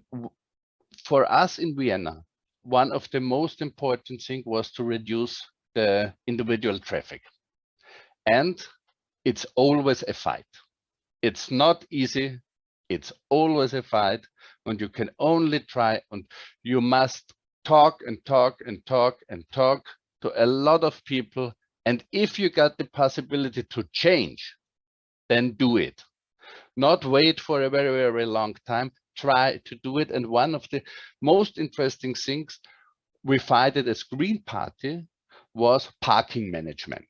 for us in Vienna, one of the most important things was to reduce the individual traffic. And it's always a fight. It's not easy. It's always a fight, and you can only try, and you must talk and talk and talk and talk to a lot of people. And if you got the possibility to change, then do it. Not wait for a very, very long time. Try to do it. And one of the most interesting things we fight it as Green Party was parking management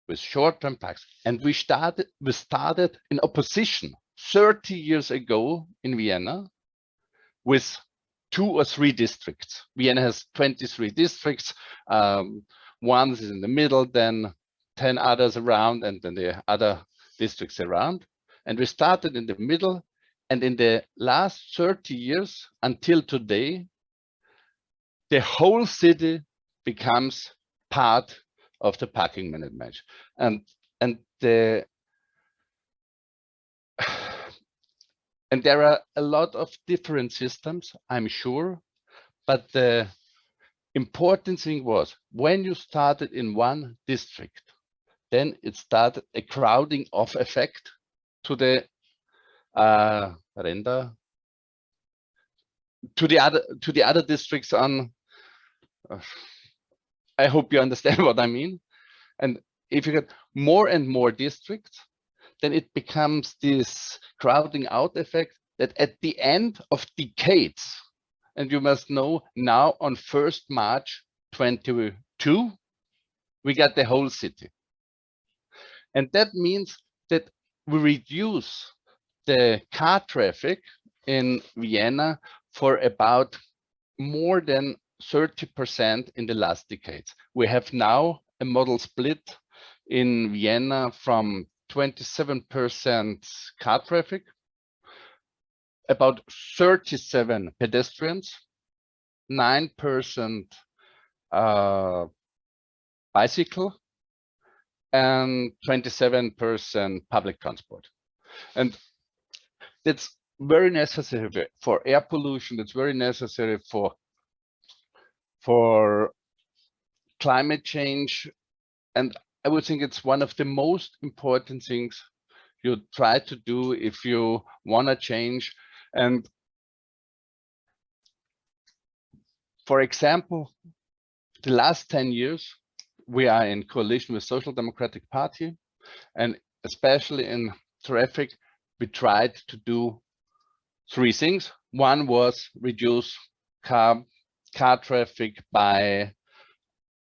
with short-term parks. And we started in opposition 30 years ago in Vienna with 2 or 3 districts. Vienna has 23 districts. One is in the middle, then 10 others around, and then the other districts around. And we started in the middle. And in the last 30 years until today, the whole city becomes part of the parking management. And there are a lot of different systems, I'm sure, but the important thing was when you started in one district, then it started a crowding off effect to the to the other districts on. I hope you understand what I mean. And if you get more and more districts, then it becomes this crowding out effect that at the end of decades, and you must know now on 1st March 2022, we got the whole city. And that means that we reduce the car traffic in Vienna for about more than 30% in the last decades. We have now a model split in Vienna from 27% car traffic, about 37 pedestrians, 9% bicycle, and 27% public transport. And that's very necessary for air pollution. It's very necessary for climate change. And I would think it's one of the most important things you try to do if you want to change. And for example, the last 10 years, we are in coalition with Social Democratic Party, and especially in traffic, we tried to do 3 things. One was reduce car traffic by,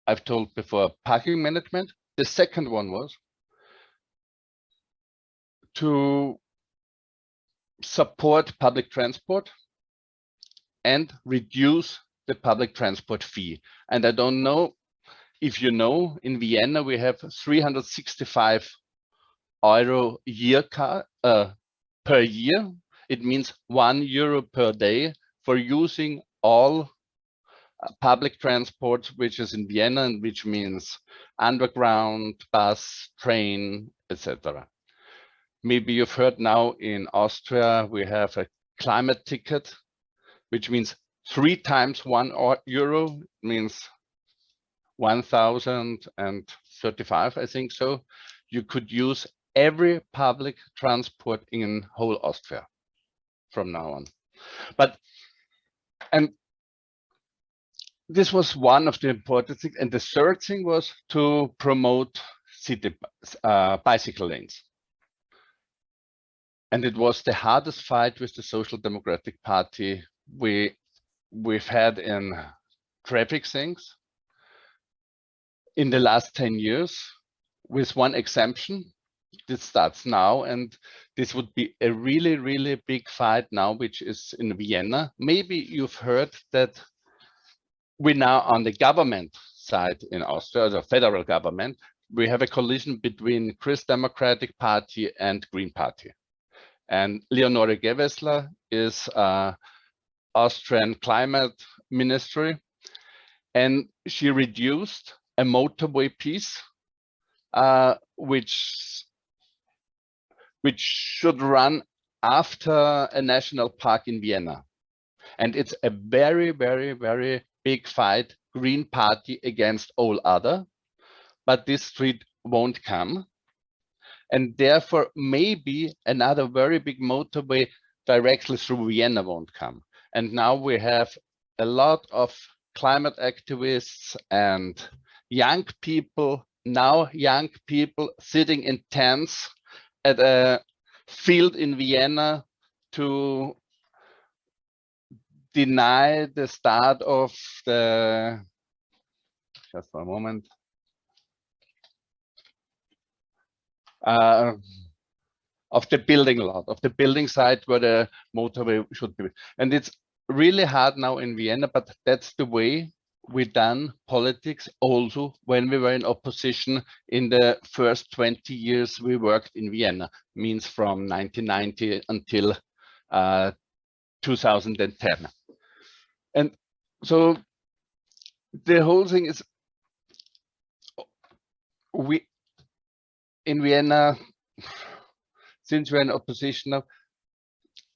I've told before, parking management. The second one was to support public transport and reduce the public transport fee. And I don't know if you know, in Vienna, we have 365 euro per year. It means €1 per day for using all public transport, which is in Vienna, and which means underground, bus, train, etc. Maybe you've heard now in Austria, we have a climate ticket, which means 3 times €1, means 1,035, I think so. You could use every public transport in whole Austria from now on. And this was one of the important things. And the third thing was to promote city bicycle lanes. And it was the hardest fight with the Social Democratic Party we've had in traffic things in the last 10 years, with one exemption. This starts now, and this would be a really, really big fight now, which is in Vienna. Maybe you've heard that we now on the government side in Austria, the federal government, we have a coalition between Christ Democratic Party and Green Party. And Leonore Gewessler is Austrian climate ministry, and she reduced a motorway piece, which should run after a national park in Vienna. And it's a very, very, very big fight, Green Party against all other, but this street won't come. And therefore, maybe another very big motorway directly through Vienna won't come. And now we have a lot of climate activists and young people, sitting in tents at a field in Vienna to deny the start of the, just for a moment, of the building lot, of the building site where the motorway should be. And it's really hard now in Vienna, but that's the way we done politics also when we were in opposition in the first 20 years we worked in Vienna, means from 1990 until 2010. And so the whole thing is, we in Vienna, since we're in opposition now,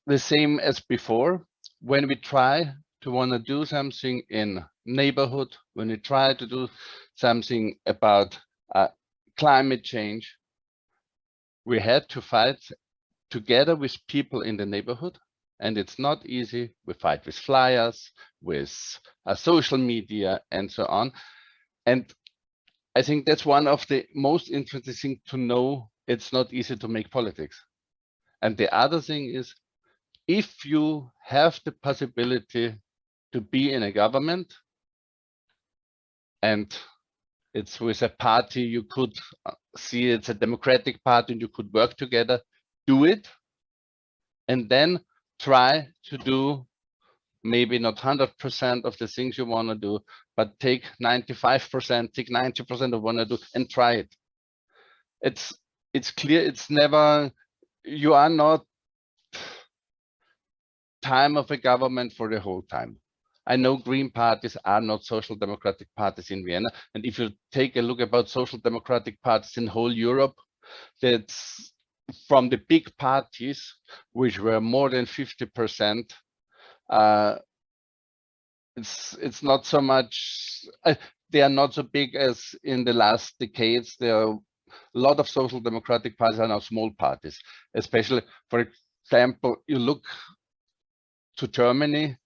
the same as before, when we try to want to do something in neighborhood, when we try to do something about climate change, we had to fight together with people in the neighborhood. And it's not easy. We fight with flyers, with social media, and so on. And I think that's one of the most interesting things to know. It's not easy to make politics. And the other thing is, if you have the possibility to be in a government, and it's with a party you could see it's a democratic party and you could work together, do it. And then try to do maybe not 100% of the things you want to do, but take 95%, take 90% of what you do and try it. It's clear, it's never, you are not time of a government for the whole time. I know Green parties are not social democratic parties in Vienna. And if you take a look about social democratic parties in whole Europe, that's from the big parties, which were more than 50%, it's not so much, they are not so big as in the last decades. There are a lot of social democratic parties are now small parties, especially, for example, you look to Germany,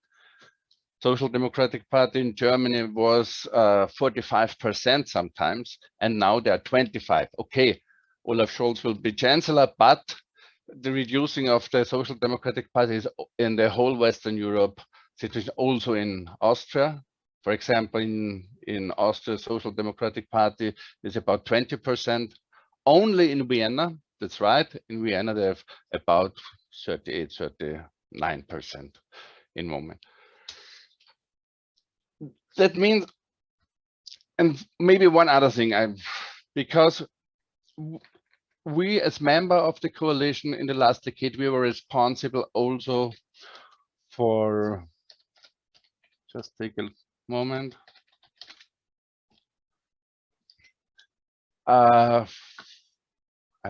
Social Democratic Party in Germany was 45% sometimes, and now they're 25. Okay, Olaf Scholz will be chancellor, but the reducing of the Social Democratic Party is in the whole Western Europe situation, also in Austria. For example, in Austria, Social Democratic Party is about 20%. Only in Vienna, that's right, in Vienna they have about 38, 39% in moment. That means, and maybe one other thing, because we as member of the coalition in the last decade, we were responsible also for, just take a moment. I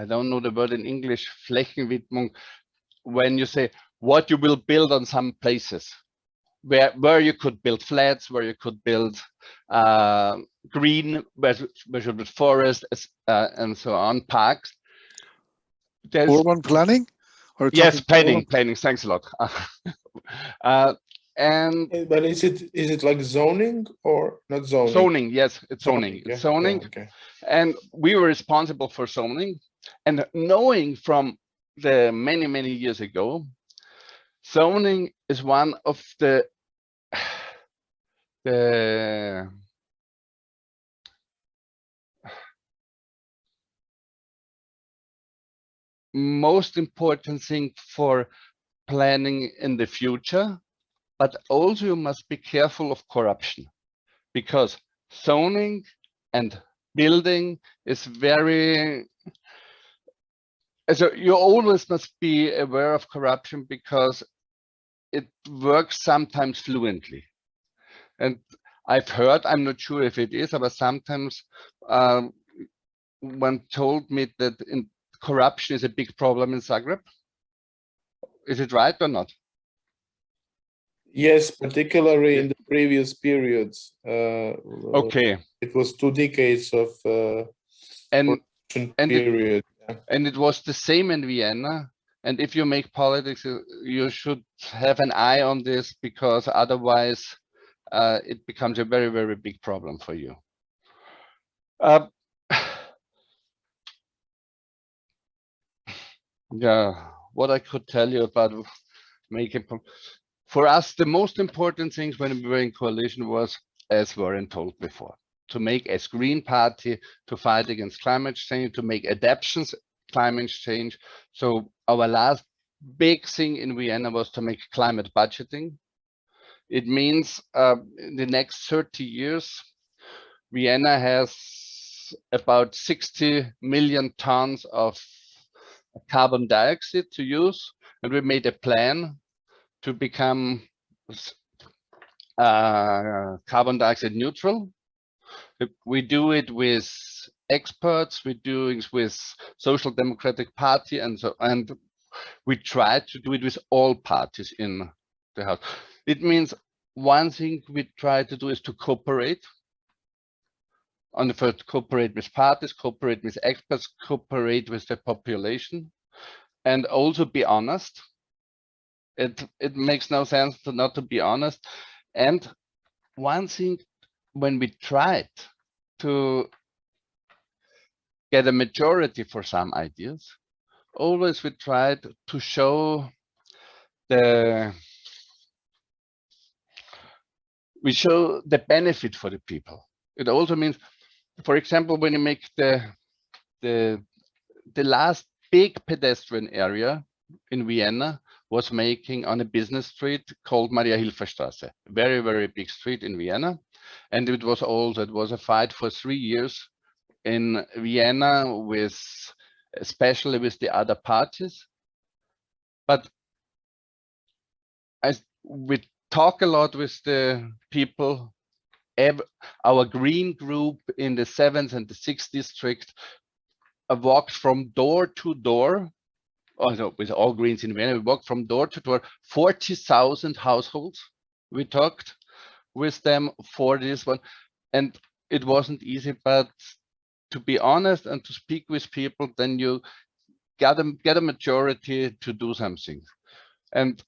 don't know the word in English, Flächenwidmung, when you say what you will build on some places, where you could build flats, where you could build green, where you build forest, and so on, parks. Urban planning? Or yes, planning, urban? planning. Thanks a lot. And but is it like zoning or not zoning? Zoning, yes, it's zoning. Yeah, It's zoning. yeah, okay. And we were responsible for zoning. And knowing from the many years ago, zoning is one of the most important thing for planning in the future, but also you must be careful of corruption, because zoning and building is very, so you always must be aware of corruption because it works sometimes fluently. And I've heard, I'm not sure if it is, but sometimes one told me that corruption is a big problem in Zagreb. Is it right or not? Yes, particularly in the previous periods. Okay. It was 2 decades of period. And it was the same in Vienna. And if you make politics, you should have an eye on this, because otherwise it becomes a very big problem for you. Yeah, what I could tell you about making, for us, the most important things when we were in coalition was, as Warren told before, to make as Green Party, to fight against climate change, to make adaptations climate change. So our last big thing in Vienna was to make climate budgeting. It means in the next 30 years, Vienna has about 60 million tons of carbon dioxide to use, and we made a plan to become carbon dioxide neutral. We do it with experts, we do it with Social Democratic Party, and we try to do it with all parties in the house. It means one thing we try to do is to cooperate. On the first, cooperate with parties, cooperate with experts, cooperate with the population, and also be honest. It makes no sense to not to be honest. And one thing, when we tried to get a majority for some ideas, always we tried to show the benefit for the people. It also means, for example, when you make the last big pedestrian area in Vienna was making on a business street called Maria-Hilfer-Straße, very big street in Vienna. And it was a fight for 3 years in Vienna, especially with the other parties. But we talk a lot with the people. Our green group in the 7th and the 6th district walked from door to door. Also, with all Greens in Vienna, we walked from door to door, 40,000 households. We talked with them for this one, and it wasn't easy, but to be honest and to speak with people, then you get a majority to do something. And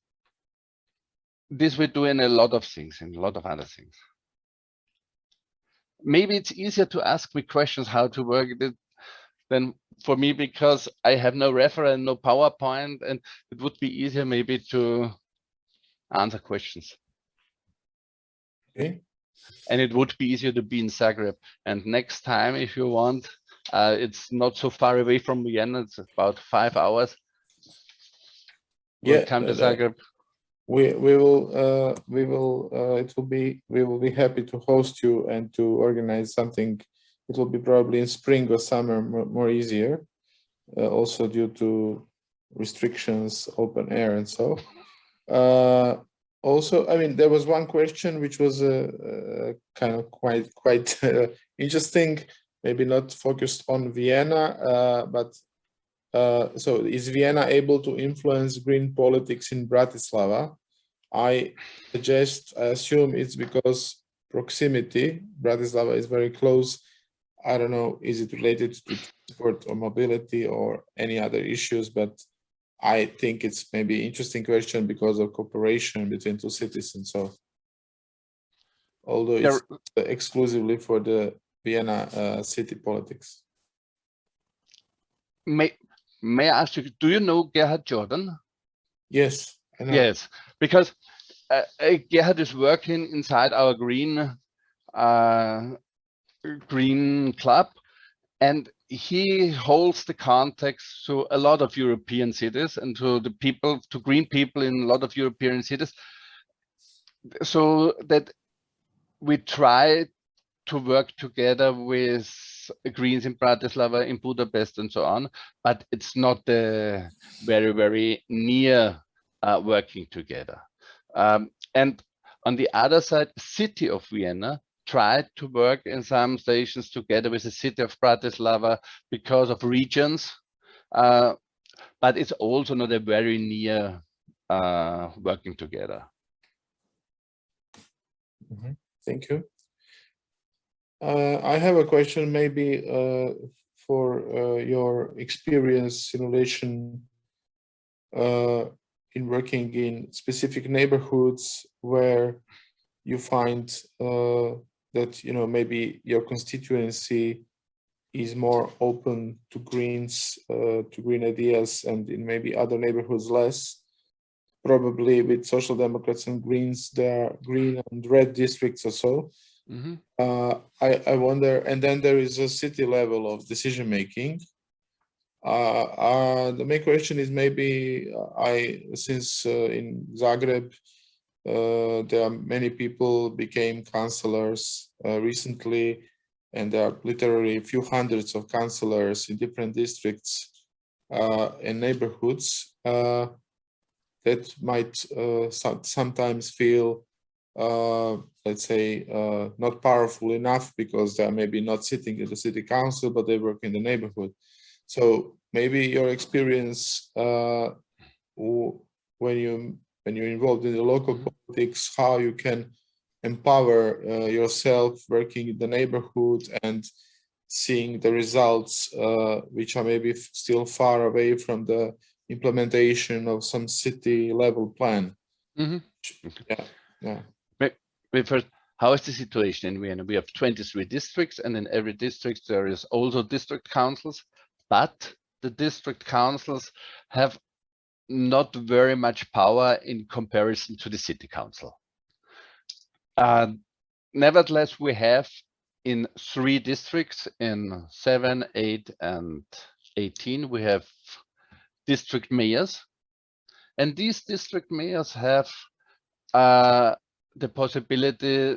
this we do in a lot of things, in a lot of other things. Maybe it's easier to ask me questions how to work it than for me, because I have no reference, no PowerPoint, and it would be easier maybe to answer questions. Okay. And it would be easier to be in Zagreb. And next time, if you want, it's not so far away from Vienna. It's about 5 hours. We'll come to Zagreb. We will be happy to host you and to organize something. It will be probably in spring or summer, more easier, also due to restrictions, open air and so. Also, I mean, there was one question which was kind of quite interesting, maybe not focused on Vienna, but so is Vienna able to influence green politics in Bratislava? I assume it's because proximity. Bratislava is very close. I don't know, is it related to transport or mobility or any other issues, but I think it's maybe interesting question because of cooperation between two cities and so. Although it's exclusively for the Vienna city politics. May I ask you, do you know Gerhard Jordan? Yes, I know. Yes, because Gerhard is working inside our green club, and he holds the contacts to a lot of European cities and to the people, to green people in a lot of European cities, so that we try to work together with Greens in Bratislava, in Budapest, and so on. But it's not very, very near working together. And on the other side, city of Vienna tried to work in some stations together with the city of Bratislava because of regions, but it's also not a very near working together. Mm-hmm. Thank you. I have a question maybe for your experience in relation in working in specific neighborhoods where you find that, you know, maybe your constituency is more open to greens, to green ideas, and in maybe other neighborhoods less. Probably with Social Democrats and Greens, there are green and red districts or so. Mm-hmm. I wonder, and then there is a city level of decision making. The main question is maybe since in Zagreb there are many people became councilors recently, and there are literally a few hundreds of councilors in different districts and neighborhoods that might sometimes feel, let's say, not powerful enough because they are maybe not sitting in the city council, but they work in the neighborhood. So maybe your experience when you're involved in the local politics, how you can empower yourself working in the neighborhood and seeing the results, which are maybe still far away from the implementation of some city level plan. Mm-hmm. Yeah. First, how is the situation in Vienna? We have 23 districts, and in every district there is also district councils, but the district councils have not very much power in comparison to the city council. Nevertheless, we have in 3 districts, in 7, 8, and 18, we have district mayors, and these district mayors have the possibility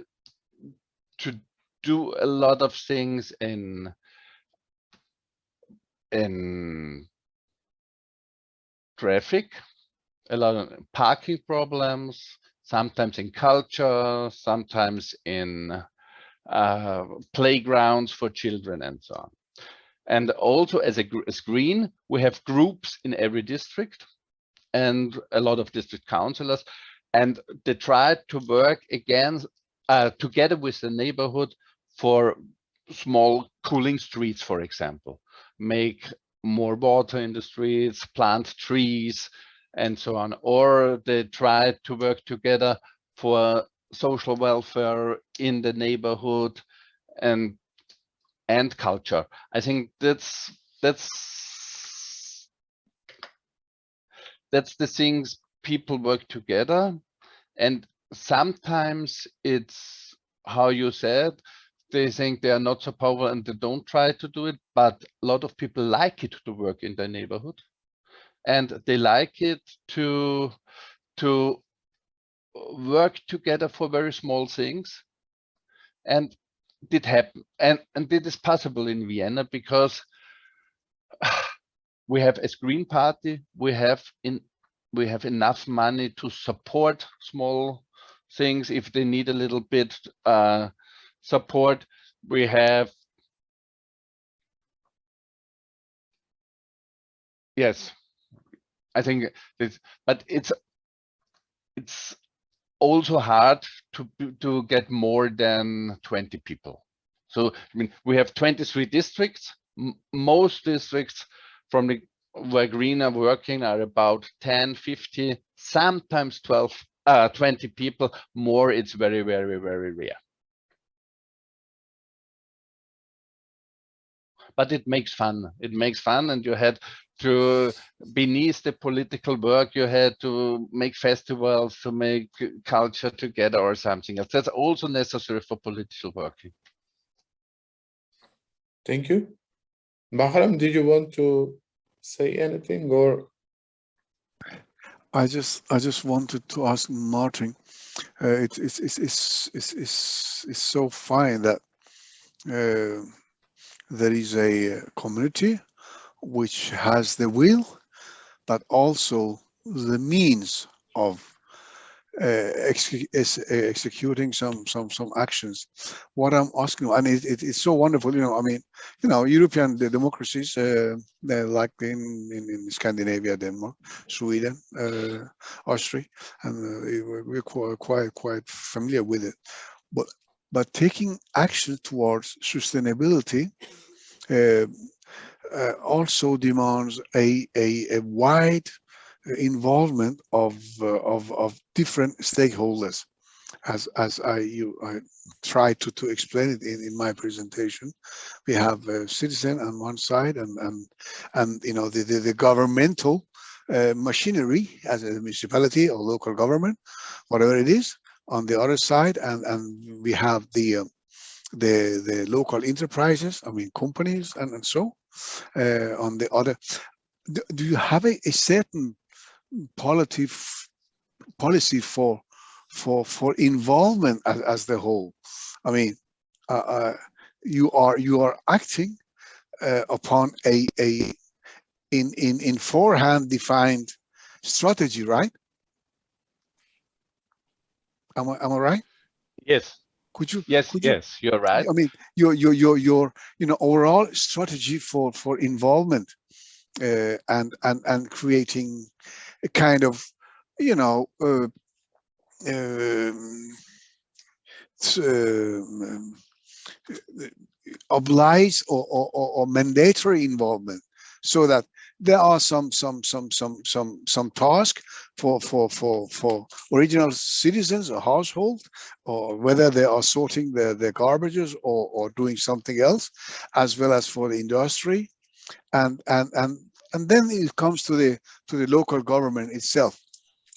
to do a lot of things in traffic, a lot of parking problems, sometimes in culture, sometimes in playgrounds for children, and so on. And also as green, we have groups in every district and a lot of district councillors, and they try to work again together with the neighborhood for small cooling streets, for example, make more water in the streets, plant trees, and so on. Or they try to work together for social welfare in the neighborhood and culture. I think that's the things people work together, and sometimes it's how you said, they think they are not so powerful and they don't try to do it, but a lot of people like it to work in their neighborhood, and they like it to work together for very small things. And did happen, and it is possible in Vienna because we have as Green Party, we have in we have enough money to support small things if they need a little bit support. We have, yes, I think this, but it's also hard to get more than 20 people. So I mean, we have 23 districts. Most districts from the where green are working are about 10, 50, sometimes 12, 20 people. More, it's very, very, very rare. But it makes fun. It makes fun, and you had to, beneath the political work, you had to make festivals, to make culture together or something else. That's also necessary for political working. Thank you. Bahram, did you want to say anything, or? I just wanted to ask Martin. It's so fine that there is a community which has the will, but also the means of executing some actions. What I'm asking, and it's so wonderful, you know. I mean, you know, European democracies, they're like in Scandinavia, Denmark, Sweden, Austria, and we're quite familiar with it. But taking action towards sustainability also demands a wide involvement of different stakeholders, as I tried to explain it in my presentation. We have a citizen on one side, and you know, the governmental machinery as a municipality or local government, whatever it is, on the other side, and we have the local enterprises, I mean companies, and so on the other. Do you have a certain policy for involvement as the whole? I mean, you are acting upon a in forehand defined strategy, right? Am I right? Yes. Could you? Yes, yes, you're right. I mean, your you know, overall strategy for involvement and creating a kind of, you know, obliged or mandatory involvement, so that there are some task for original citizens or household, or whether they are sorting their garbages or doing something else, as well as for the industry, and then it comes to the local government itself.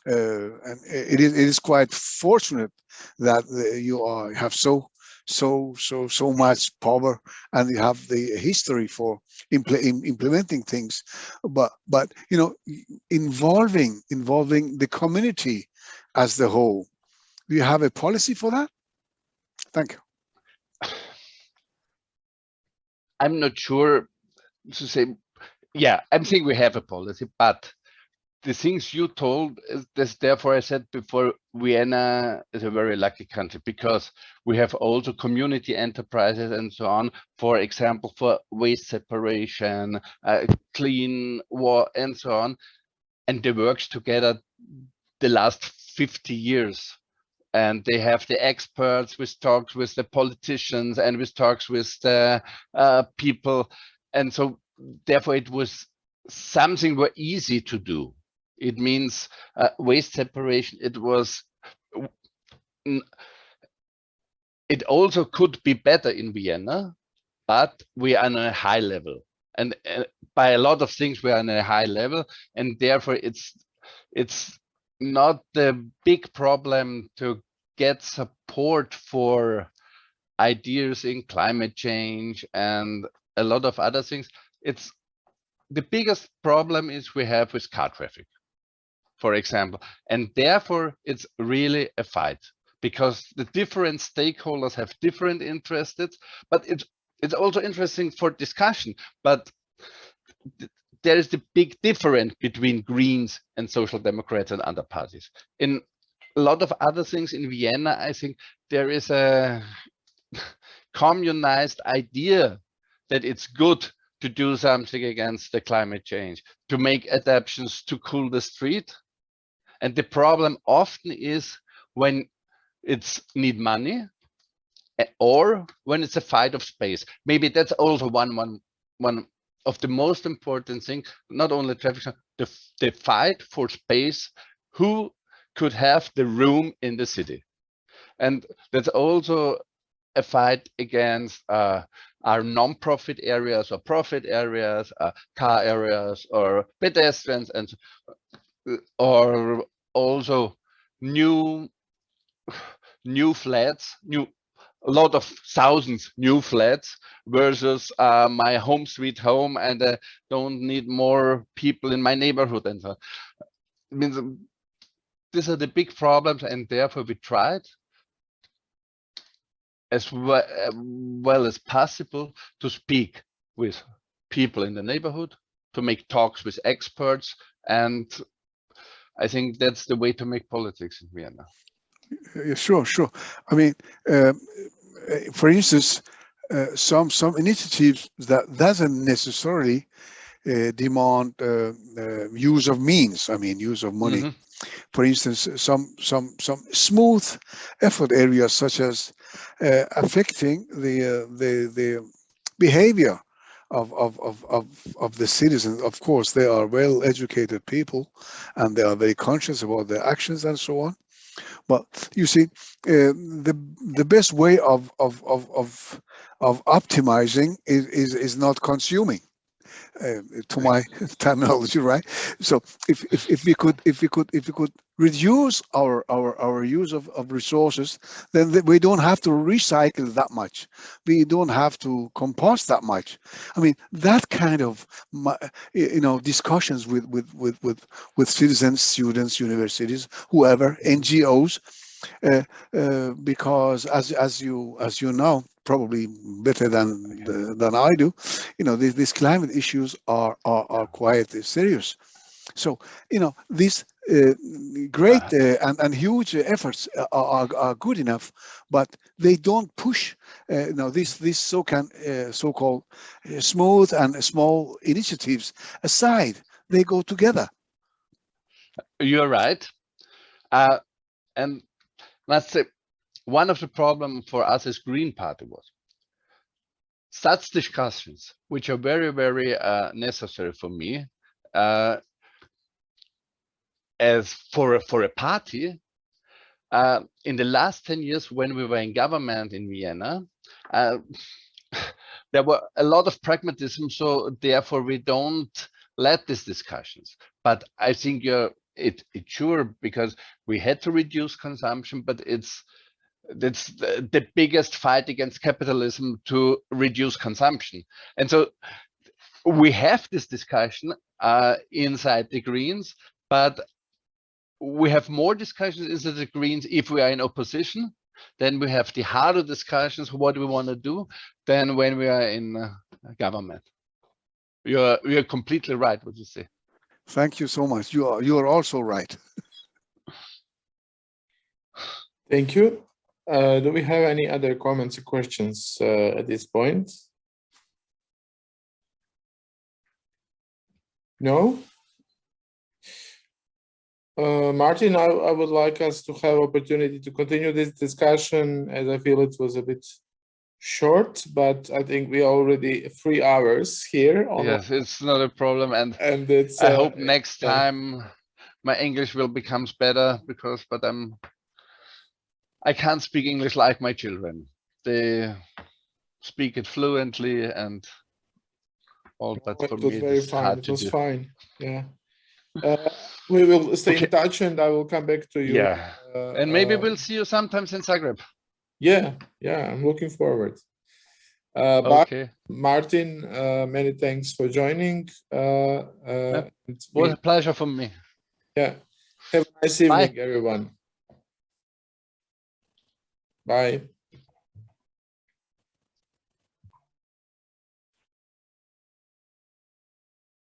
And it is quite fortunate that you have so much power, and you have the history for implementing things, but you know, involving the community as the whole. Do you have a policy for that? Thank you. I'm not sure to say. Yeah, I'm saying we have a policy, but the things you told is this. Therefore, I said before, Vienna is a very lucky country, because we have also community enterprises and so on. For example, for waste separation, clean water, and so on, and they work together the last 50 years. And they have the experts with talks with the politicians and with talks with the people, and so therefore it was something were easy to do. It means waste separation. It was. It also could be better in Vienna, but we are on a high level, and by a lot of things we are on a high level, and therefore it's not the big problem to get support for ideas in climate change and a lot of other things. It's the biggest problem is we have with car traffic, for example, and therefore it's really a fight, because the different stakeholders have different interests, but it's also interesting for discussion. But there is the big difference between Greens and Social Democrats and other parties. In a lot of other things in Vienna, I think there is a communized idea that it's good to do something against the climate change, to make adaptations to cool the street. And the problem often is when it's need money or when it's a fight of space. Maybe that's also one of the most important things, not only traffic, the fight for space, who could have the room in the city. And that's also a fight against our non-profit areas or profit areas, car areas or pedestrians, and or also new flats, a lot of thousands new flats versus my home sweet home, and don't need more people in my neighborhood. And so it means these are the big problems, and therefore we tried as well as possible to speak with people in the neighborhood, to make talks with experts, and I think that's the way to make politics in Vienna. Yeah, sure. I mean, for instance, some initiatives that doesn't necessarily demand use of means. I mean, use of money. Mm-hmm. For instance, some smooth effort areas, such as affecting the behavior of the citizens. Of course, they are well-educated people, and they are very conscious about their actions and so on. But you see, the best way of optimizing is not consuming. To my terminology, right? So if we could reduce our use of resources, then we don't have to recycle that much. We don't have to compost that much. I mean, that kind of discussions with citizens, students, universities, whoever, NGOs, because as you know, probably better than I do, these climate issues are quite serious. So these great and huge efforts are good enough, but they don't push these so-called smooth and small initiatives aside. They go together. You're right, and let's say one of the problems for us as Green Party was such discussions, which are very, very necessary for me, as for a party. In the last 10 years, when we were in government in Vienna, there were a lot of pragmatism, so therefore we don't let these discussions. But I think it's sure, because we had to reduce consumption, but that's the biggest fight against capitalism, to reduce consumption. And so we have this discussion inside the Greens, but we have more discussions inside the Greens if we are in opposition. Then we have the harder discussions, what we want to do, than when we are in government. You're completely right what you say. Thank you so much. You are also right. Thank you. Do we have any other comments or questions at this point? No? Martin, I would like us to have opportunity to continue this discussion, as I feel it was a bit short, but I think we are already 3 hours here. Yes, it's not a problem, and it's, I hope next time my English will become better, but I can't speak English like my children. They speak it fluently and all, but for me it's hard to do. It was fine. Yeah. We will stay in touch, and I will come back to you. Yeah, and maybe we'll see you sometimes in Zagreb. Yeah, I'm looking forward. Okay. Martin, many thanks for joining. It was a pleasure for me. Yeah. Have a nice evening, Bye. everyone. Bye.